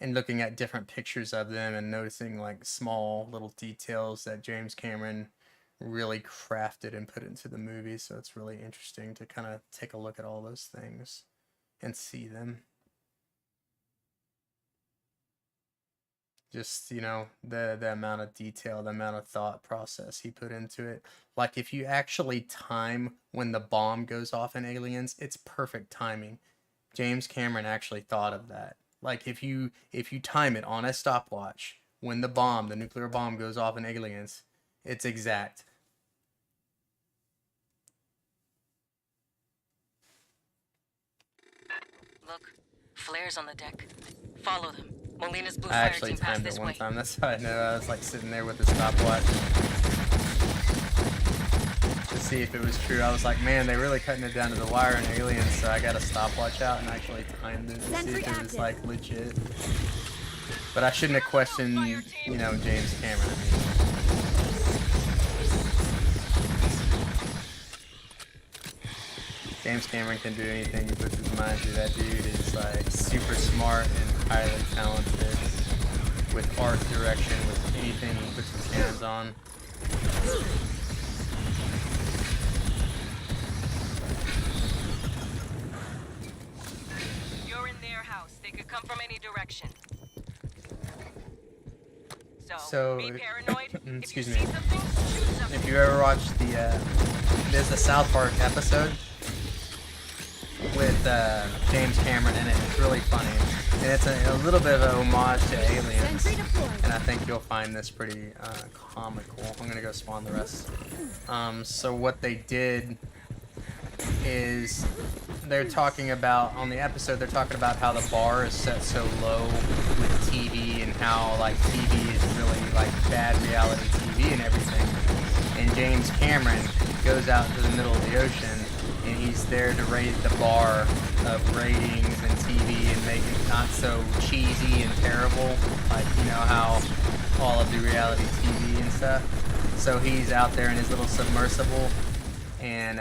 and looking at different pictures of them and noticing like small little details that James Cameron really crafted and put into the movie. So it's really interesting to kind of take a look at all those things and see them. Just, you know, the amount of detail, the amount of thought process he put into it. Like, if you actually time when the bomb goes off in Aliens, it's perfect timing. James Cameron actually thought of that. Like, if you time it on a stopwatch, when the nuclear bomb goes off in Aliens, it's exact. Look, flares on the deck. Follow them. Molina's blue I fire actually team passed timed this it one way. time. That's how I know. I was like sitting there with the stopwatch to see if it was true. I was like, man, they're really cutting it down to the wire in Aliens, so I got a stopwatch out and actually timed it to see if it was like legit. But I shouldn't have questioned, you know, James Cameron. James Cameron can do anything he puts his mind to. That dude is like super smart and highly talented with art direction, with anything he puts his hands on. You're in their house. They could come from any direction. So be paranoid. excuse if me. you see something, shoot something. If you ever watched there's a South Park episode with James Cameron in it. It's really funny, and it's a little bit of an homage to Aliens. And I think you'll find this pretty comical. I'm gonna go spawn the rest. So what they did is they're talking about on the episode. They're talking about how the bar is set so low with TV and how like TV is really like bad reality TV and everything. And James Cameron goes out to the middle of the ocean, and he's there to raise the bar of ratings and TV and make it not so cheesy and terrible, like, you know, how all of the reality TV and stuff. So he's out there in his little submersible, and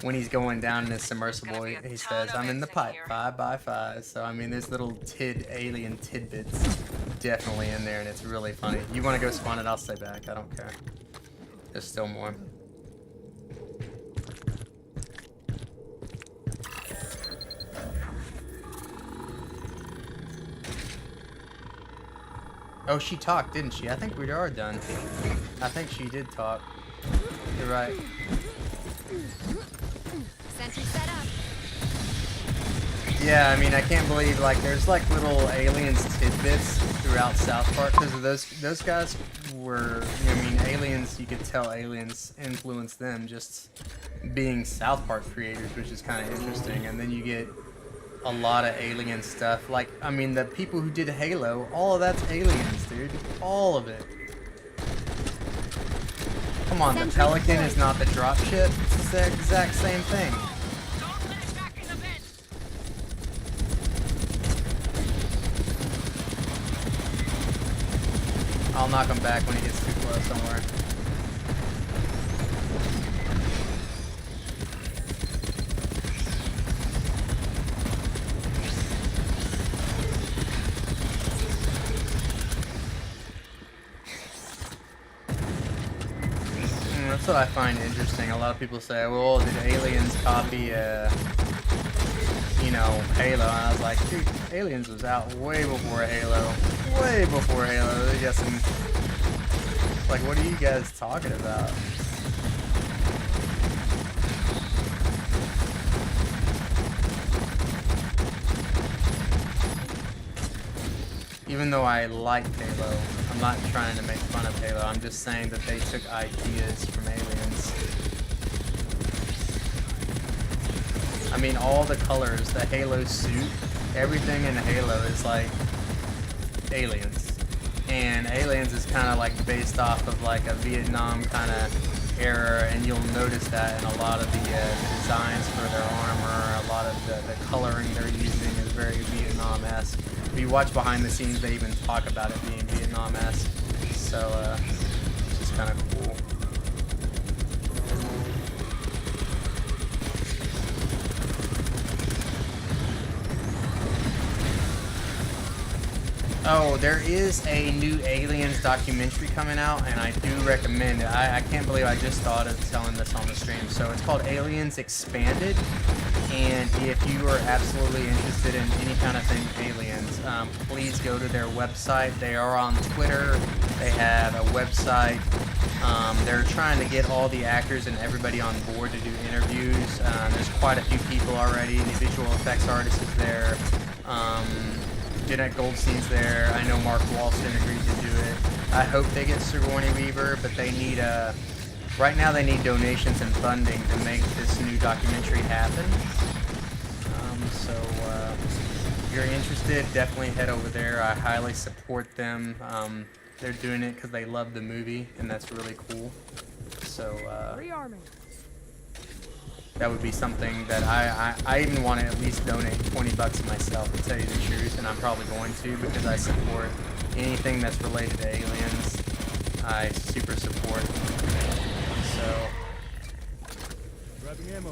when he's going down in his submersible, he says, "I'm in the pipe, 5x5. So I mean, there's little alien tidbits definitely in there, and it's really funny. You want to go spawn it? I'll stay back. I don't care. There's still more. Oh, she talked, didn't she? I think we are done. I think she did talk. You're right. Sentry set up. Yeah, I mean, I can't believe, like, there's like little Aliens tidbits throughout South Park, because of those guys were, I mean, Aliens, you could tell Aliens influenced them just being South Park creators, which is kind of interesting. And then you get a lot of Alien stuff. Like, I mean, the people who did Halo, all of that's Aliens, dude. All of it. Come on, the Pelican is not the dropship. It's the exact same thing. I'll knock him back when he gets too close, don't worry. That's what I find interesting. A lot of people say, well, did Aliens copy, you know, Halo? And I was like, dude, Aliens was out way before Halo. Way before Halo. They got some... Like, what are you guys talking about? Even though I like Halo, I'm not trying to make fun of Halo. I'm just saying that they took ideas from Aliens I mean, all the colors, the Halo suit, everything in Halo is like Aliens. And Aliens is kind of like based off of like a Vietnam kind of era, and you'll notice that in a lot of the designs for their armor, a lot of the coloring they're using is very Vietnam-esque. If you watch behind the scenes, they even talk about it being Vietnam-esque. So, it's just kind of cool. Oh, there is a new Aliens documentary coming out, and I do recommend it. I can't believe I just thought of telling this on the stream. So it's called Aliens Expanded, and if you are absolutely interested in any kind of thing Aliens, please go to their website. They are on Twitter. They have a website. They're trying to get all the actors and everybody on board to do interviews. There's quite a few people already. The visual effects artist is there. Jeanette Goldstein's there. I know Mark Walston agreed to do it. I hope they get Sigourney Weaver, but they need right now they need donations and funding to make this new documentary happen. So if you're interested, definitely head over there. I highly support them. They're doing it because they love the movie, and that's really cool. So that would be something that I even want to at least donate $20 myself, to tell you the truth, and I'm probably going to, because I support anything that's related to Aliens. I super support. So Grabbing ammo.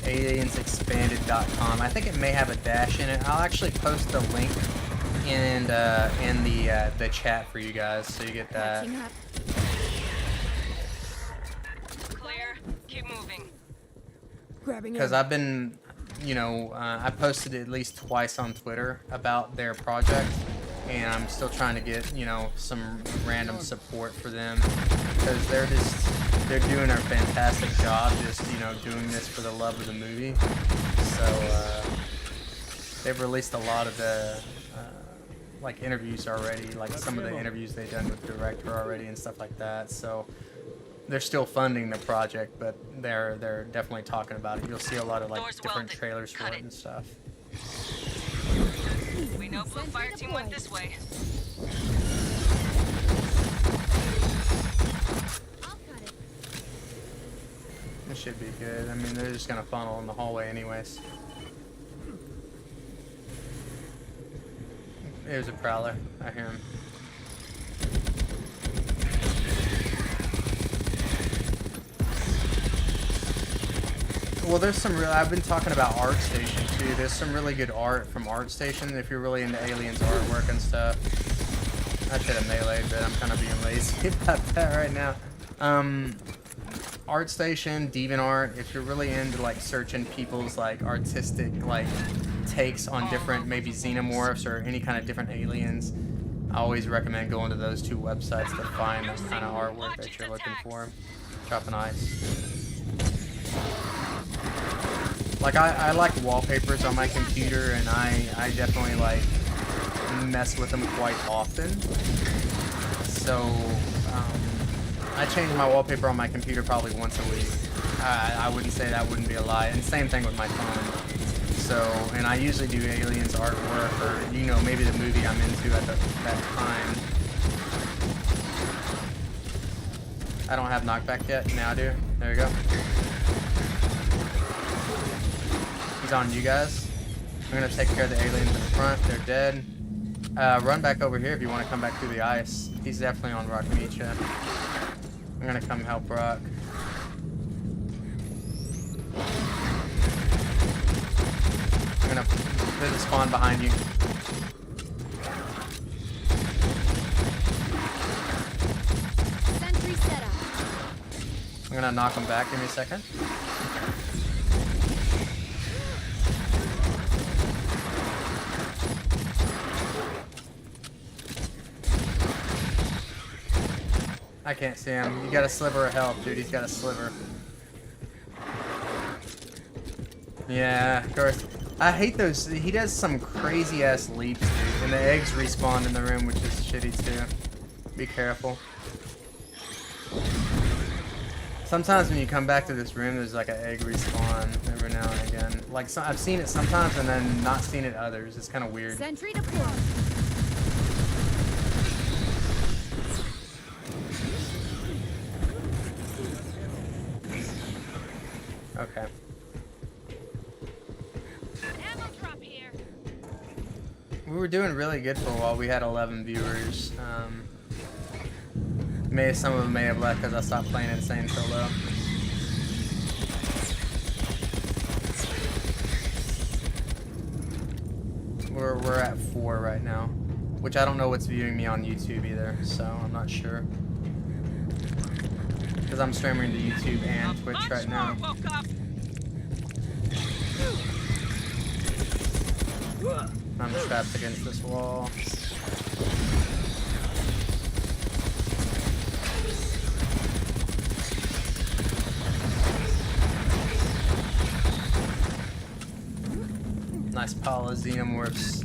aliensexpanded.com. I think it may have a dash in it. I'll actually post the link in the chat for you guys, so you get that. Keep moving. Because I've been, you know, I posted at least twice on Twitter about their project, and I'm still trying to get, you know, some random support for them, because they're doing a fantastic job, just, you know, doing this for the love of the movie. So they've released a lot of the like interviews already, like some of the interviews they've done with the director already and stuff like that. So they're still funding the project, but they're definitely talking about it. You'll see a lot of like different trailers for it and stuff. We know Blue Fire Team went this way. It should be good. I mean, they're just gonna funnel in the hallway anyways. There's a prowler. I hear him. Well, there's some real. I've been talking about ArtStation too. There's some really good art from ArtStation if you're really into Aliens artwork and stuff. I should have meleeed, but I'm kind of being lazy about that right now. ArtStation, DeviantArt. If you're really into like searching people's like artistic like takes on different maybe xenomorphs or any kind of different aliens, I always recommend going to those two websites to find the kind of artwork that you're looking for. Dropping ice. Like I like wallpapers on my computer, and I definitely like mess with them quite often. So I change my wallpaper on my computer probably once a week. I wouldn't say that wouldn't be a lie. And same thing with my phone. So, and I usually do Aliens artwork, or you know, maybe the movie I'm into at that time. I don't have knockback yet. Now I do. There we go. He's on you guys. I'm gonna take care of the aliens in the front. They're dead. Run back over here if you want to come back through the ice. He's definitely on Rock Micha. I'm gonna come help Rock. There's a spawn behind you. Sentry set up. I'm gonna knock him back. Give me a second. I can't see him. You got a sliver of health, dude. He's got a sliver. Yeah, of course. I hate those. He does some crazy ass leaps, dude. And the eggs respawn in the room, which is shitty too. Be careful. Sometimes when you come back to this room, there's like an egg respawn every now and again. Like I've seen it sometimes and then not seen it others. It's kind of weird. Sentry deployed. Okay. Ammo drop here. We were doing really good for a while. We had 11 viewers. Some of them may have left because I stopped playing Insane Solo. We're at 4 right now, which I don't know what's viewing me on YouTube either, so I'm not sure. Because I'm streaming to YouTube and Twitch right now. I'm trapped against this wall. Nice pile of xenomorphs.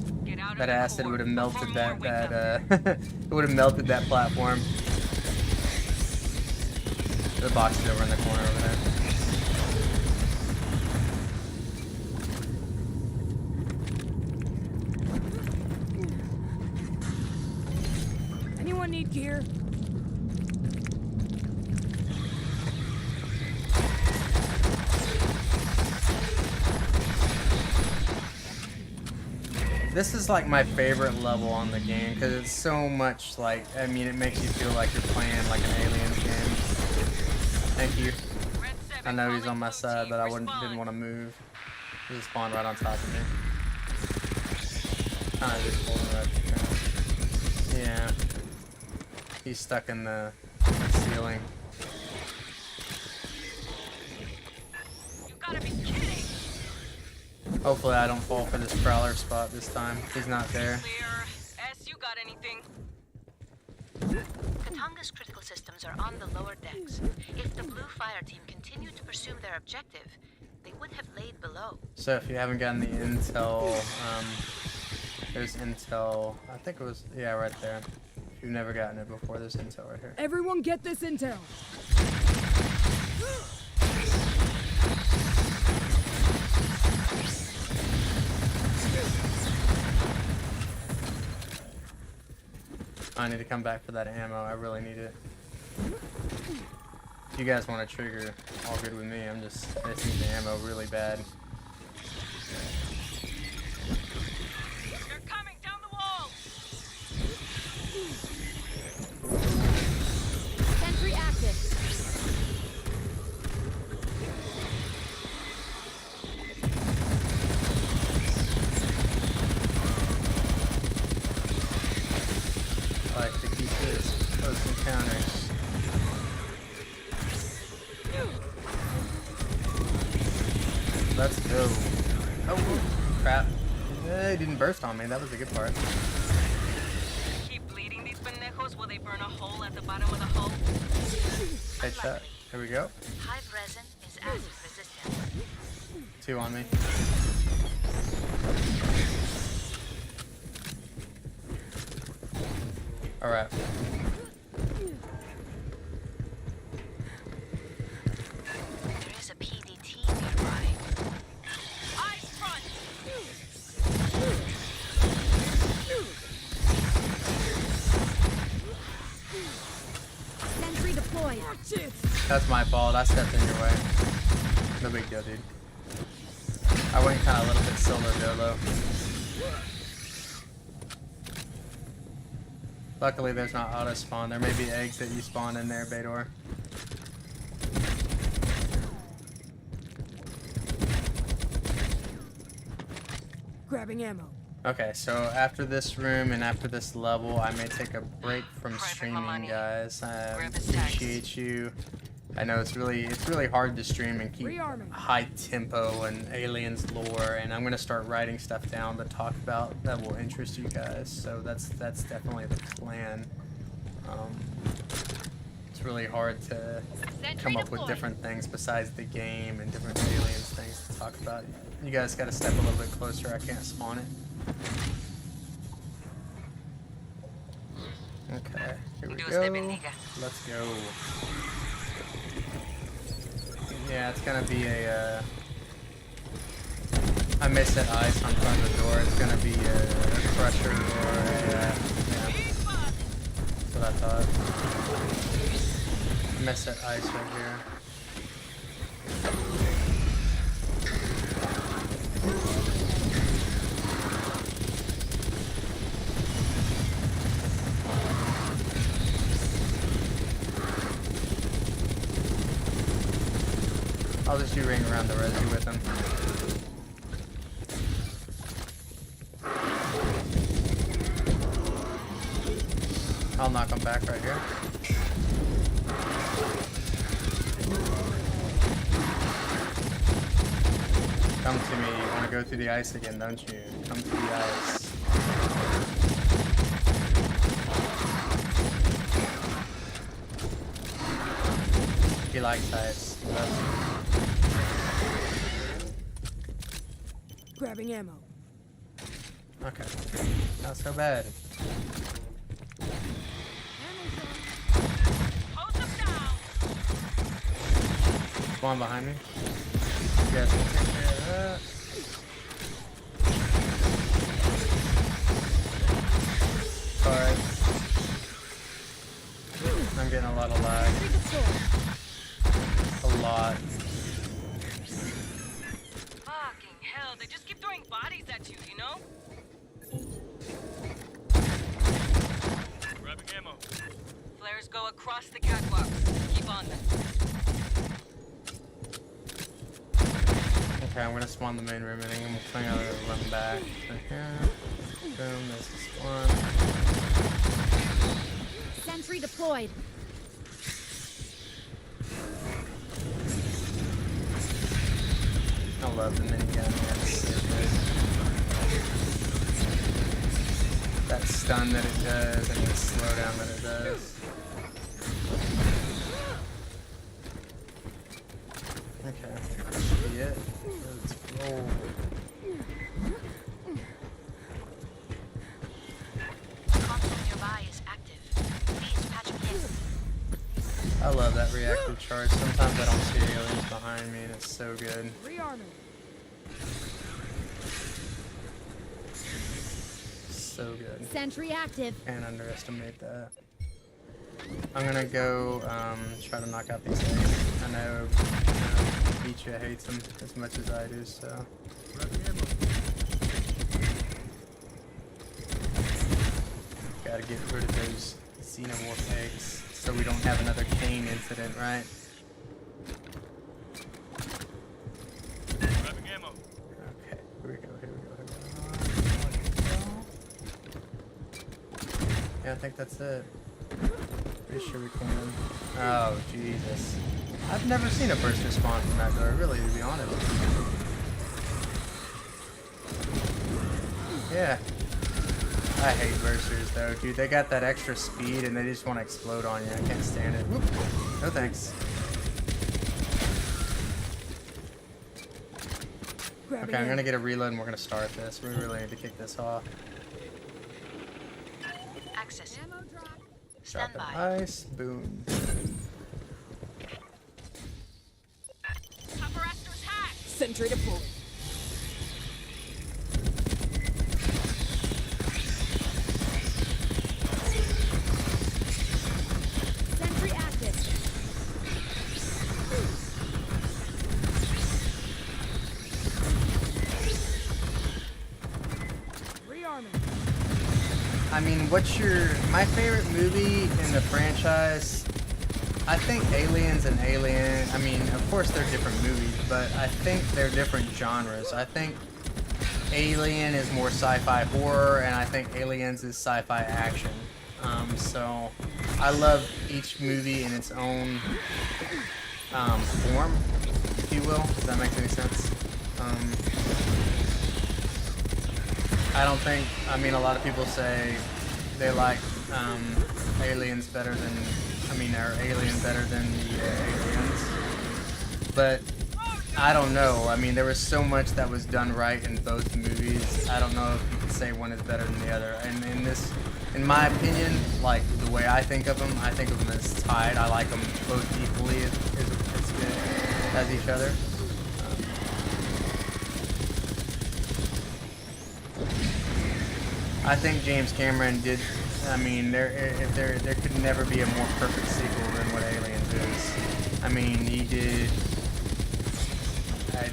That acid would have melted it would have melted that platform. The box is over in the corner over there. Anyone need gear? This is like my favorite level on the game because it's so much like, I mean, it makes you feel like you're playing like an Aliens game. Thank you. I know he's on my side, but I didn't want to move. He just spawned right on top of me. Kind of just holding right. Yeah. He's stuck in the ceiling. You gotta be kidding! Hopefully I don't fall for this prowler spot this time. He's not there. Clear. S, you got anything? Katanga's critical systems are on the lower decks. If the blue fire team continued to pursue their objective, they would have laid below. So if you haven't gotten the intel, there's intel, I think it was, yeah, right there. If you've never gotten it before, there's intel right here. Everyone get this intel. I need to come back for that ammo. I really need it. If you guys want to trigger, all good with me. I just need the ammo really bad. They're coming down the wall! Sentry active. I like to keep this close encounters. Let's go. Oh, crap. It didn't burst on me. That was a good part. Keep bleeding these pendejos while they burn a hole at the bottom of the hull. Headshot. Here we go. Hive resin is acid resistant. 2 on me. Alright. There is a PDT nearby. Eyes front! Sentry deployed. That's my fault. I stepped in your way. No big deal, dude. I went kind of a little bit solo dolo. Luckily, there's not auto spawn. There may be eggs that you spawn in there, Bador. Grabbing ammo. Okay, so after this room and after this level, I may take a break from Private streaming, Milani. guys. I Grab his tags. appreciate you. I know it's really hard to stream and keep Rearming. high tempo and aliens lore, and I'm gonna start writing stuff down to talk about that will interest you guys. So that's definitely the plan. It's really hard to come up with different things besides the game and different aliens things to talk about. You guys got to step a little bit closer. I can't spawn it. Okay, here we Dios go. te bendiga. Let's go. Yeah, it's gonna be a, I missed that ice on front of the door. It's gonna be a crusher or a, yeah. That's what I thought. I missed that ice right here. I'll just do ring around the resi with him. I'll knock him back right here. Come to me. You want to go through the ice again, don't you? Come through the ice. He likes ice. He loves it. Grabbing ammo. Okay. Not so bad. Hold them down. Spawn behind me. You guys can take care of that. Alright. I'm getting a lot of lag. A lot. Fucking hell, they just keep throwing bodies at you, you know? Grabbing ammo. Flares go across the catwalk. Keep on them. Okay, I'm gonna spawn the main room and then I'm gonna run back. Okay. Boom, there's the spawn. Sentry deployed. I love the minigun, man. It's so good. That stun that it does and the slowdown that it does. Okay, that should be it. Let's roll. Console nearby is active. Please patch me in. I love that reactive charge. Sometimes I don't see aliens behind me and it's so good. Rearming. So good. Sentry active. Can't underestimate that. I'm gonna go try to knock out these things. I know Beecha hates them as much as I do, so. Grabbing ammo. Gotta get rid of those xenomorph eggs so we don't have another Kane incident, right? Grabbing ammo. Okay, here we go, here we go, here we go. Yeah, I think that's it. Pretty sure we can. Oh, Jesus. I've never seen a person spawn from that door, really, to be honest. Yeah. I hate Versers, though, dude. They got that extra speed and they just want to explode on you. I can't stand it. Whoop. No thanks. Grabbing Okay, I'm ammo. gonna get a reload and we're gonna start this. We really need to kick this off. Access. Ammo drop. Stand Drop by. an ice. Boom. Upper Astor's hacked. Sentry deployed. Sentry active. Rearming. I mean, my favorite movie in the franchise? I think Aliens and Alien, I mean, of course they're different movies, but I think they're different genres. I think Alien is more sci-fi horror, and I think Aliens is sci-fi action. So I love each movie in its own form, if you will. Does that make any sense? I don't think, I mean, a lot of people say they like Aliens better than, or Alien better than the Aliens. But I don't know. I mean, there was so much that was done right in both movies. I don't know if you could say one is better than the other. And in my opinion, like the way I think of them as tied. I like them both equally. It's good. as each other. I think James Cameron did. I mean, there could never be a more perfect sequel than what Aliens is. I mean, he did. I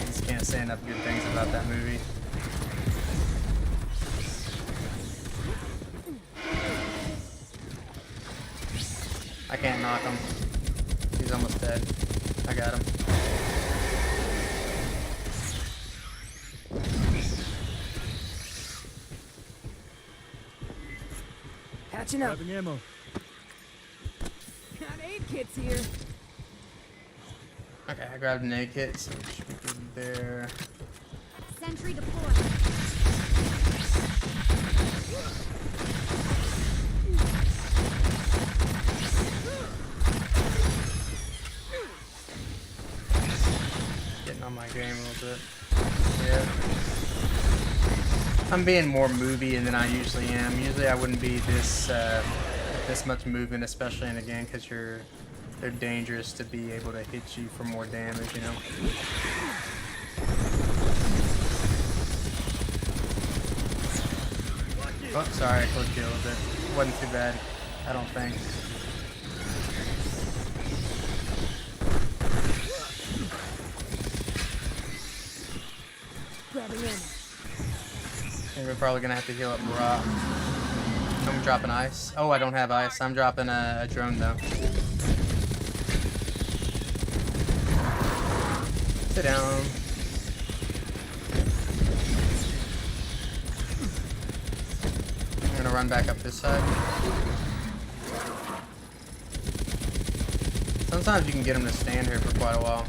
just can't say enough good things about that movie. I can't knock him. He's almost dead. I got him. Patching up. Grabbing ammo. Got aid kits here. Okay, I grabbed an A kit, so we should be good there. Sentry deployed. Getting on my game a little bit. Yeah. I'm being more movie than I usually am. Usually I wouldn't be this much movement, especially in a game, because they're dangerous to be able to hit you for more damage, you know. Oh, sorry, I clipped you a little bit. Wasn't too bad, I don't think. Grabbing ammo. And we're probably gonna have to heal up Rock. I'm dropping ice. Oh, I don't have ice. I'm dropping a drone though. Sit down. I'm gonna run back up this side. Sometimes you can get him to stand here for quite a while.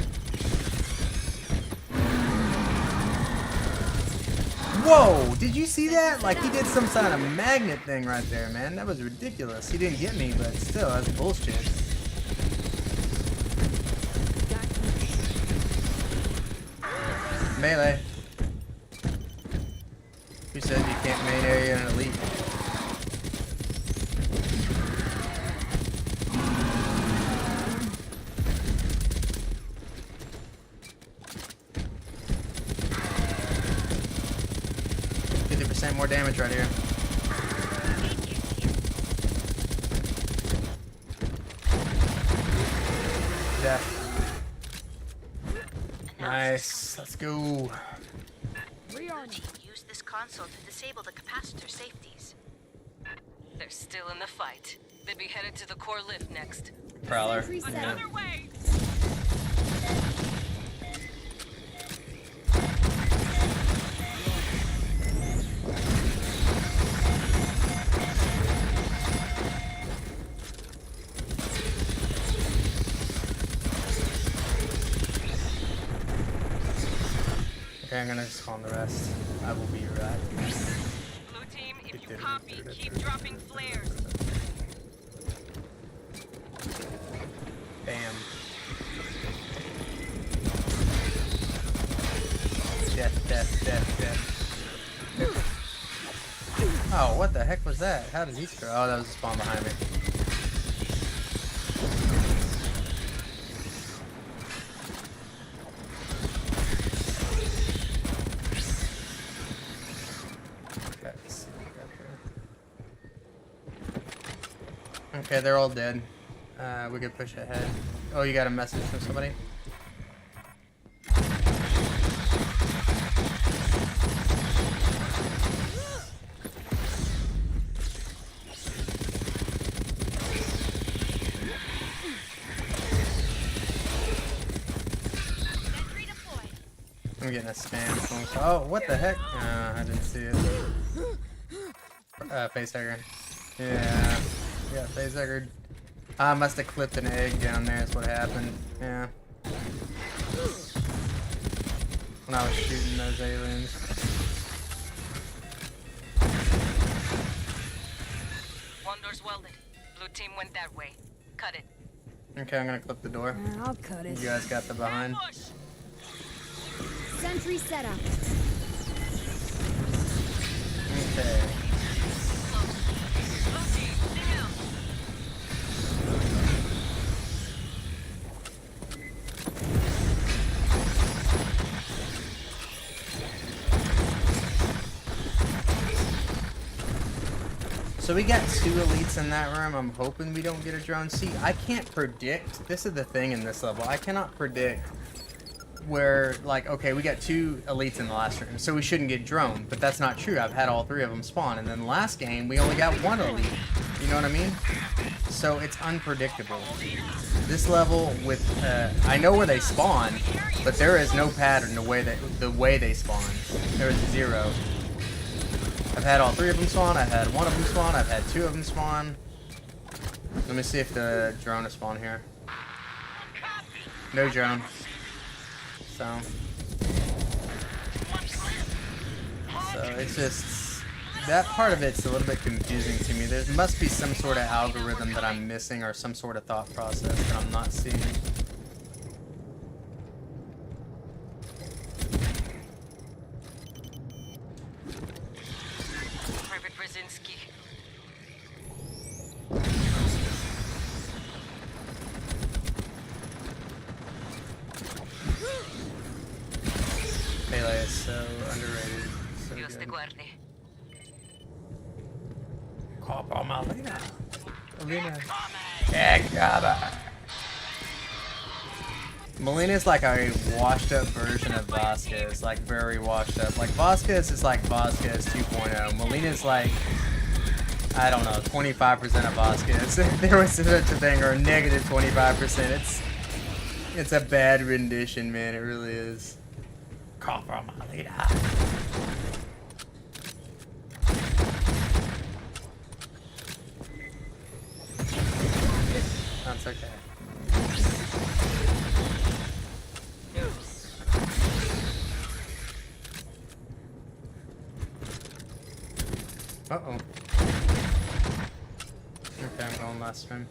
Whoa! Did you see that? Like, he did some kind of magnet thing right there, man. That was ridiculous. He didn't get me, but still, that's bullshit. Melee. Who says you can't main area an elite? More damage right here. Death. Nice. Let's go. Blue team used this console to disable the capacitor safeties. They're still in the fight. They'd be headed to the core lift next. Prowler. Sentry set Yeah. up. way! Okay, I'm gonna spawn the rest. I will be right. Blue team, if you copy, keep dropping flares. Bam. Death, death, death, death. Oh, what the heck was that? How did he throw? Oh, that was a spawn behind me. Okay, they're all dead. We could push ahead. Oh, you got a message from somebody? I'm getting a spam phone call. Oh, what the heck? I didn't see it. Facehugger. Yeah. Yeah, facehuggered. I must have clipped an egg down there, that's what happened. Yeah. When I was shooting those aliens. One door's welded. Blue team went that way. Cut it. Okay, I'm gonna clip the door. I'll cut it. You guys got the behind. Sentry set up. Okay. So we got 2 elites in that room. I'm hoping we don't get a drone. See, I can't predict. This is the thing in this level. I cannot predict where, like, okay, we got 2 elites in the last room, so we shouldn't get drone. But that's not true. I've had all 3 of them spawn. And then last game, we only got 1 elite. You know what I mean? So it's unpredictable. This level with, I know where they spawn, but there is no pattern the way they spawn. There is 0. I've had all 3 of them spawn, I've had 1 of them spawn, I've had 2 of them spawn. Let me see if the drone is spawned here. No drone. So it's just, that part of it's a little bit confusing to me. There must be some sort of algorithm that I'm missing or some sort of thought process that I'm not seeing. Private Brzezinski. Melee is so underrated. So Dios te good. guarde. Copa Malina. Malina. Melina's like a washed up version of Vasquez, like very washed up. Like Vasquez is like Vasquez 2.0. Melina's like, I don't know, 25% of Vasquez. If there was such a thing, or negative 25%. It's a bad rendition, man. It really is. Copa Malina. That's okay. Uh-oh. Okay, I'm going last room.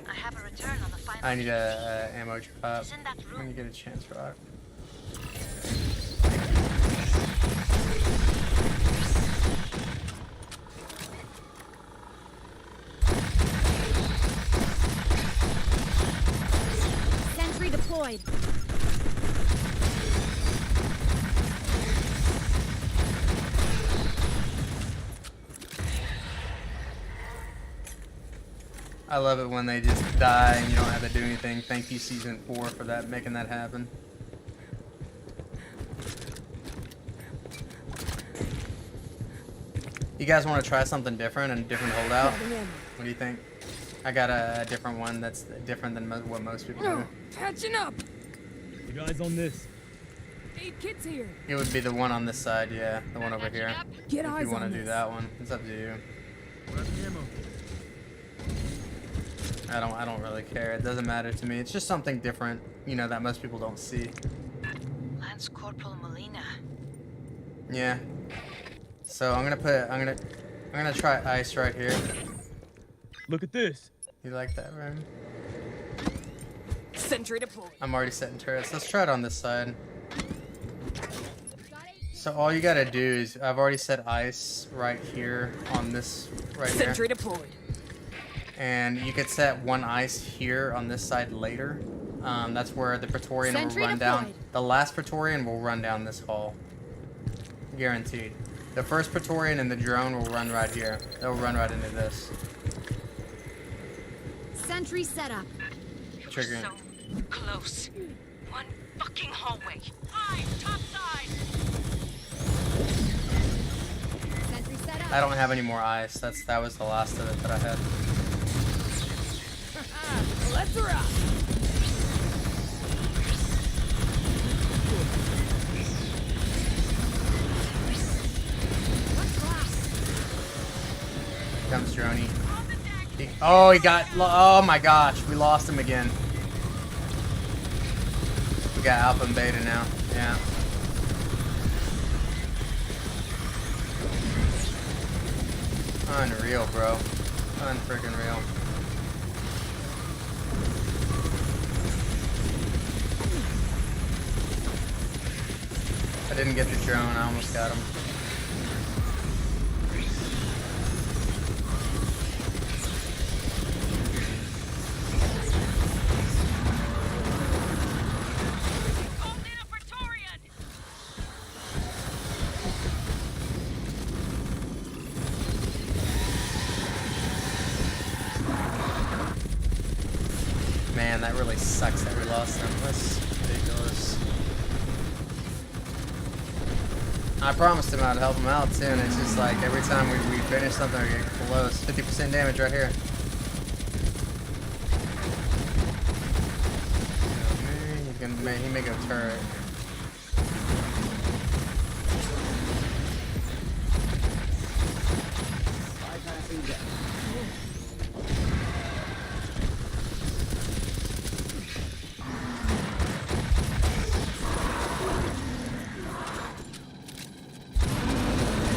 I have a return on the final. I need a ammo drop It's in that room. when you get a chance, Rock. Sentry deployed. I love it when they just die and you don't have to do anything. Thank you, Season 4, for that, making that happen. You guys want to try something different and a different holdout? What do you think? I got a different one that's different than what most people do. Catching up. You guys on this? 8 kids here. It would be the one on this side, yeah, the one over here. Get If eyes you want on to do this. that one, it's up to you. Grabbing ammo. I don't really care. It doesn't matter to me. It's just something different, you know, that most people don't see. Lance Corporal Molina. Yeah. So I'm gonna try ice right here. Look at this. You like that, room? Sentry deployed. I'm already setting turrets. Let's try it on this side. So all you gotta do is, I've already set ice right here on this right here. Sentry deployed. And you could set 1 ice here on this side later. That's where the Praetorian Sentry will run down. deployed. The last Praetorian will run down this hall. Guaranteed. The first Praetorian and the drone will run right here. They'll run right into this. Sentry set up. Triggering. So close. One fucking hallway. Eyes, top side. Sentry set up. I don't have any more ice. That was the last of it that I had. Let's rock. Comes Droney. Oh, he got. Oh my gosh, we lost him again. We got Alpha and Beta now. Yeah. Unreal, bro. Unfreaking real. I didn't get the drone. I almost got him. sucks that we lost them. That's ridiculous. I promised him I'd help him out too, and it's just like every time we finish something or get close, 50% damage right here. He may go turret. Bypassing death.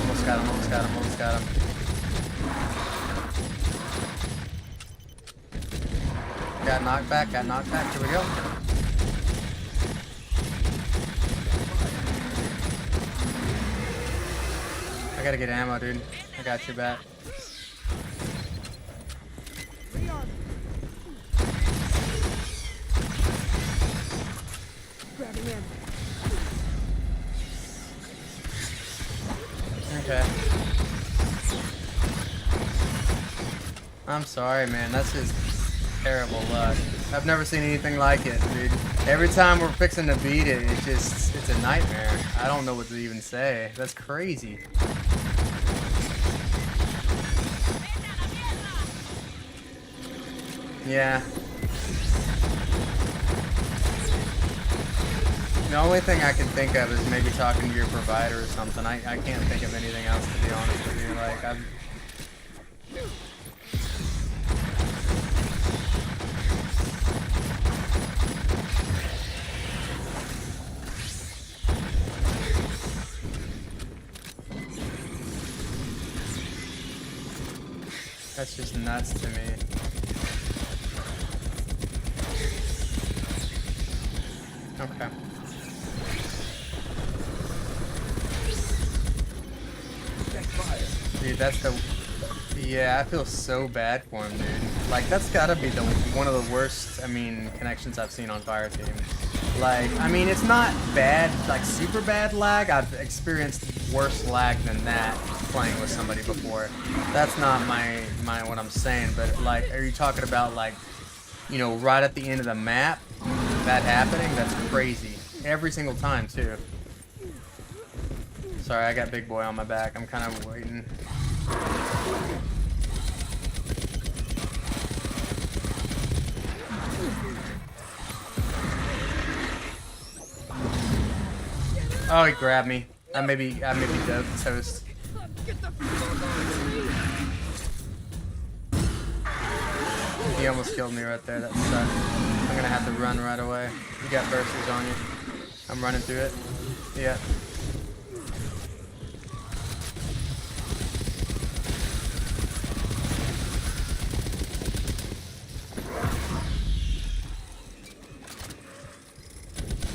Almost got him, almost got him, almost got him. Got knocked back, here we go. I gotta get ammo, dude. I got your back. Okay. I'm sorry, man. That's just terrible luck. I've never seen anything like it, dude. Every time we're fixing to beat it, it's a nightmare. I don't know what to even say. That's crazy. Yeah. The only thing I can think of is maybe talking to your provider or something. I can't think of anything else, to be honest with you. Like, I'm... That's just nuts to me. Okay. Dude, that's the... Yeah, I feel so bad for him, dude. Like, that's gotta be one of the worst, I mean, connections I've seen on Fireteam. Like, I mean, it's not bad, like, super bad lag. I've experienced worse lag than that playing with somebody before. That's not my what I'm saying, but, like, are you talking about, like, you know, right at the end of the map, that happening? That's crazy. Every single time, too. Sorry, I got Big Boy on my back. I'm kind of waiting. Oh, he grabbed me. I may be toast. He almost killed me right there. That sucked. I'm gonna have to run right away. You got bursters on you. I'm running through it. Yeah.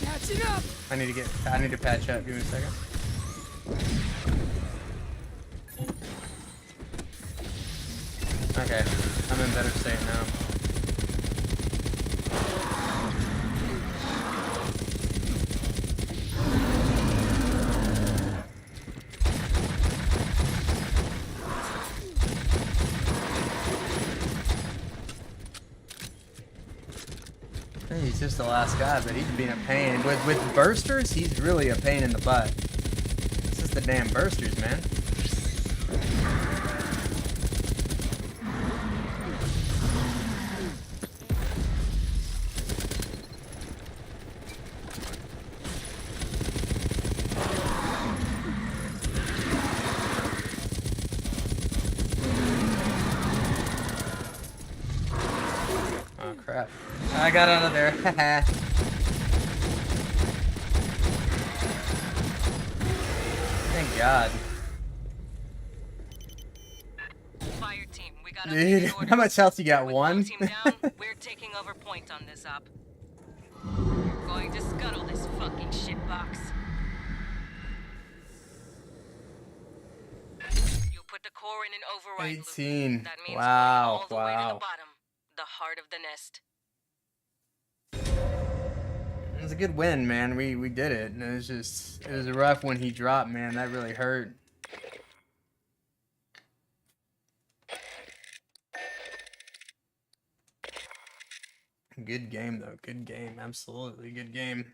Catching up. I need to patch up. Give me a second. Okay, I'm in better state now. He's just the last guy, but he's being a pain. With bursters, he's really a pain in the butt. It's just the damn bursters, man. Oh crap. I got out of there. Thank God. Fire team, we got Dude, updated orders. how much health you got? With One? team down, we're taking over point on this op. We're going to scuttle this fucking shitbox. You put the core in an override loop. 18. That means Wow, going all the way to the wow. bottom, the heart of the nest. It was a good win, man. We did it. And it was rough when he dropped, man. That really hurt. Good game, though. Good game. Absolutely good game.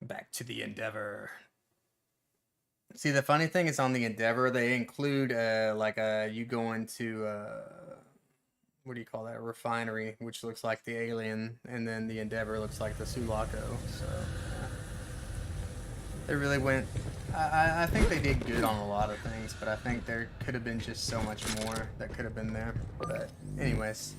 Back to the Endeavor. See, the funny thing is on the Endeavor, they include, you go into, what do you call that? Refinery, which looks like the Alien, and then the Endeavor looks like the Sulaco, so... They really went... I think they did good on a lot of things, but I think there could have been just so much more that could have been there. But anyways,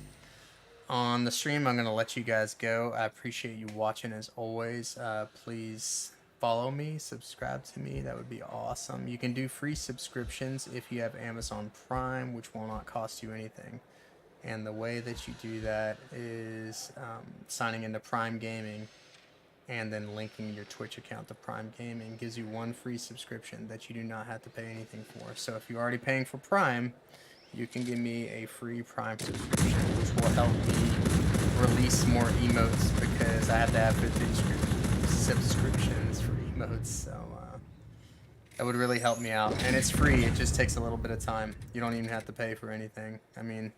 on the stream, I'm going to let you guys go. I appreciate you watching as always. Please follow me, subscribe to me. That would be awesome. You can do free subscriptions if you have Amazon Prime, which will not cost you anything. And the way that you do that is signing into Prime Gaming and then linking your Twitch account to Prime Gaming. Gives you one free subscription that you do not have to pay anything for. So if you're already paying for Prime, you can give me a free Prime subscription, which will help me release more emotes because I have to have 50 subscriptions for emotes. So that would really help me out. And it's free. It just takes a little bit of time. You don't even have to pay for anything. I mean...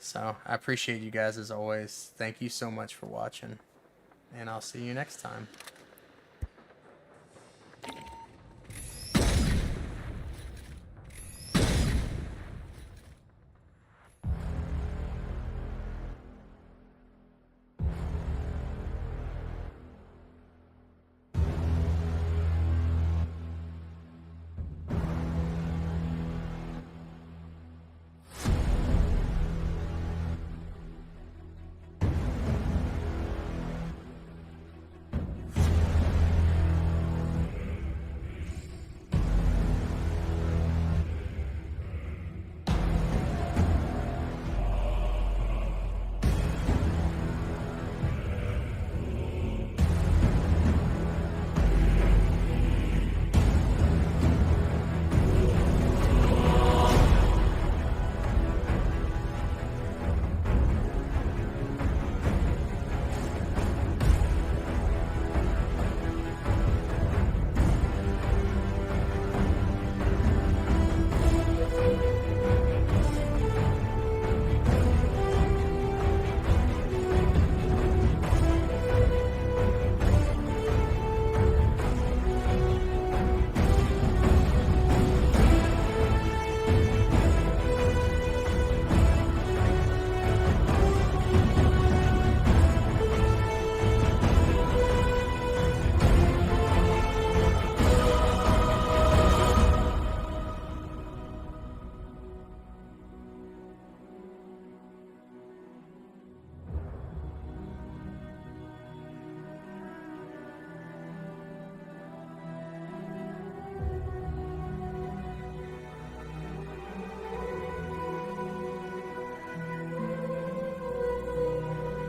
So, I appreciate you guys as always. Thank you so much for watching. And I'll see you next time.